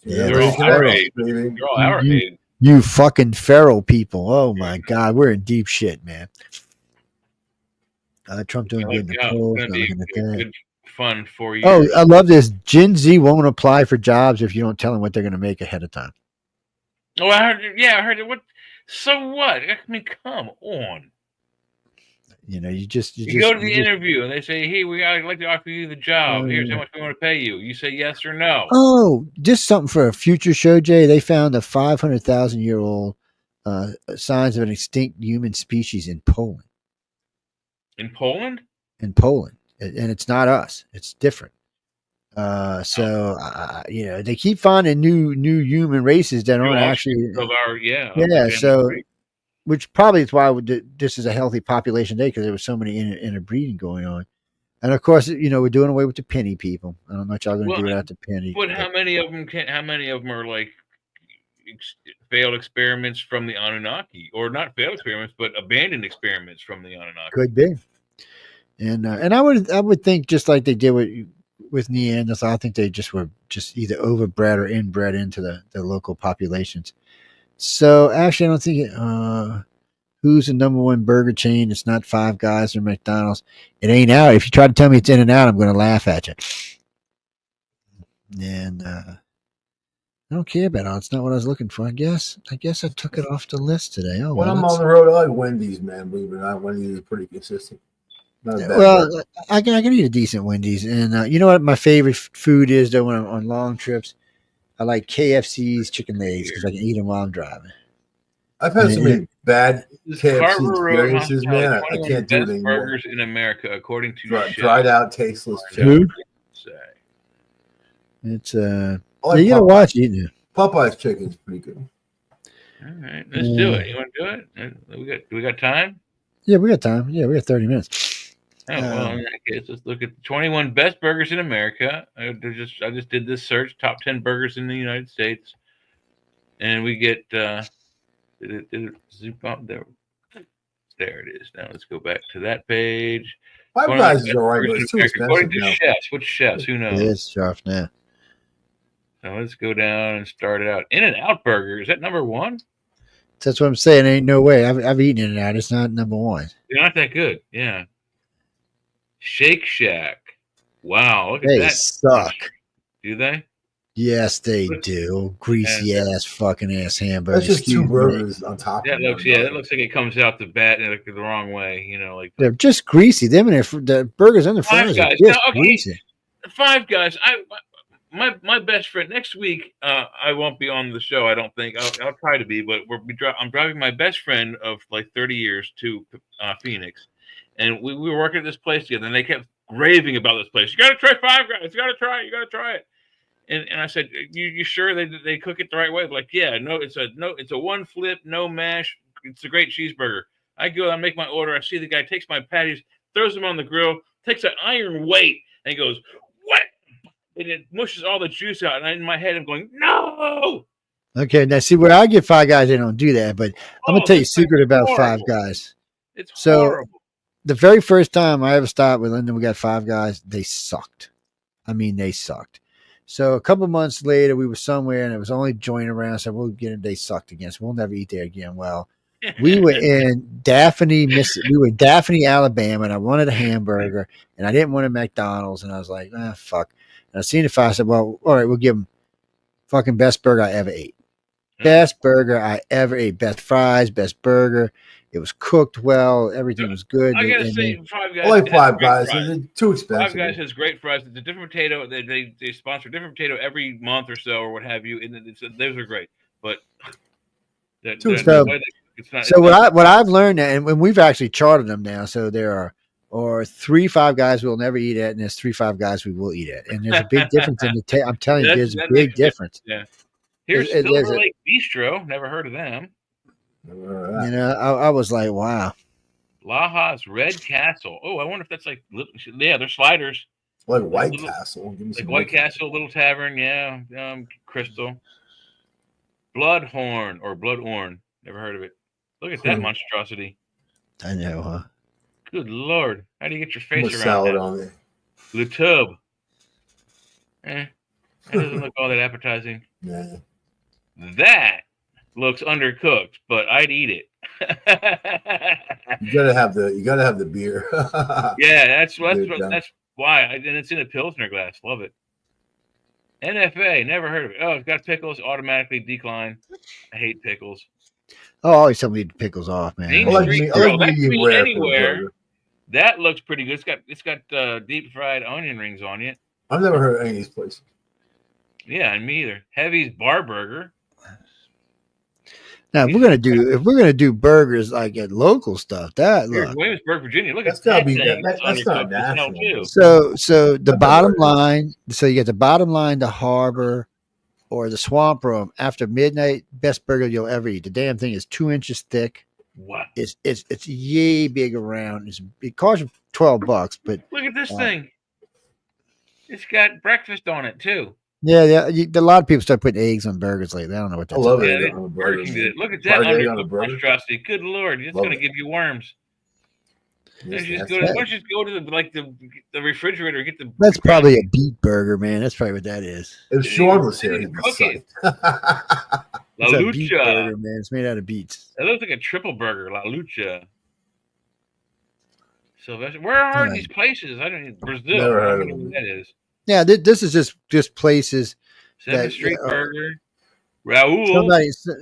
Yeah, they're all our age. They're all our age. You fucking feral people. Oh my God. We're in deep shit, man. Trump doing good in the polls. Good fun for you. Oh, I love this. Gen Z won't apply for jobs if you don't tell them what they're going to make ahead of time. Oh, I heard it. What? So what? I mean, come on. You go to the interview and they say, "Hey, I'd like to offer you the job. Here's how much we want to pay you." You say yes or no. Oh, just something for a future show, Jay. They found a 500,000-year-old signs of an extinct human species in Poland. In Poland? In Poland, and it's not us. It's different. They keep finding new human races that aren't actually of our So. Which probably is why this is a healthy population day, because there was so many interbreeding going on. And of course, we're doing away with the penny people. I don't know what y'all going to do without the penny. But how many of them are like, failed experiments from the Anunnaki, or not failed experiments, but abandoned experiments from the Anunnaki. Could be. And I would think just like they did with Neanderthals, I think they just were just either overbred or inbred into the local populations. So actually, I don't think who's the number one burger chain? It's not Five Guys or McDonald's. It ain't out. If you try to tell me it's In-N-Out, I'm going to laugh at you. And I don't care about it. It's not what I was looking for. I guess I took it off the list today. Oh, when I'm on the road, I like Wendy's, man. Believe it or not, Wendy's is pretty consistent. Well, I can eat a decent Wendy's, and you know what my favorite food is though when I'm on long trips. I like KFC's chicken legs because I can eat them while I'm driving. I've had so many bad KFC experiences, man. I can't do it anymore. Burgers in America, according to dried out, tasteless. Who? It's you gotta watch eating it. Popeye's chicken is pretty good. All right, let's do it. You want to do it? We got time? Yeah, we got time. Yeah, we got 30 minutes. Oh, well, in that case, let's look at the 21 best burgers in America. I just did this search, top 10 burgers in the United States, and we get did it zoom out there? There it is. Now let's go back to that page. Five Guys is all right, but it's too expensive according to now. chefs. Which chefs? Who knows? It is sharp now. So let's go down and start it out. In-N-Out Burger, is that number one? That's what I'm saying. Ain't no way. I've eaten In-N-Out. It's not number one. They're not that good. Yeah. Shake Shack. Wow, look at They that. suck. Do they? Yes, they do. Greasy ass, fucking ass hamburger. That's just two burgers on top. That looks like it comes out the bat in the wrong way. You know, like they're just greasy. Them and the burgers and the fries are just greasy. Five Guys. My best friend next week. I won't be on the show. I don't think. I'll try to be, but I'm driving my best friend of like 30 years to Phoenix, and we were working at this place together, and they kept raving about this place. You got to try Five Guys. You got to try it. You got to try it. And I said, you sure they cook it the right way? Like, yeah, it's a one flip, no mash. It's a great cheeseburger. I go, I make my order. I see the guy takes my patties, throws them on the grill, takes an iron weight, and he goes, what? And it mushes all the juice out. And in my head, I'm going, no. Okay, now see where I get Five Guys, they don't do that. But I'm gonna tell you a secret about Five Guys. It's horrible. The very first time I ever stopped with Linda, we got Five Guys. They sucked. I mean, they sucked. So a couple months later, we were somewhere, and it was only joint around. So we'll get it. They sucked again. So we'll never eat there again. Well, we were in Daphne, We were in Daphne, Alabama, and I wanted a hamburger, and I didn't want a McDonald's, and I was like, fuck. And I seen it. I said, well, all right, we'll give them fucking best burger I ever ate. Best burger I ever ate. Best fries, best burger. It was cooked well. Everything was good. I gotta say, Five Guys. I like Five Guys. They're too expensive. Five Guys has great fries. It's a different potato. They sponsor a different potato every month or so, or what have you. And those are great. But what I've learned, and when we've actually charted them now, so there are 3 Five Guys we'll never eat at, and there's 3 Five Guys we will eat at, and there's a big difference in the. I'm telling you, there's a big difference. Yeah. Here's Silver Lake Bistro. Never heard of them. You know, I was like, wow. Laha's Red Castle. Oh, I wonder if that's like, yeah, they're sliders. Like White Castle. Like White Castle, Little Tavern, yeah. Crystal. Bloodhorn or Bloodhorn. Never heard of it. Look at that monstrosity. I know, huh? Good Lord. How do you get your face around salad that? on there. Le Tub. That doesn't look all that appetizing. Yeah. That looks undercooked, but I'd eat it. You gotta have the beer. Yeah, that's why. And it's in a Pilsner glass. Love it. NFA, never heard of it. Oh, it's got pickles. Automatically decline. I hate pickles. Oh, always tell me to pickles off, man. Main Street Grill. That could be anywhere. That looks pretty good. It's got deep fried onion rings on it. I've never heard of any of these places. Yeah, and me either. Heavy's Bar Burger. Now, if we're gonna do burgers like at local stuff, Williamsburg, Virginia. Look at that. That's not national. So the bottom line. So you get the bottom line, the Harbor, or the Swamp Room after midnight. Best burger you'll ever eat. The damn thing is 2 inches thick. What? It's yay big around. It costs $12, but look at this thing. It's got breakfast on it too. Yeah, a lot of people start putting eggs on burgers lately. I don't know what that's love about. it on a burger. Look at that Fried egg on a undercooked burger. monstrosity. Good Lord, it's going to give you worms. Why don't you just go to the refrigerator and get the. That's probably a beet burger, man. That's probably what that is. If Sean was here, he'd be psyched. La It's a Lucha beet burger, man. It's made out of beets. That looks like a triple burger. La Lucha. Sylvester, where are these places? I don't know. Brazil. Never heard I of don't know them. what that is. Yeah, this is just places. 7th Street Burger. Raoul.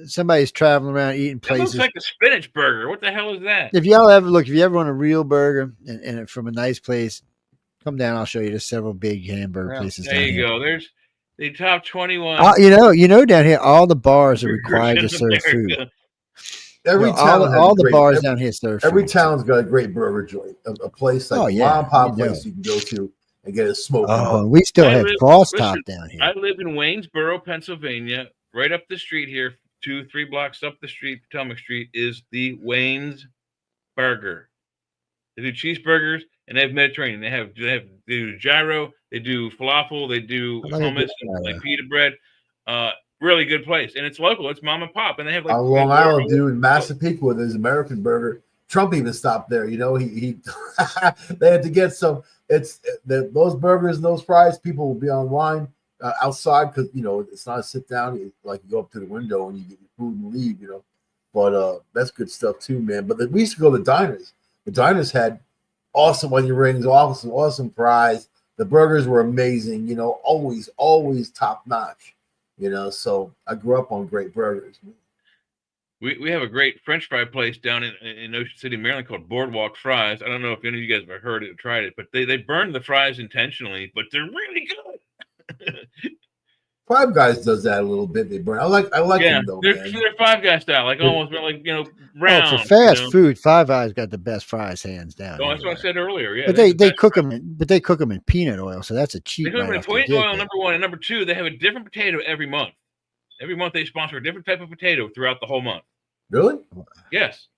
Somebody's traveling around eating That places. looks like the spinach burger. What the hell is that? If you ever want a real burger and from a nice place, come down. I'll show you. There's several big hamburger places. There you go. There's the top 21. You know, down here, all the bars are required to serve food. Every town, all the bars down here serve food. Every town's got a great burger joint, a place like mom and pop place you can go to and get a smoke. Oh, we still have Frostop down here. I live in Waynesboro, Pennsylvania. Right up the street here, 2-3 blocks up the street, Potomac Street, is the Wayne's Burger. They do cheeseburgers and they have Mediterranean. They do gyro, they do falafel, they do hummus, and like pita bread. Really good place, and it's local. It's mom and pop, and they have like on Long Island, dude, in Massapequa, there's American Burger. Trump even stopped there. You know, he they had to get some. Those burgers and those fries. People will be online outside because it's not a sit down. Like you go up to the window and you get your food and leave. But that's good stuff too, man. But we used to go to diners. The diners had awesome onion rings, awesome fries. The burgers were amazing. Always top notch. So I grew up on great burgers. We have a great French fry place down in Ocean City, Maryland called Boardwalk Fries. I don't know if any of you guys have heard it or tried it, but they burn the fries intentionally, but they're really good. Five Guys does that a little bit. They burn. I like them though. They're Five Guys style, like almost like round. For fast food, Five Eyes got the best fries hands down. Oh, that's what I said earlier. Yeah, but they cook them in peanut oil, so that's a cheap. They cook them in peanut oil, number one, and number two, they have a different potato every month. Every month they sponsor a different type of potato throughout the whole month. Really? Yes.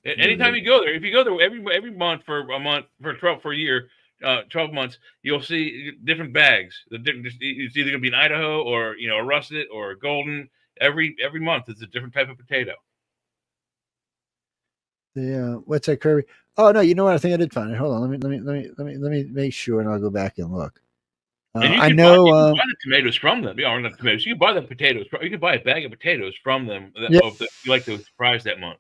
Anytime you go there, if you go there every month for a year, 12 months, you'll see different bags. It's either gonna be an Idaho or a russet or a golden. Every month it's a different type of potato. What's that, Kirby? Oh no, you know what? I think I did find it. Hold on, let me make sure, and I'll go back and look. And you can buy the tomatoes from them. Or not tomatoes. You can buy the potatoes. You can buy a bag of potatoes from them. If you like those fries that month.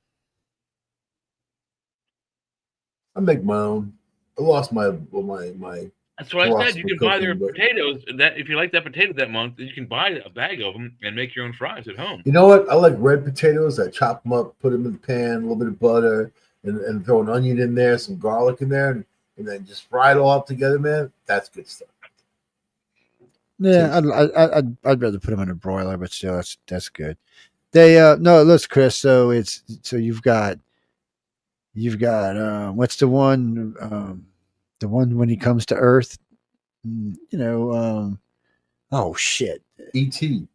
I make my own. I lost my. That's what I said. You can buy their potatoes. That if you like that potato that month, you can buy a bag of them and make your own fries at home. You know what? I like red potatoes. I chop them up, put them in the pan, a little bit of butter, and throw an onion in there, some garlic in there, and then just fry it all up together, man. That's good stuff. Yeah, I'd rather put them in a broiler, but still, that's good. They no, listen, Chris. So you've got what's the one when he comes to Earth? Oh shit, E.T.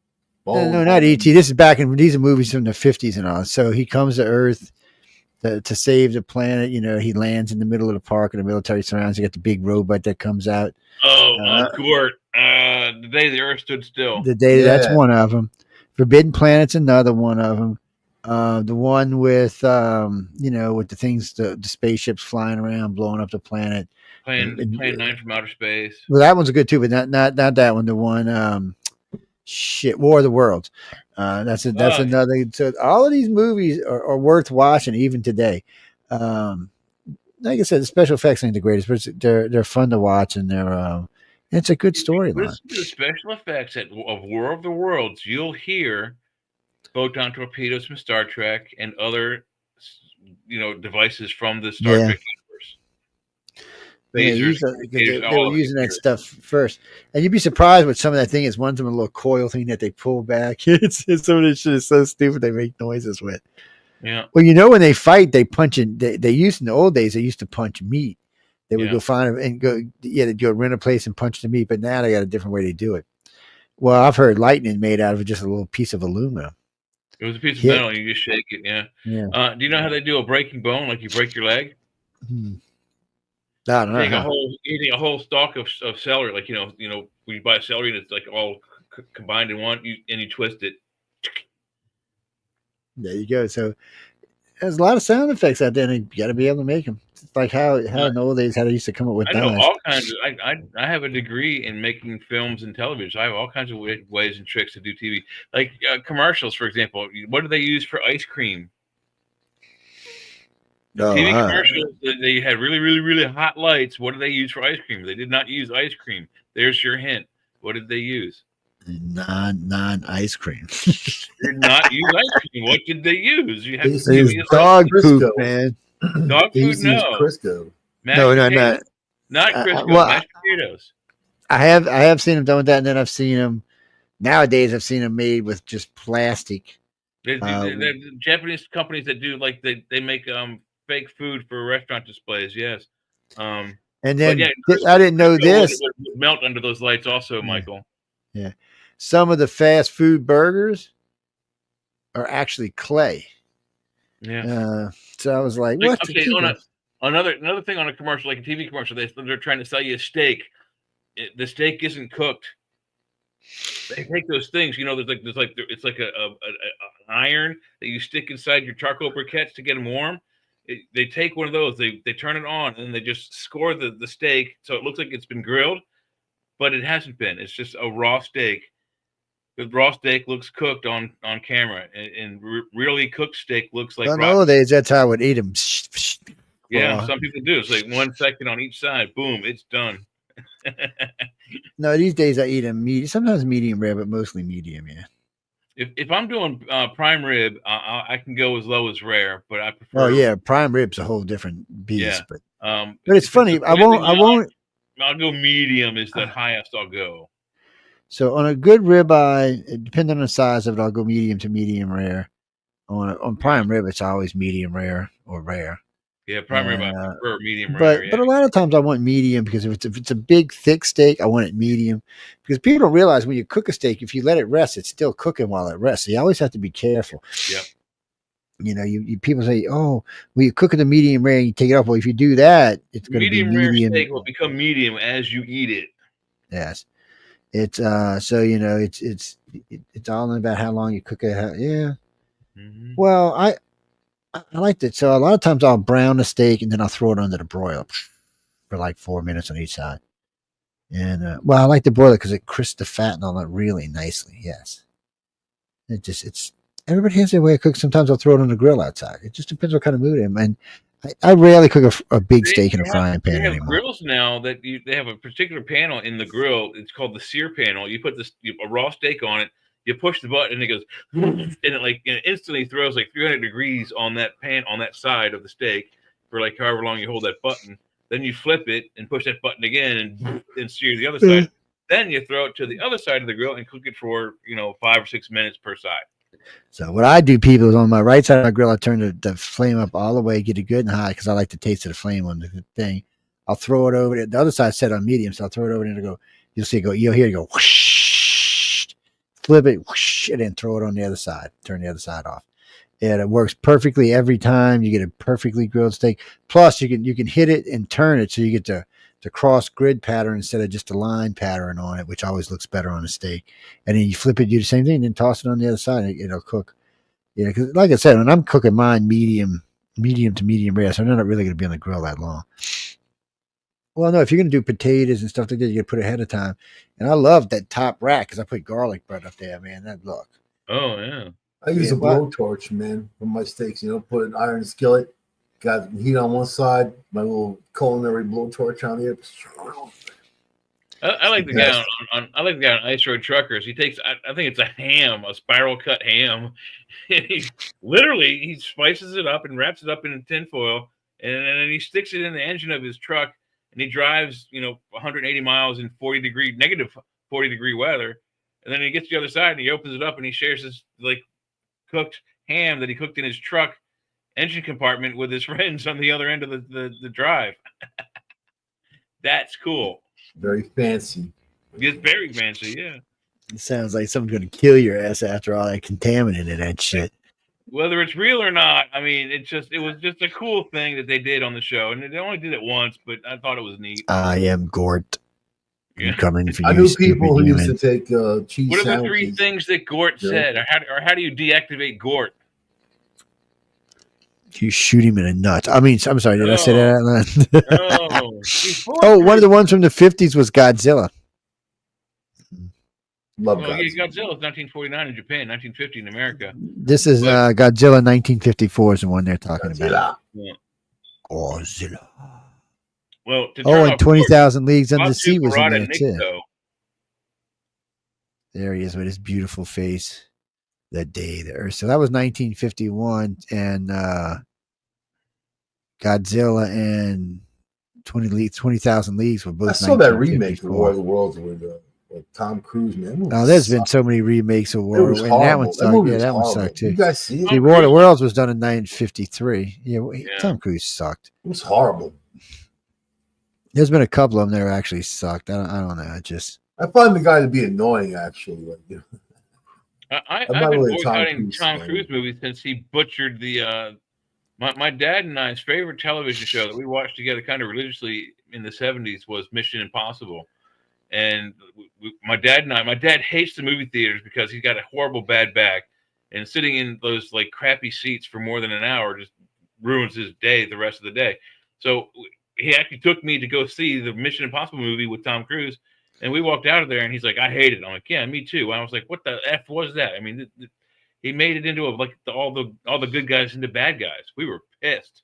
No, not E.T. This is these are movies from the 50s and all. So he comes to Earth to save the planet. He lands in the middle of the park and the military surrounds. You got the big robot that comes out. Oh, Gort. The Day the Earth Stood Still. That's one of them. Forbidden Planet's another one of them. The one with with the things, the spaceships flying around, blowing up the planet. Plane 9 from Outer Space. Well, that one's good too, but not that one. The one, War of the Worlds. That's another. So all of these movies are worth watching even today. Like I said, the special effects ain't the greatest, but they're fun to watch, and it's a good storyline. Listen to the special effects of War of the Worlds. You'll hear photon torpedoes from Star Trek and other, devices from the Star Trek universe. They were using that stuff first, and you'd be surprised what some of that thing is. One's a little coil thing that they pull back. It's some of this shit is so stupid they make noises with. Yeah. Well, when they fight, they punch in. They used in the old days. They used to punch meat. They would go find it and go. Yeah, they'd go rent a place and punch the meat. But now they got a different way to do it. Well, I've heard lightning made out of just a little piece of aluminum. It was a piece of metal, and you just shake it. Yeah. Do you know how they do a breaking bone? Like you break your leg. I don't know. Eating a whole stalk of celery, like when you buy celery and it's like all combined in one, and you twist it. There you go. So there's a lot of sound effects out there, and you got to be able to make them. It's like how in the old days how they used to come up with I know dimes. all kinds of. I have a degree in making films and television. So I have all kinds of ways and tricks to do TV, like commercials, for example. What do they use for ice cream? TV commercials. They had really, really, really hot lights. What do they use for ice cream? They did not use ice cream. There's your hint. What did they use? Non ice cream. Did not use ice cream. What did they use? You have to They use dog poop, man. Dog food, no. Crisco. No, Not Crisco. well, mashed potatoes. I have seen them done with that, and then I've seen them nowadays. I've seen them made with just plastic. There's Japanese companies that do like they make fake food for restaurant displays. Yes. And then I didn't know this would melt under those lights, also, Michael. Yeah, some of the fast food burgers are actually clay. Yeah. So I was like, what? Okay, another thing on a commercial, like a TV commercial, they're trying to sell you a steak. The steak isn't cooked. They take those things, it's like an iron that you stick inside your charcoal briquettes to get them warm. They take one of those, they turn it on, and they just score the steak so it looks like it's been grilled, but it hasn't been. It's just a raw steak. The raw steak looks cooked on camera, and really cooked steak looks like. Nowadays, that's how I would eat them. Yeah, some people do. It's like 1 second on each side. Boom, it's done. No, these days I eat them medium, sometimes medium rare, but mostly medium. Yeah. If I'm doing prime rib, I can go as low as rare, but I prefer. Oh yeah, prime rib's a whole different beast. Yeah. But it's funny. I won't. I'll go medium is the highest I'll go. So on a good ribeye, depending on the size of it, I'll go medium to medium rare. On prime rib, it's always medium rare or rare. Yeah, prime rib, I prefer medium rare. But a lot of times I want medium because if it's a big thick steak, I want it medium. Because people don't realize when you cook a steak, if you let it rest, it's still cooking while it rests. So you always have to be careful. Yep. You know, you people say, "Oh, well, you cook it a medium rare and you take it off." Well, if you do that, it's going to be medium. Medium rare steak will become medium as you eat it. Yes, it's so you know it's all about how long you cook it. Yeah. Mm-hmm. Well, I liked it. So a lot of times I'll brown the steak and then I'll throw it under the broiler for like 4 minutes on each side. And I like to broil it because it crisps the fat and all that really nicely. Yes, it's. Everybody has their way of cooking. Sometimes I'll throw it on the grill outside. It just depends what kind of mood I'm in. And I rarely cook a big steak in a frying pan anymore. They have grills now that they have a particular panel in the grill. It's called the sear panel. You put a raw steak on it. You push the button and it goes, and it instantly throws like 300 degrees on that pan on that side of the steak for like however long you hold that button. Then you flip it and push that button again and sear the other side. Then you throw it to the other side of the grill and cook it for 5 or 6 minutes per side. So what I do, people, is on my right side of my grill, I turn the flame up all the way, get it good and high because I like the taste of the flame on the thing. I'll throw it over. The other side set on medium, so I'll throw it over and it'll go. You'll see it go. You'll hear it go whoosh, flip it, whoosh, and then throw it on the other side. Turn the other side off. And it works perfectly every time. You get a perfectly grilled steak. Plus, you can hit it and turn it so you get the cross grid pattern instead of just a line pattern on it, which always looks better on a steak. And then you flip it, do the same thing, and then toss it on the other side, and it'll cook. Yeah, because like I said, when I'm cooking mine medium to medium rare, so I'm not really going to be on the grill that long. Well, no, if you're going to do potatoes and stuff like that, you got to put it ahead of time. And I love that top rack because I put garlic bread up there, man. That look. Oh yeah. I use a blowtorch, man, for my steaks. Put an iron skillet. Got heat on one side, my little culinary blowtorch on the other. I like the guy on Ice Road Truckers. He takes, I think it's a spiral cut ham, and he spices it up and wraps it up in a tin foil, and then he sticks it in the engine of his truck, and he drives 180 miles in negative 40 degree weather, and then he gets to the other side and he opens it up and he shares his like cooked ham that he cooked in his truck engine compartment with his friends on the other end of the drive. That's cool. Very fancy. It's very fancy, yeah. It sounds like someone's going to kill your ass after all that contaminant in that shit. Whether it's real or not, I mean, it was just a cool thing that they did on the show, and they only did it once, but I thought it was neat. I am Gort. I'm coming for you. I knew stupid people who used human. to take cheese What are the sandwiches. three things that Gort said, or how do you deactivate Gort? You shoot him in the nuts. I mean, I'm sorry. Did I say that? No. Oh, one of the ones from the 50s was Godzilla. Love Godzilla. Godzilla is 1949 in Japan, 1950 in America. This is Godzilla 1954 is the one they're talking about. Yeah. Godzilla. Well, and 20,000 Leagues Under the Sea was in Parada there too. Nikto. There he is with his beautiful face. The day the Earth. So that was 1951, and Godzilla and 20,000 Leagues were both. I saw that remake of War of the Worlds with Tom Cruise. Man, there's been so many remakes of War. It was And horrible. that one sucked. movie Yeah, was that one horrible. sucked too. You guys see it? See, War of the Worlds was done in 1953. Yeah, Tom Cruise sucked. It was horrible. There's been a couple of them that actually sucked. I don't know. I find the guy to be annoying, actually. I've I'm not been really a Tom boycotting Cruise Tom fan. Cruise movies since he butchered the my dad and I's favorite television show that we watched together kind of religiously in the 70s was Mission Impossible. And my dad hates the movie theaters because he's got a horrible bad back, and sitting in those like crappy seats for more than an hour just ruins his day the rest of the day. So he actually took me to go see the Mission Impossible movie with Tom Cruise. And we walked out of there, and he's like, "I hate it." I'm like, "Yeah, me too." I was like, "What the f was that?" I mean, he made it into all the good guys into bad guys. We were pissed.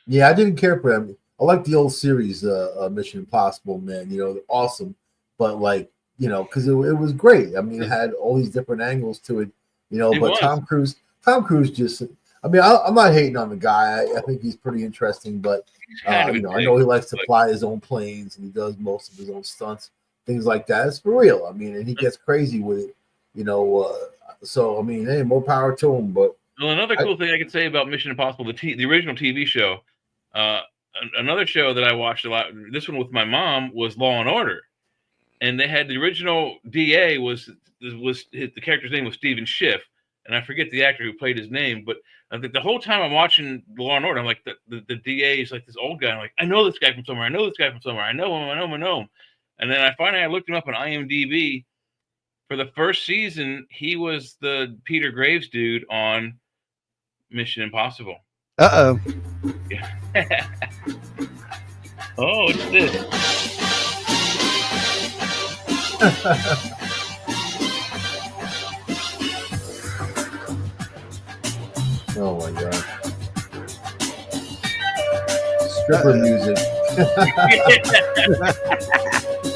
Yeah, I didn't care for him. I like the old series, Mission Impossible, man. They're awesome, but because it was great. I mean, it had all these different angles to it. But was. Tom Cruise just. I mean, I'm not hating on the guy. I think he's pretty interesting, but I know he likes to fly his own planes and he does most of his own stunts, things like that. It's for real. I mean, and he gets crazy with it, So I mean, hey, more power to him. But another cool thing I could say about Mission Impossible, the original TV show, another show that I watched a lot. This one with my mom was Law and Order, and they had the original DA was the character's name was Stephen Schiff. And I forget the actor who played his name, but I think the whole time I'm watching Law and Order, I'm like, the DA is like this old guy. I'm like, I know this guy from somewhere. I know this guy from somewhere. I know him. And then I looked him up on IMDb. For the first season, he was the Peter Graves dude on Mission Impossible. Uh-oh. Yeah. Oh, it's this. Oh my god. Stripper music.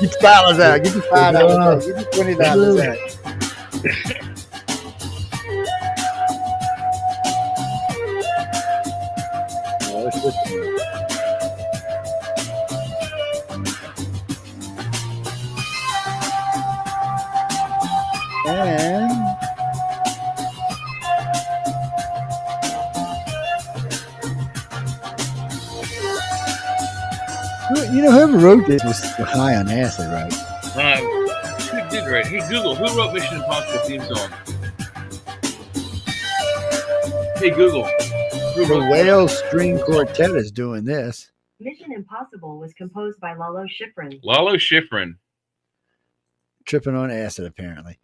Get the $5 out. Get the $5 out. Get the $20 out. And whoever wrote this was high on acid, right? Who did write? Hey Google, who wrote Mission Impossible theme song? Hey Google, the Whale String Quartet is doing this. Mission Impossible was composed by Lalo Schifrin. Lalo Schifrin. Tripping on acid, apparently.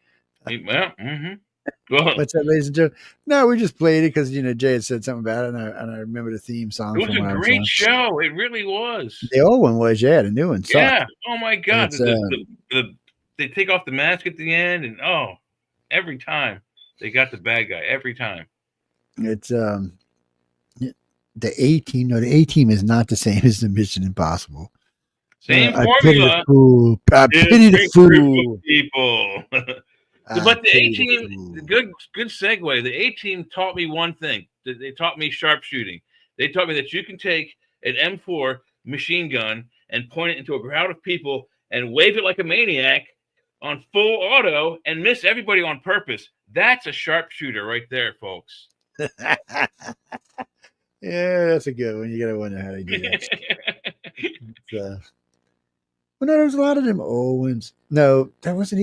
Well, Well, what's that, ladies and gentlemen? No, we just played it because Jay had said something about it, and I remember the theme song. It was a great show. It really was. The old one was, the new one sucked. Yeah. Oh my God. They take off the mask at the end, and every time they got the bad guy. Every time. It's the A-Team. No, the A-Team is not the same as the Mission Impossible. Same formula. I pity the fool. People. But the A-Team, good segue. The A-Team taught me one thing. They taught me sharpshooting. They taught me that you can take an M4 machine gun and point it into a crowd of people and wave it like a maniac on full auto and miss everybody on purpose. That's a sharpshooter right there, folks. Yeah, that's a good one. You got to wonder how they do that. Well, no, there was a lot of them old ones. No, that wasn't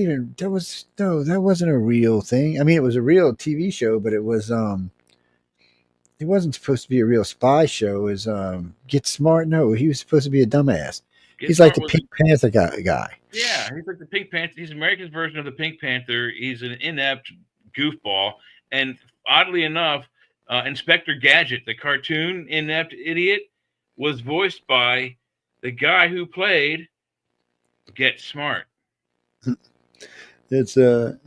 a real thing. I mean, it was a real TV show, but it wasn't supposed to be a real spy show. It was Get Smart. No, he was supposed to be a dumbass. He's like the Pink Panther guy. Yeah, he's like the Pink Panther. He's America's version of the Pink Panther. He's an inept goofball. And oddly enough, Inspector Gadget, the cartoon inept idiot, was voiced by the guy who played Get Smart. It's well,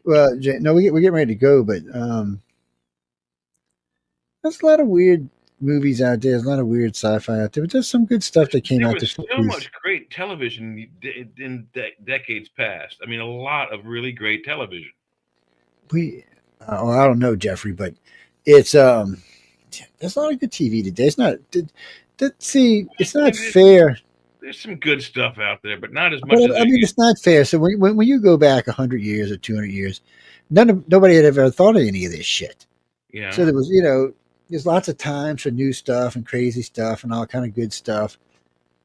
no, we're getting ready to go, but there's a lot of weird movies out there. There's a lot of weird sci-fi out there, but there's some good stuff that came out. There was so much great television in decades past. I mean, a lot of really great television. I don't know, Jeffrey, but it's there's a lot of good TV today. It's not. It's not fair. There's some good stuff out there, but not as much. But, I mean, it's not fair. So when you go back 100 years or 200 years, nobody had ever thought of any of this shit. Yeah. So there was, there's lots of times for new stuff and crazy stuff and all kind of good stuff.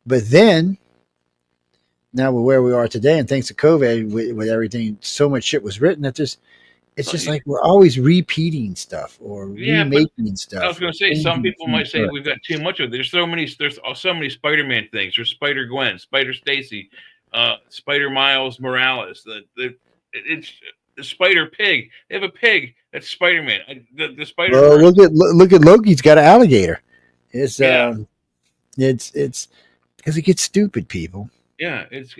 But then, now we're where we are today, and thanks to COVID, with everything, so much shit was written that it's just like we're always repeating stuff or remaking stuff. I was going to say, some people might say we've got too much of it. There's so many Spider-Man things. There's Spider-Gwen, Spider-Stacy, Spider-Miles Morales. It's the Spider-Pig. They have a pig. That's Spider-Man. The Spider. Well, look at Loki's got an alligator. It's because it gets stupid, people. Yeah, it's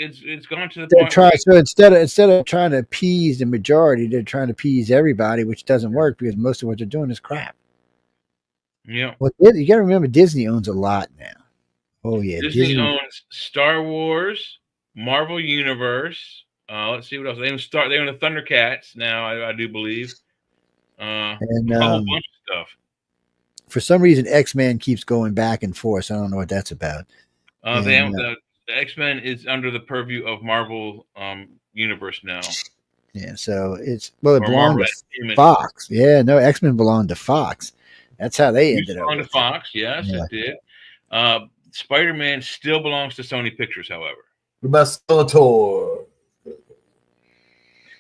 gone to the point. So instead of trying to appease the majority, they're trying to appease everybody, which doesn't work because most of what they're doing is crap. Yeah. Well, you got to remember, Disney owns a lot now. Oh yeah, Disney owns Star Wars, Marvel Universe. Let's see what else they own. They own the Thundercats now. I do believe. And a whole bunch of stuff. For some reason, X-Men keeps going back and forth. So I don't know what that's about. They own the X-Men is under the purview of Marvel Universe now. Yeah, so it belonged to Marvel Fox. Yeah, no, X-Men belonged to Fox. That's how they ended up. Belonged to Fox, yes, it did. Spider-Man still belongs to Sony Pictures, however. What about Skeletor?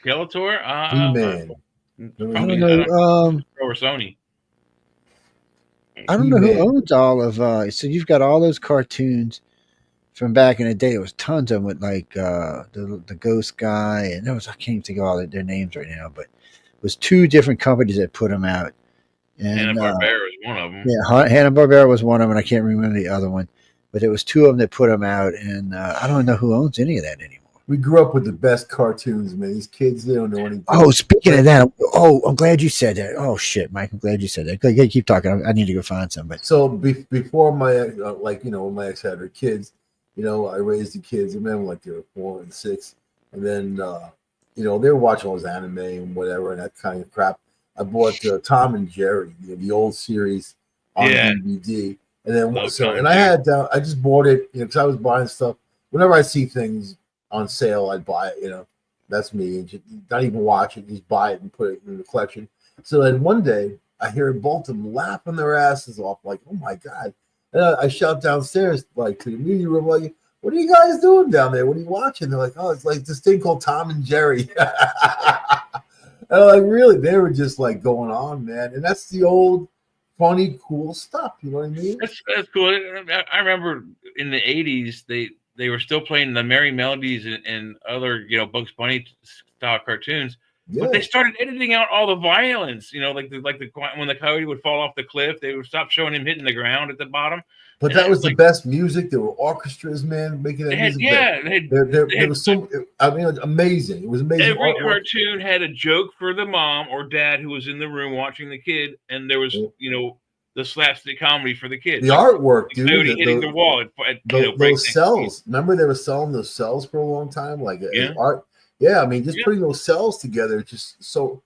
Skeletor? He-Man. Probably or Sony. I don't know who owns all of. So you've got all those cartoons from back in the day. There was tons of them with like the Ghost Guy, and I can't even think of all their names right now. But it was two different companies that put them out. And Hanna-Barbera is one of them. Yeah, Hanna-Barbera was one of them, and I can't remember the other one. But it was two of them that put them out, and I don't know who owns any of that anymore. We grew up with the best cartoons, man. These kids, they don't know anything. Oh, speaking of that, I'm glad you said that. Oh shit, Mike, I'm glad you said that. Keep talking. I need to go find somebody. So before my when my ex had her kids, I raised the kids. I remember like they were 4 and 6, and then they were watching all this anime and whatever and that kind of crap. I bought Tom and Jerry, the old series on DVD, and then I just bought it because I was buying stuff. Whenever I see things on sale, I'd buy it. That's me. And just not even watch it, just buy it and put it in the collection. So then one day I hear both of them laughing their asses off, like, oh my God. And I shout downstairs, like to the media room, like, what are you guys doing down there? What are you watching? They're like, oh, it's like this thing called Tom and Jerry. And I'm like, really? They were just like going on, man. And that's the old funny, cool stuff. You know what I mean? That's cool. I remember in the 80s, they were still playing the Merry Melodies and other, Bugs Bunny style cartoons. Yeah. But they started editing out all the violence, like when the coyote would fall off the cliff, they would stop showing him hitting the ground at the bottom. But that was the best music. There were orchestras, man, making that music. There was so, amazing. It was amazing. Every cartoon had a joke for the mom or dad who was in the room watching the kid, and there was, the slapstick comedy for the kids. The artwork, dude. Hitting the wall. Those cells. Remember they were selling those cells for a long time? Like art. Yeah, just putting those cells together, just so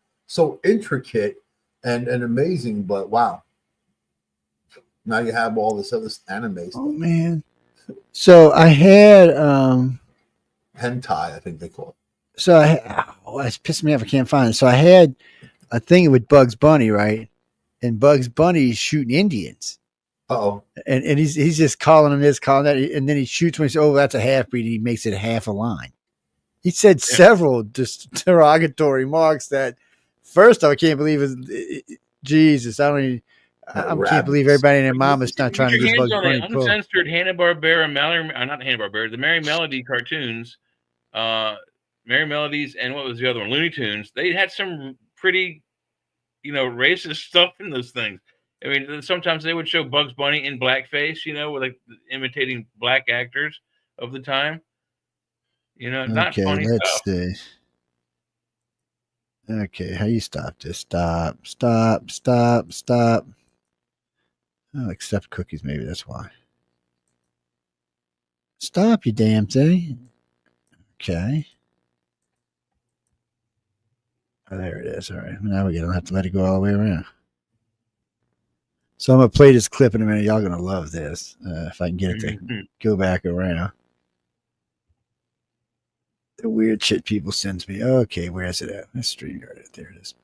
intricate and amazing. But wow. Now you have all this other anime stuff. Oh man. So I had hentai, I think they call it. So it's pissing me off I can't find it. So I had a thing with Bugs Bunny, right? And Bugs Bunny's shooting Indians. Uh-oh. And he's just calling them this, calling that, and then he shoots when he says, oh, that's a half breed, and he makes it half a line. He said several derogatory remarks that first off, I can't believe it. Jesus, I don't even I can't believe everybody and their mom is not trying to Get get your Bugs hands on Bunny the pulled. uncensored Hanna-Barbera, not Hanna-Barbera, the Merry Melody cartoons, Merry Melodies, and what was the other one? Looney Tunes. They had some pretty, racist stuff in those things. I mean, sometimes they would show Bugs Bunny in blackface, with like imitating black actors of the time. Not Okay, funny let's stuff. see. Okay, how you stop this? Stop. Oh, accept cookies, maybe that's why. Stop, you damn thing. Okay. Oh, there it is. All right. Now we don't have to let it go all the way around. So I'm going to play this clip in a minute. Y'all going to love this. If I can get it to go back around. The weird shit people send me. Okay, where is it at? Let's StreamYard it. There it is.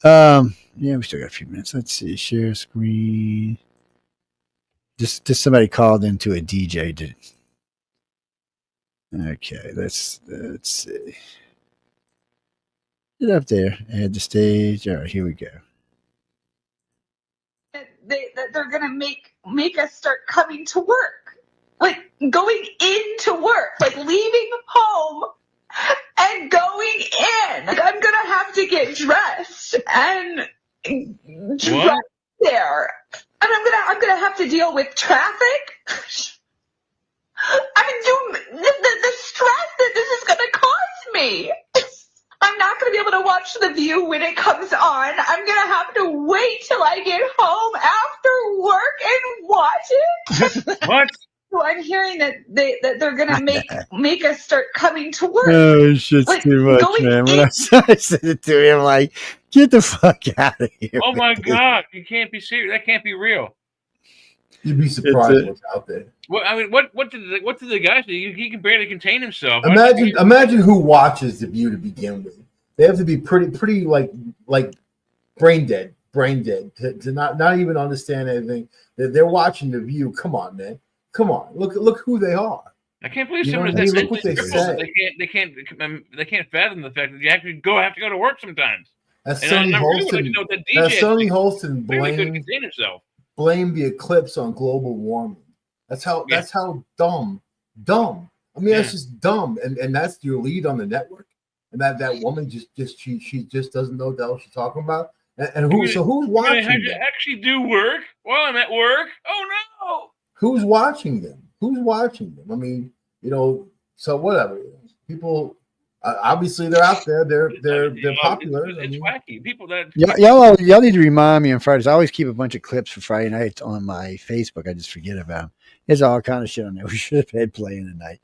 Yeah, we still got a few minutes. Let's see. Share screen. Just somebody called into a DJ. Okay, let's see. Get up there. Add the stage. All right, here we go. They're gonna make us start coming to work, like going into work, like leaving home and going in. Like, I'm gonna have to get dressed and drive there, and I'm gonna have to deal with traffic. I mean, the stress that this is gonna cause me. I'm not going to be able to watch The View when it comes on. I'm going to have to wait till I get home after work and watch it. What? So I'm hearing that they're going to make us start coming to work. Oh, shit's like, too much, man. When I said it to him, like, get the fuck out of here. Oh my God! You can't be serious. That can't be real. You'd be surprised what's out there. Well, I mean, what did the guy say? He can barely contain himself. Imagine who watches The View to begin with. They have to be pretty like brain dead to not even understand anything. They're watching The View. Come on, man. Come on. Look who they are. I can't believe You know someone what I mean? Look what they say. They can't fathom the fact that you actually have to go to work sometimes. That's And Sonny I really Holston. wanted to know what that That's DJ Sonny Holston really couldn't contain himself. blame the eclipse on global warming. That's how dumb. I mean, that's just dumb. And that's your lead on the network. And that woman she just doesn't know what the hell she's talking about. And who's watching Have them? to actually do work while I'm at work? Oh no! Who's watching them? I mean, so whatever. People obviously they're out there. They're popular. It's wacky. People that Y'all need to remind me on Fridays. I always keep a bunch of clips for Friday nights on my Facebook. I just forget about them. There's all kind of shit on there. We should have had playing tonight.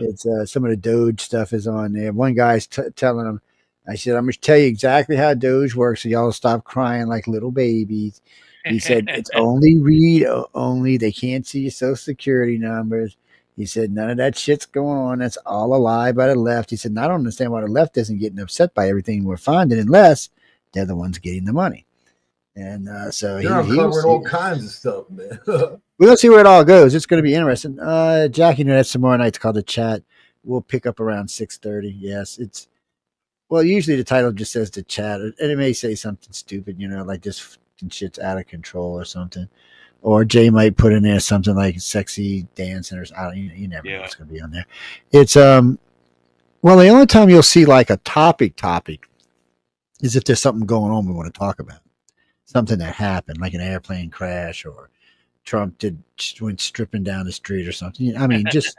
It's some of the Doge stuff is on there. One guy's telling them, I said, I'm going to tell you exactly how Doge works, so y'all stop crying like little babies. He said, it's only read only. They can't see your social security numbers. He said, none of that shit's going on. That's all a lie by the left. He said, I don't understand why the left isn't getting upset by everything we're finding unless they're the ones getting the money. And so they're uncovering all kinds of stuff, man. We'll see where it all goes. It's going to be interesting. Jackie, that's tomorrow night. It's called The Chat. We'll pick up around 6:30. Yes, usually the title just says The Chat, and it may say something stupid, like this shit's out of control or something. Or Jay might put in there something like sexy dancing or something. You never know what's going to be on there. It's the only time you'll see like a topic is if there's something going on we want to talk about, something that happened, like an airplane crash or Trump went stripping down the street or something. I mean, just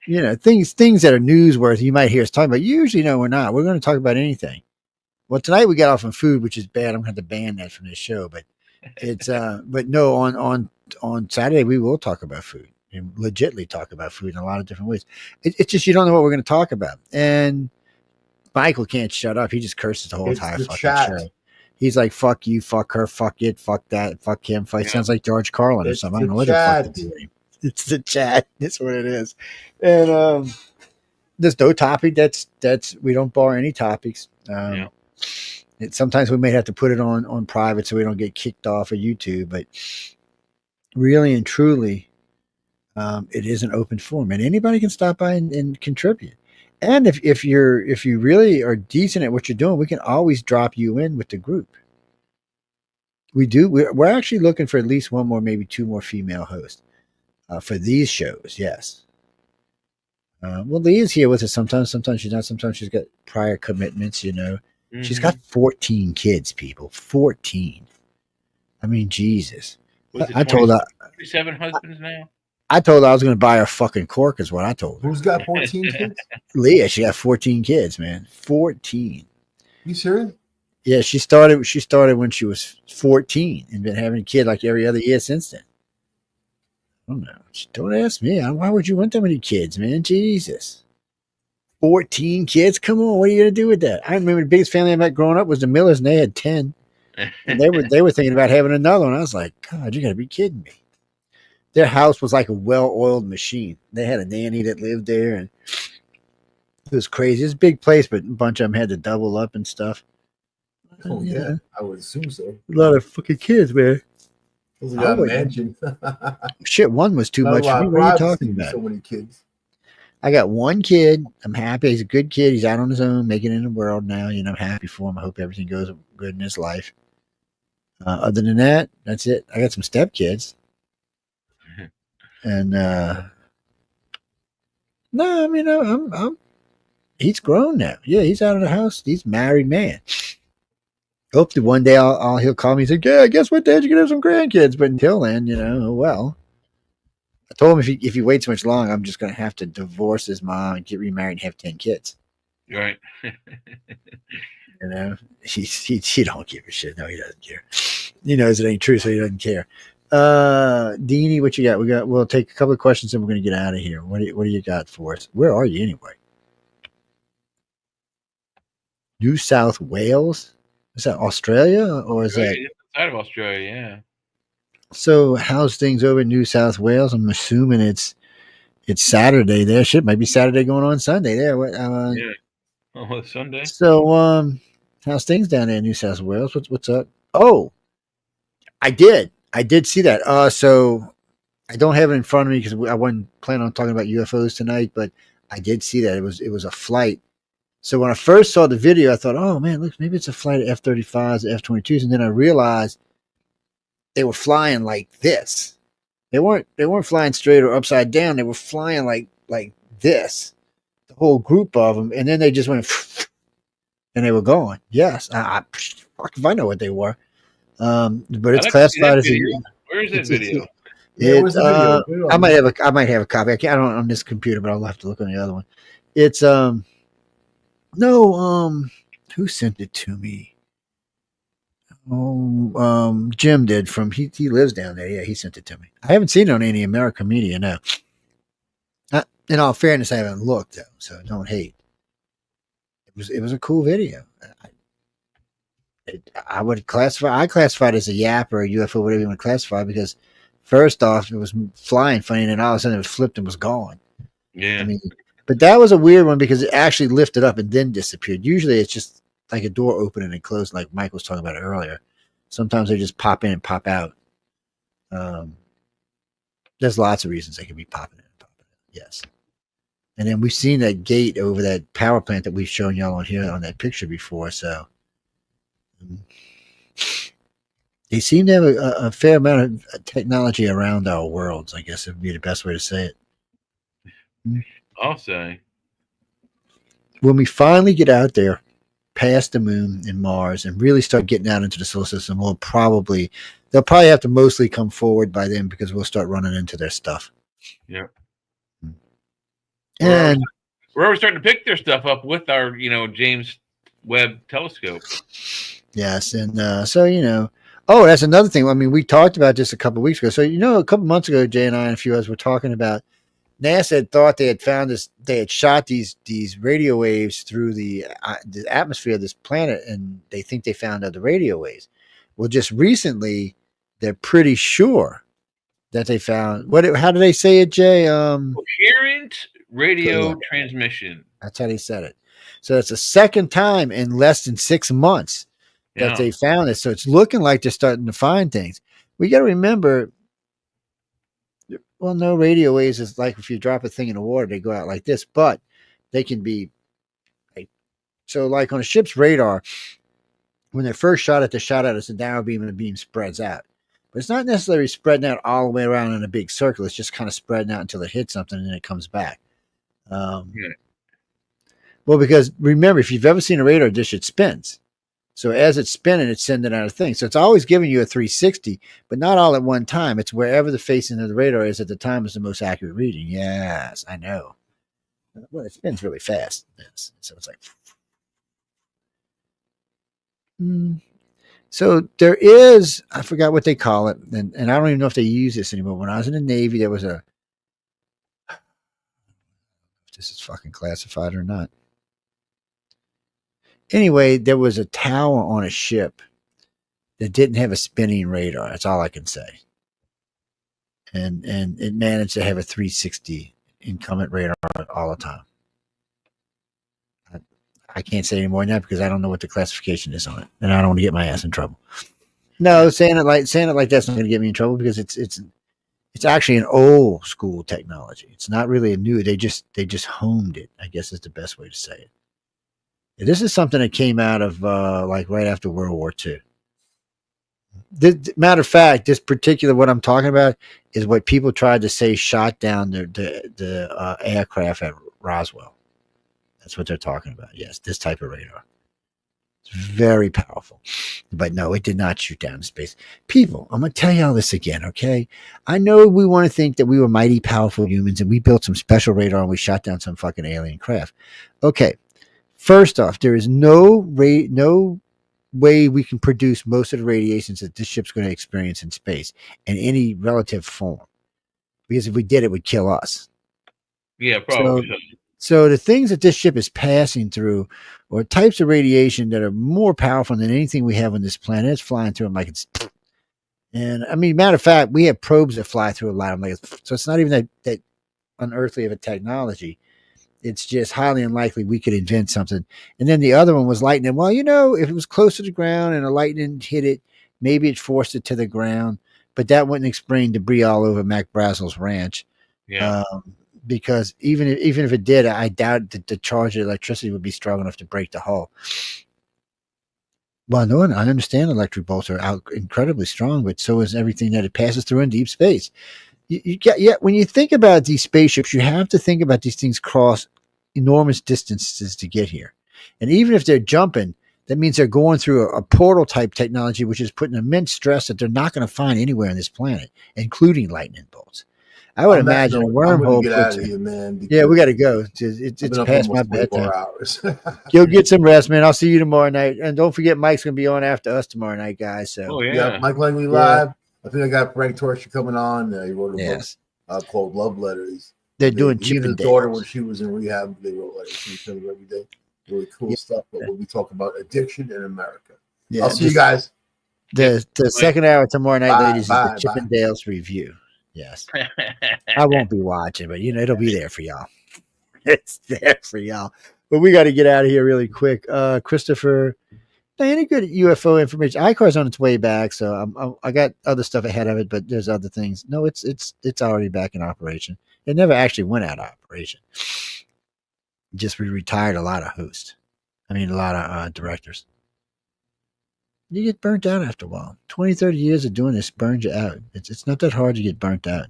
things that are newsworthy. You might hear us talking about. Usually, no, we're not. We're going to talk about anything. Well, tonight we got off on food, which is bad. I'm going to have to ban that from this show, but. It's but no, on Saturday we will talk about food and legitimately talk about food in a lot of different ways. It's just you don't know what we're going to talk about, and Michael can't shut up. He just curses the whole entire fucking show. He's like, "Fuck you, fuck her, fuck it, fuck that, fuck him." Fuck. Sounds like George Carlin or something. I don't know what the fuck to do. It's the chat. That's what it is. And there's no topic. That's we don't bar any topics. Sometimes we may have to put it on private so we don't get kicked off of YouTube, but really and truly, it is an open forum, and anybody can stop by and contribute. And if you really are decent at what you're doing, we can always drop you in with the group. We do. We're actually looking for at least one more, maybe two more female hosts for these shows. Yes. Well, Leah's here with us sometimes. Sometimes she's not. Sometimes she's got prior commitments. She's got 14 kids. People, 14. I mean, Jesus. I told her 27 husbands now. I told her I was going to buy her fucking cork. Is what I told her. Who's got 14 kids? Leah. She got 14 kids, man. 14. You serious? Yeah, she started when she was 14 and been having a kid like every other year since then. I don't know. Don't ask me. Why would you want that many kids, man? Jesus. 14 kids? Come on. What are you going to do with that? I remember the biggest family I met growing up was the Millers, and they had 10. And they were thinking about having another one. I was like, God, you got to be kidding me. Their house was like a well-oiled machine. They had a nanny that lived there, and it was crazy. It was a big place, but a bunch of them had to double up and stuff. Oh, yeah. I would assume so. A lot of fucking kids, man. Got a mansion. Shit, one was too much for me. What are you talking about? So many kids. I got one kid. I'm happy. He's a good kid. He's out on his own, making it in the world now. I'm happy for him. I hope everything goes good in his life. Other than that, that's it. I got some stepkids. And no, I mean, I'm he's grown now. Yeah, he's out of the house. He's a married man. Hopefully one day he'll call me and say, yeah, guess what, Dad? You can have some grandkids. But until then, well, I told him if he waits much longer, I'm just going to have to divorce his mom and get remarried and have 10 kids. Right. He don't give a shit. No, he doesn't care. He knows it ain't true, so he doesn't care. Deanie, what you got? We'll take a couple of questions and we're going to get out of here. What do you got for us? Where are you anyway? New South Wales? Is that Australia or is that outside of Australia? Yeah. So how's things over in New South Wales? I'm assuming it's Saturday there. Shit, might be Saturday going on Sunday there. Yeah. Oh, it's Sunday. So how's things down there in New South Wales? What's up? Oh, I did see that. So I don't have it in front of me because I wasn't planning on talking about UFOs tonight, but I did see that it was a flight. So when I first saw the video, I thought, oh man, look, maybe it's a flight of F-35s, F-22s. And then I realized they were flying like this. They weren't flying straight or upside down. They were flying like this, the whole group of them. And then they just went and they were going. Yes. Fuck if I know what they were. But it's classified as where is that video? I might have a copy. I don't on this computer, but I'll have to look on the other one. It's, who sent it to me? Jim did he lives down there. Yeah, he sent it to me. I haven't seen it on any American media, no. In all fairness, I haven't looked though, so don't hate. It was a cool video. I classify it as a yap or a UFO, whatever you want to classify, because first off, it was flying funny, and then all of a sudden it flipped and was gone. Yeah. I mean, but that was a weird one because it actually lifted up and then disappeared. Usually it's just like a door opening and closing, like Mike was talking about earlier. Sometimes they just pop in and pop out. There's lots of reasons they can be popping in and popping out. Yes. And then we've seen that gate over that power plant that we've shown y'all on here on that picture before. So they seem to have a fair amount of technology around our worlds, I guess would be the best way to say it. I'll say. When we finally get out there past the moon and Mars and really start getting out into the solar system, they'll probably have to mostly come forward by then because we'll start running into their stuff. Yeah. And we're already starting to pick their stuff up with our, James Webb telescope. Yes. And so, oh, that's another thing. I mean, we talked about this a couple of weeks ago. So, a couple months ago, Jay and I and a few others were talking about NASA had thought they had found this. They had shot these radio waves through the atmosphere of this planet, and they think they found other radio waves. Well, just recently, they're pretty sure that they found how do they say it, Jay? Coherent radio transmission. That's how they said it. So it's the second time in less than 6 months that they found it. So it's looking like they're starting to find things. We got to remember. Well, no, radio waves is like if you drop a thing in the water, they go out like this, but they can be like on a ship's radar. when they first shot it, they shot it as a narrow beam, and the beam spreads out. But it's not necessarily spreading out all the way around in a big circle. It's just kind of spreading out until it hits something and then it comes back. Well, because remember, if you've ever seen a radar dish, it spins. So as it's spinning, it's sending out a thing. So it's always giving you a 360, but not all at one time. It's wherever the facing of the radar is at the time is the most accurate reading. Yes, I know. Well, it spins really fast. Yes. So it's like... So there is, I forgot what they call it, and I don't even know if they use this anymore. When I was in the Navy, there was if this is fucking classified or not. Anyway, there was a tower on a ship that didn't have a spinning radar. That's all I can say. And it managed to have a 360 incumbent radar all the time. I can't say any more than that because I don't know what the classification is on it, and I don't want to get my ass in trouble. No, saying it like that's not going to get me in trouble because it's actually an old school technology. It's not really a new. They just honed it, I guess is the best way to say it. This is something that came out of like right after World War II. Matter of fact, this particular what I'm talking about is what people tried to say shot down the aircraft at Roswell. That's what they're talking about. Yes, this type of radar. It's very powerful. But no, it did not shoot down in space. People, I'm going to tell you all this again, okay? I know we want to think that we were mighty powerful humans and we built some special radar and we shot down some fucking alien craft. Okay, first off, there is no way we can produce most of the radiations that this ship's going to experience in space in any relative form. Because if we did, it would kill us. Yeah, probably. So the things that this ship is passing through are types of radiation that are more powerful than anything we have on this planet. It's flying through them like it's... And, I mean, matter of fact, we have probes that fly through a lot of them. So it's not even that unearthly of a technology. It's just highly unlikely we could invent something. And then the other one was lightning. Well, you know, if it was close to the ground and a lightning hit it, maybe it forced it to the ground. But that wouldn't explain debris all over Mac Brazel's ranch. Yeah. Because even if it did, I doubt that the charge of electricity would be strong enough to break the hull. Well, no, I understand electric bolts are incredibly strong, but so is everything that it passes through in deep space. When you think about these spaceships, you have to think about these things cross enormous distances to get here. And even if they're jumping, that means they're going through a portal type technology, which is putting immense stress that they're not going to find anywhere on this planet, including lightning bolts. I would imagine a wormhole. Get out of here, man, yeah, we got to go. It's past my bedtime. You'll get some rest, man. I'll see you tomorrow night. And don't forget, Mike's going to be on after us tomorrow night, guys. So, yeah, Mike Langley live. I think I got Frank Torch coming on. He wrote a book called Love Letters. They're doing Chip and Dale's daughter when she was in rehab. They wrote letters to each other every day. Really cool stuff. But we'll be talking about addiction in America. I'll see you guys. The second hour tomorrow night, ladies, is the Chip and Dale's review. Yes. I won't be watching, but it'll be there for y'all. It's there for y'all. But we got to get out of here really quick. Christopher, any good UFO information? ICAR's on its way back, so I got other stuff ahead of it, but there's other things. No, it's already back in operation. It never actually went out of operation. Just we retired a lot of hosts. I mean, a lot of directors. You get burnt out after a while. 20, 30 years of doing this burns you out. It's not that hard to get burnt out.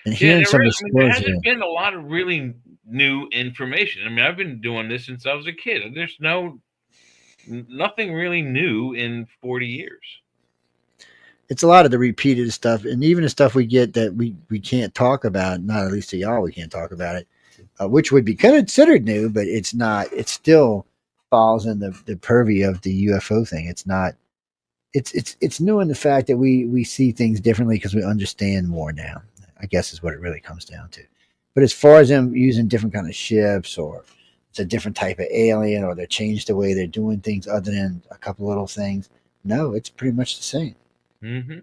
And hearing some of the stories, there hasn't been a lot of really new information. I mean, I've been doing this since I was a kid. There's nothing really new in 40 years. It's a lot of the repeated stuff, and even the stuff we get that we can't talk about, not at least to y'all, we can't talk about it, which would be considered new, but it's not. It still falls in the purview of the UFO thing. It's not. It's new in the fact that we see things differently because we understand more now, I guess is what it really comes down to. But as far as them using different kind of ships, or it's a different type of alien, or they changed the way they're doing things other than a couple little things, no, it's pretty much the same. Mm-hmm.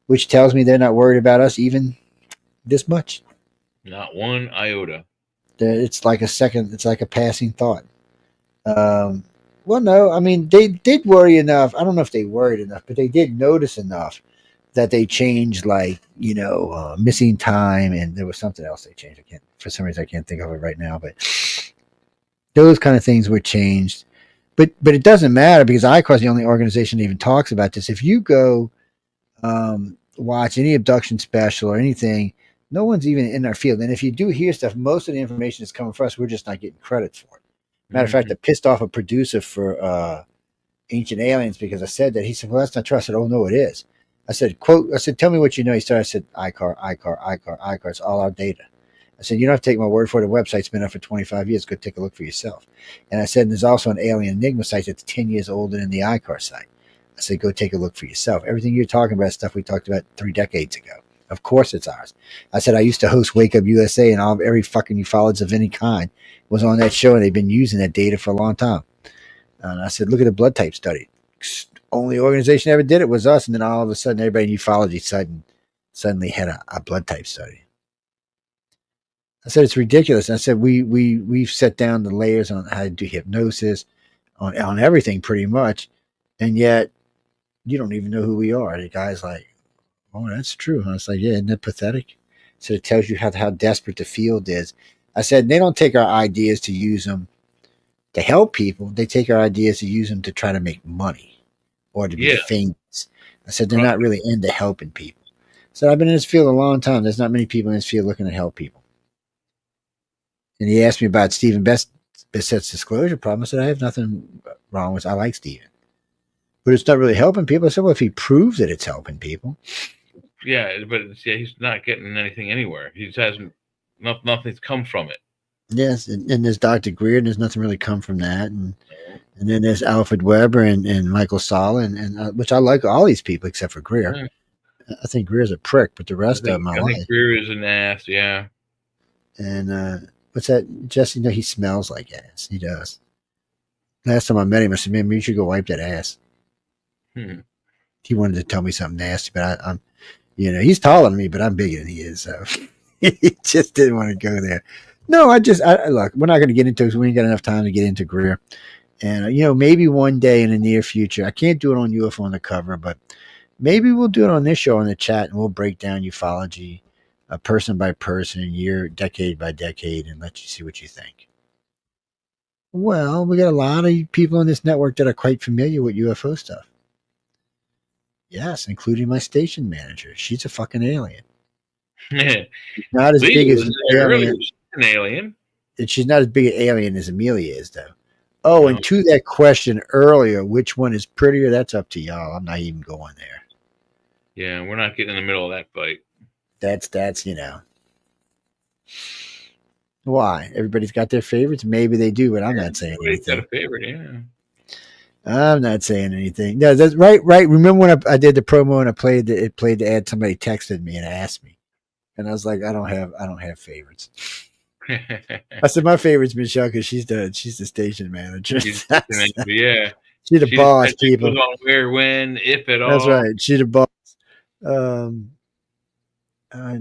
Which tells me they're not worried about us even this much. Not one iota. It's like a passing thought. Well, no, I mean, they did worry enough. I don't know if they worried enough, but they did notice enough that they changed, missing time, and there was something else they changed. For some reason, I can't think of it right now, but those kind of things were changed. but it doesn't matter because ICAR is the only organization that even talks about this. If you go watch any abduction special or anything, no one's even in our field. And if you do hear stuff, most of the information is coming from us. We're just not getting credit for it. Matter of fact, I pissed off a producer for Ancient Aliens because I said that. He said, well, that's not true. I said, oh, no, it is. I said, tell me what you know. He started, I said, ICAR. It's all our data. I said, you don't have to take my word for it. The website's been up for 25 years. Go take a look for yourself. And I said, there's also an Alien Enigma site that's 10 years older than the ICAR site. I said, go take a look for yourself. Everything you're talking about is stuff we talked about 3 decades ago. Of course it's ours. I said, I used to host Wake Up USA, and every fucking ufology of any kind was on that show, and they've been using that data for a long time. And I said, look at the blood type study. Only organization that ever did it was us, and then all of a sudden, everybody in ufology suddenly had a blood type study. I said, it's ridiculous. And I said, we've set down the layers on how to do hypnosis, on everything pretty much, and yet you don't even know who we are. The guy's like, oh, that's true. And I was like, yeah, isn't that pathetic? So it tells you how desperate the field is. I said, they don't take our ideas to use them to help people. They take our ideas to use them to try to make money or to be famous. I said, they're not really into helping people. So I've been in this field a long time. There's not many people in this field looking to help people. And he asked me about Stephen Bissett's disclosure problem. I said, I have nothing wrong with it. I like Stephen. But it's not really helping people. I said, well, if he proves that it's helping people. Yeah, but he's not getting anything anywhere. He just hasn't, nothing's come from it. Yes, and there's Dr. Greer, and there's nothing really come from that. And then there's Alfred Weber and Michael Sala, and which I like all these people except for Greer. Yeah. I think Greer's a prick, but the rest of them I like. Greer is an ass, yeah. And what's that? Jesse, he smells like ass. He does. Last time I met him, I said, man, you should go wipe that ass. He wanted to tell me something nasty, but I'm he's taller than me, but I'm bigger than he is. So he just didn't want to go there. No, look, we're not going to get into it. We ain't got enough time to get into Greer. And, maybe one day in the near future, I can't do it on UFO on the cover, but maybe we'll do it on this show on the chat, and we'll break down ufology person by person, year, decade by decade, and let you see what you think. Well, we got a lot of people on this network that are quite familiar with UFO stuff. Yes, including my station manager. She's a fucking alien. Not as big as an alien. An alien. And she's not as big an alien as Amelia is, though. Oh, and to that question earlier, which one is prettier? That's up to y'all. I'm not even going there. Yeah, we're not getting in the middle of that fight. That's why everybody's got their favorites. Maybe they do, but I'm not saying anything. Got a favorite, yeah. I'm not saying anything. No, that's right. Remember when I did the promo and it played the ad? Somebody texted me and asked me, and I was like, I don't have favorites. I said my favorite's Michelle because she's the station manager. Yeah, she's the boss. People on where, when, if at all. That's right. She's the boss.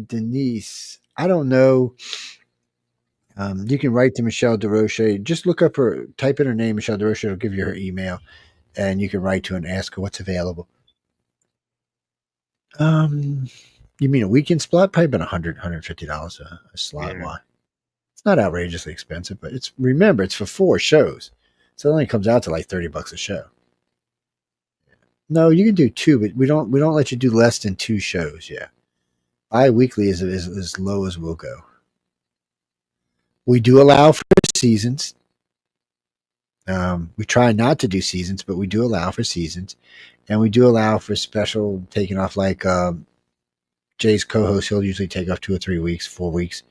Denise, I don't know. You can write to Michelle DeRoche. Just look up type in her name, Michelle DeRoche. It'll give you her email, and you can write to her and ask her what's available. You mean a weekend slot? Probably about $150 a slot. Why? It's not outrageously expensive, but remember it's for 4 shows, so it only comes out to like $30 a show. No, you can do 2, but we don't let you do less than 2 shows. Yeah, bi-weekly is as low as we'll go. We do allow for seasons. We try not to do seasons, but we do allow for seasons, and we do allow for special taking off. Like Jay's co-host, he'll usually take off 2 or 3 weeks, 4 weeks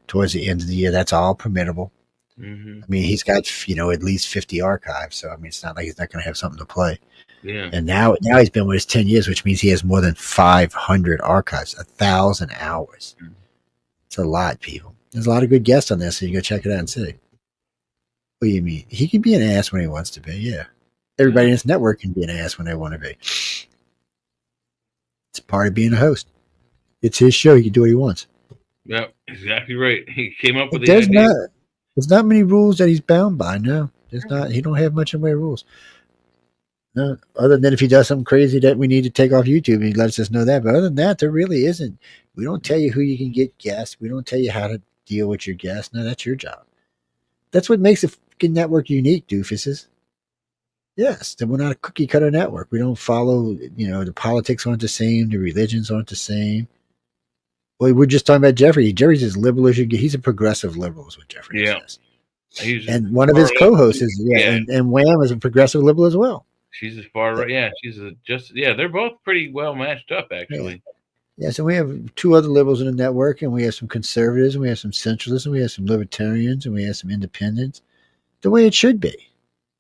towards the end of the year. That's all permittable. Mm-hmm. I mean, he's got at least 50 archives, so I mean, it's not like he's not going to have something to play. Yeah. And now he's been with us 10 years, which means he has more than 500 archives, 1,000 hours. Mm-hmm. It's a lot, people. There's a lot of good guests on this, so you can go check it out and see. What do you mean? He can be an ass when he wants to be, yeah. Everybody in this network can be an ass when they want to be. It's part of being a host. It's his show. He can do what he wants. Yeah, exactly right. He came up with the idea. There's not many rules that he's bound by, no. There's not. He don't have much in the way of rules. No, other than if he does something crazy that we need to take off YouTube, he lets us know that. But other than that, there really isn't. We don't tell you who you can get guests. We don't tell you how to deal with your guests. No, that's your job. That's what makes a fucking network unique, doofuses. Yes, then we're not a cookie cutter network. We don't follow, the politics aren't the same, the religions aren't the same. Well, we're just talking about Jeffrey. Jeffrey's as liberal as you get. He's a progressive liberal, is what Jeffrey says. And one of his co-hosts is, and Wham is a progressive liberal as well. She's as far right. Yeah, they're both pretty well matched up, actually. Yeah, so we have two other liberals in the network, and we have some conservatives, and we have some centralists, and we have some libertarians, and we have some independents. The way it should be.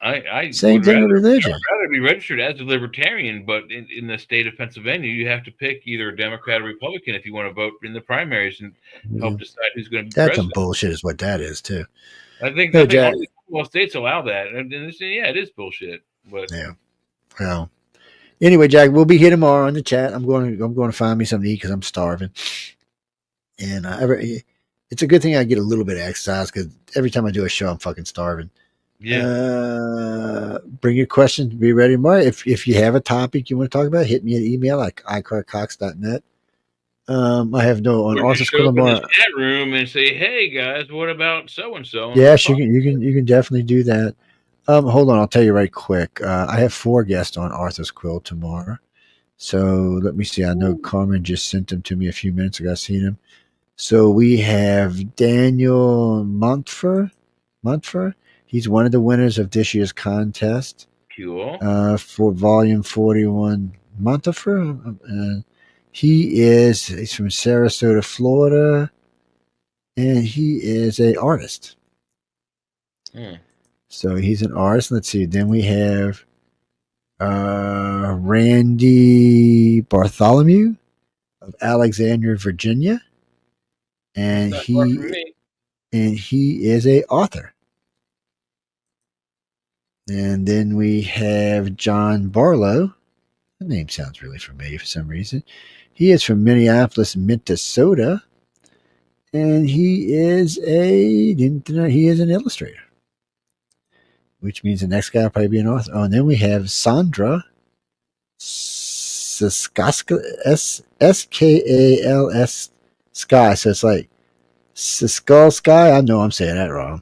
I Same thing with religion. I would rather be registered as a libertarian, but in the state of Pennsylvania, you have to pick either a Democrat or Republican if you want to vote in the primaries and help decide who's going to be That's president. some bullshit, is what that is too. I think Hey, Jack. only states allow that, and it is bullshit. But Well, anyway, Jack, we'll be here tomorrow on the chat. I'm going to find me something to eat because I'm starving, and it's a good thing I get a little bit of exercise because every time I do a show, I'm fucking starving. Yeah. Bring your questions. Be ready tomorrow. If you have a topic you want to talk about, hit me an email at iCarcox.net. I have no on Arthur School tomorrow. Chat room and say, "Hey guys, what about so and so?" Yes, you can definitely do that. Hold on, I'll tell you right quick. I have 4 guests on Arthur's Quill tomorrow. So let me see. I know Carmen just sent them to me a few minutes ago. I seen them. So we have Daniel Montfort. He's one of the winners of this year's contest. Cool. For volume 41, Montfort. He's from Sarasota, Florida, and he is an artist. So he's an artist. Let's see. Then we have Randy Bartholomew of Alexandria, Virginia, and he is a author. And then we have John Barlow. The name sounds really familiar for some reason. He is from Minneapolis, Minnesota, and he is an illustrator, which means the next guy will probably be an author. Oh, and then we have Sandra Skals, S-K-A-L-S Sky. So it's like Skull Sky. I know I'm saying that wrong.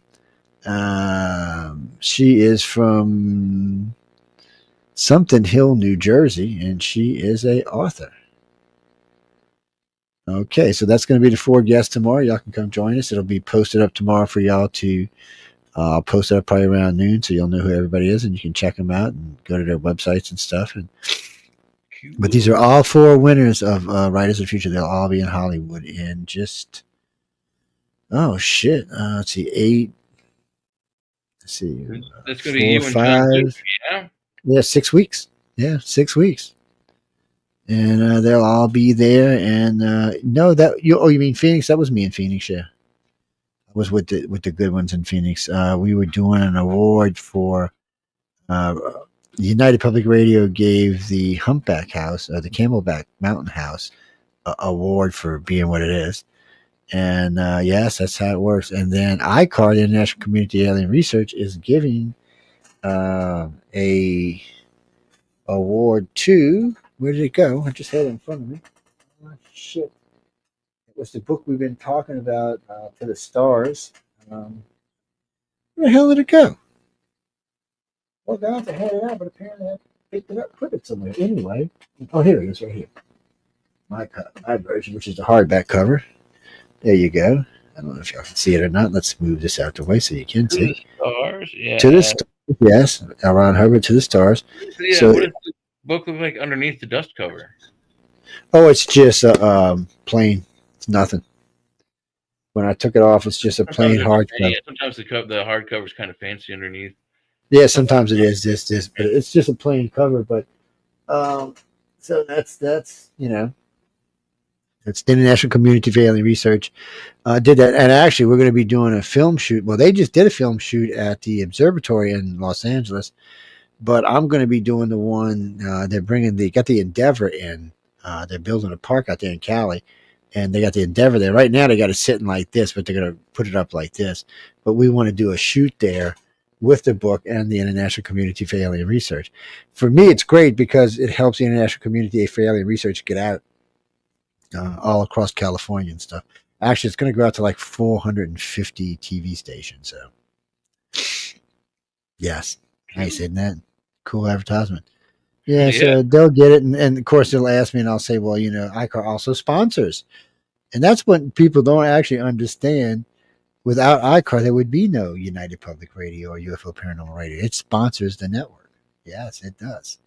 She is from Something Hill, New Jersey, and she is a author. Okay, so that's going to be the 4 guests tomorrow. Y'all can come join us. It'll be posted up tomorrow for y'all to I'll post it up probably around noon, so you'll know who everybody is, and you can check them out and go to their websites and stuff. But these are all 4 winners of Writers of the Future. They'll all be in Hollywood in just let's see, 8. Let's see, that's going to be you 4, and 5. John, Yeah, 6 weeks. Yeah, 6 weeks. And they'll all be there. And you mean Phoenix? That was me in Phoenix. Yeah, I was with the good ones in Phoenix. We were doing an award for United Public Radio gave the Humpback House, the Camelback Mountain House, award for being what it is. And yes, that's how it works. And then ICAR, the International Community Alien Research, is giving a award to, where did it go? I just had it in front of me. Oh, shit. It was the book we've been talking about, To the Stars. Where the hell did it go? Well, guys, I had it out, but apparently I picked it up, put it somewhere. Anyway, here it is, right here. My version, which is the hardback cover. There you go. I don't know if y'all can see it or not. Let's move this out the way so you can see. To the Stars, yeah. To the Stars, yes. Ron Hubbard, To the Stars. Yeah, So, what does the book look like underneath the dust cover? oh, it's just plain. It's nothing. When I took it off, it's just a plain hardcover. Yeah, sometimes the hardcover is kind of fancy underneath. Yeah, sometimes it is this, but it's just a plain cover. But so that's it's the International Community for Alien Research did that, and actually we're going to be doing a film shoot. Well, they just did a film shoot at the observatory in Los Angeles, but I'm going to be doing the one they're got the Endeavor in. They're building a park out there in Cali, and they got the Endeavor there. Right now they got it sitting like this, but they're going to put it up like this. But we want to do a shoot there with the book and the International Community for Alien Research. For me, it's great because it helps the International Community for Alien Research get out all across California and stuff. Actually, it's going to go out to like 450 TV stations. So, yes, nice, isn't that? cool advertisement. Yeah, so they'll get it, and of course they'll ask me, and I'll say, well, iCar also sponsors, and that's what people don't actually understand. Without iCar, there would be no United Public Radio or UFO Paranormal Radio. It sponsors the network. Yes, it does.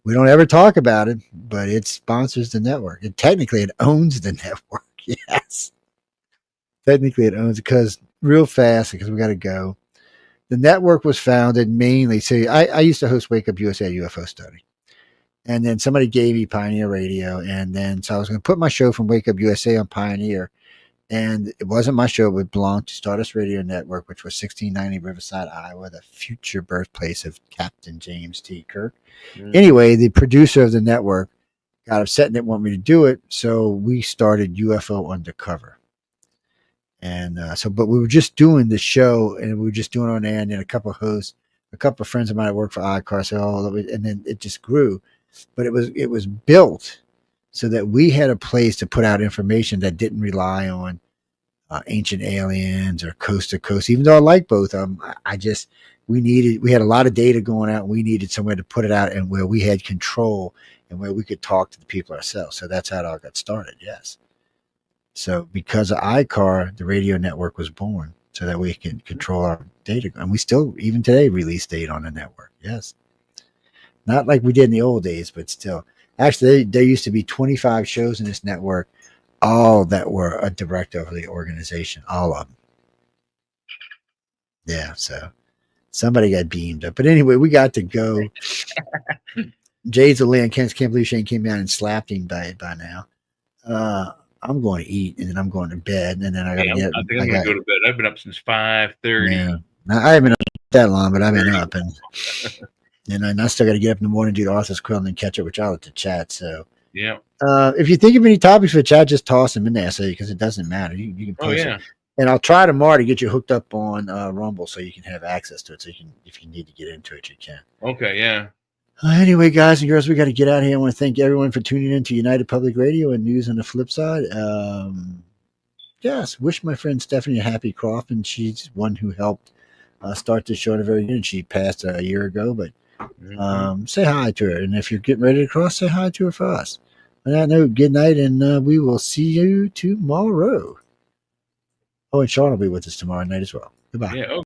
We don't ever talk about it, but it sponsors the network. And technically, it owns the network. Yes. Technically, it owns it because real fast, because we got to go. The network was founded mainly. So I used to host Wake Up USA UFO Study. And then somebody gave me Pioneer Radio. And then so I was going to put my show from Wake Up USA on Pioneer. And it wasn't my show. It belonged to Stardust Radio Network, which was 1690 Riverside, Iowa, the future birthplace of Captain James T. Kirk. Anyway, the producer of the network got upset and didn't want me to do it. So we started UFO Undercover. And but we were just doing the show, and we were just doing it on air, and then a couple of hosts, a couple of friends of mine that work for iCar said, and then it just grew. But it was built so that we had a place to put out information that didn't rely on ancient aliens or coast to coast. Even though I like both of them, we had a lot of data going out, and we needed somewhere to put it out, and where we had control and where we could talk to the people ourselves. So that's how it all got started. Yes. So because of iCar, the radio network was born so that we can control our data. And we still, even today, release data on the network. Yes. Not like we did in the old days, but still. Actually, there used to be 25 shows in this network, all that were a director of the organization, all of them. Yeah, so somebody got beamed up. But anyway, we got to go. Jay's a land. Can't believe Shane came down and slapped him by now. I'm going to eat, and then I'm going to bed, and then I got to get. I think I'm going to go to bed. I've been up since 5:30. Yeah. Now, I haven't been up that long, but I've been up, and I still got to get up in the morning, do the Arthur's Quill, and then catch up with y'all at the chat. So yeah. If you think of any topics for the chat, just toss them in there, so because it doesn't matter. You can post it. And I'll try tomorrow to get you hooked up on Rumble, so you can have access to it. So you can, if you need to get into it, you can. Okay. Yeah. Anyway, guys and girls, we got to get out of here. I want to thank everyone for tuning in to United Public Radio and News on the Flip Side. Yes, wish my friend Stephanie a happy Crawford. She's one who helped start this show at the very beginning. She passed a year ago, but say hi to her. And if you're getting ready to cross, say hi to her for us. On that note, good night, and we will see you tomorrow. Oh, and Sean will be with us tomorrow night as well. Goodbye. Yeah.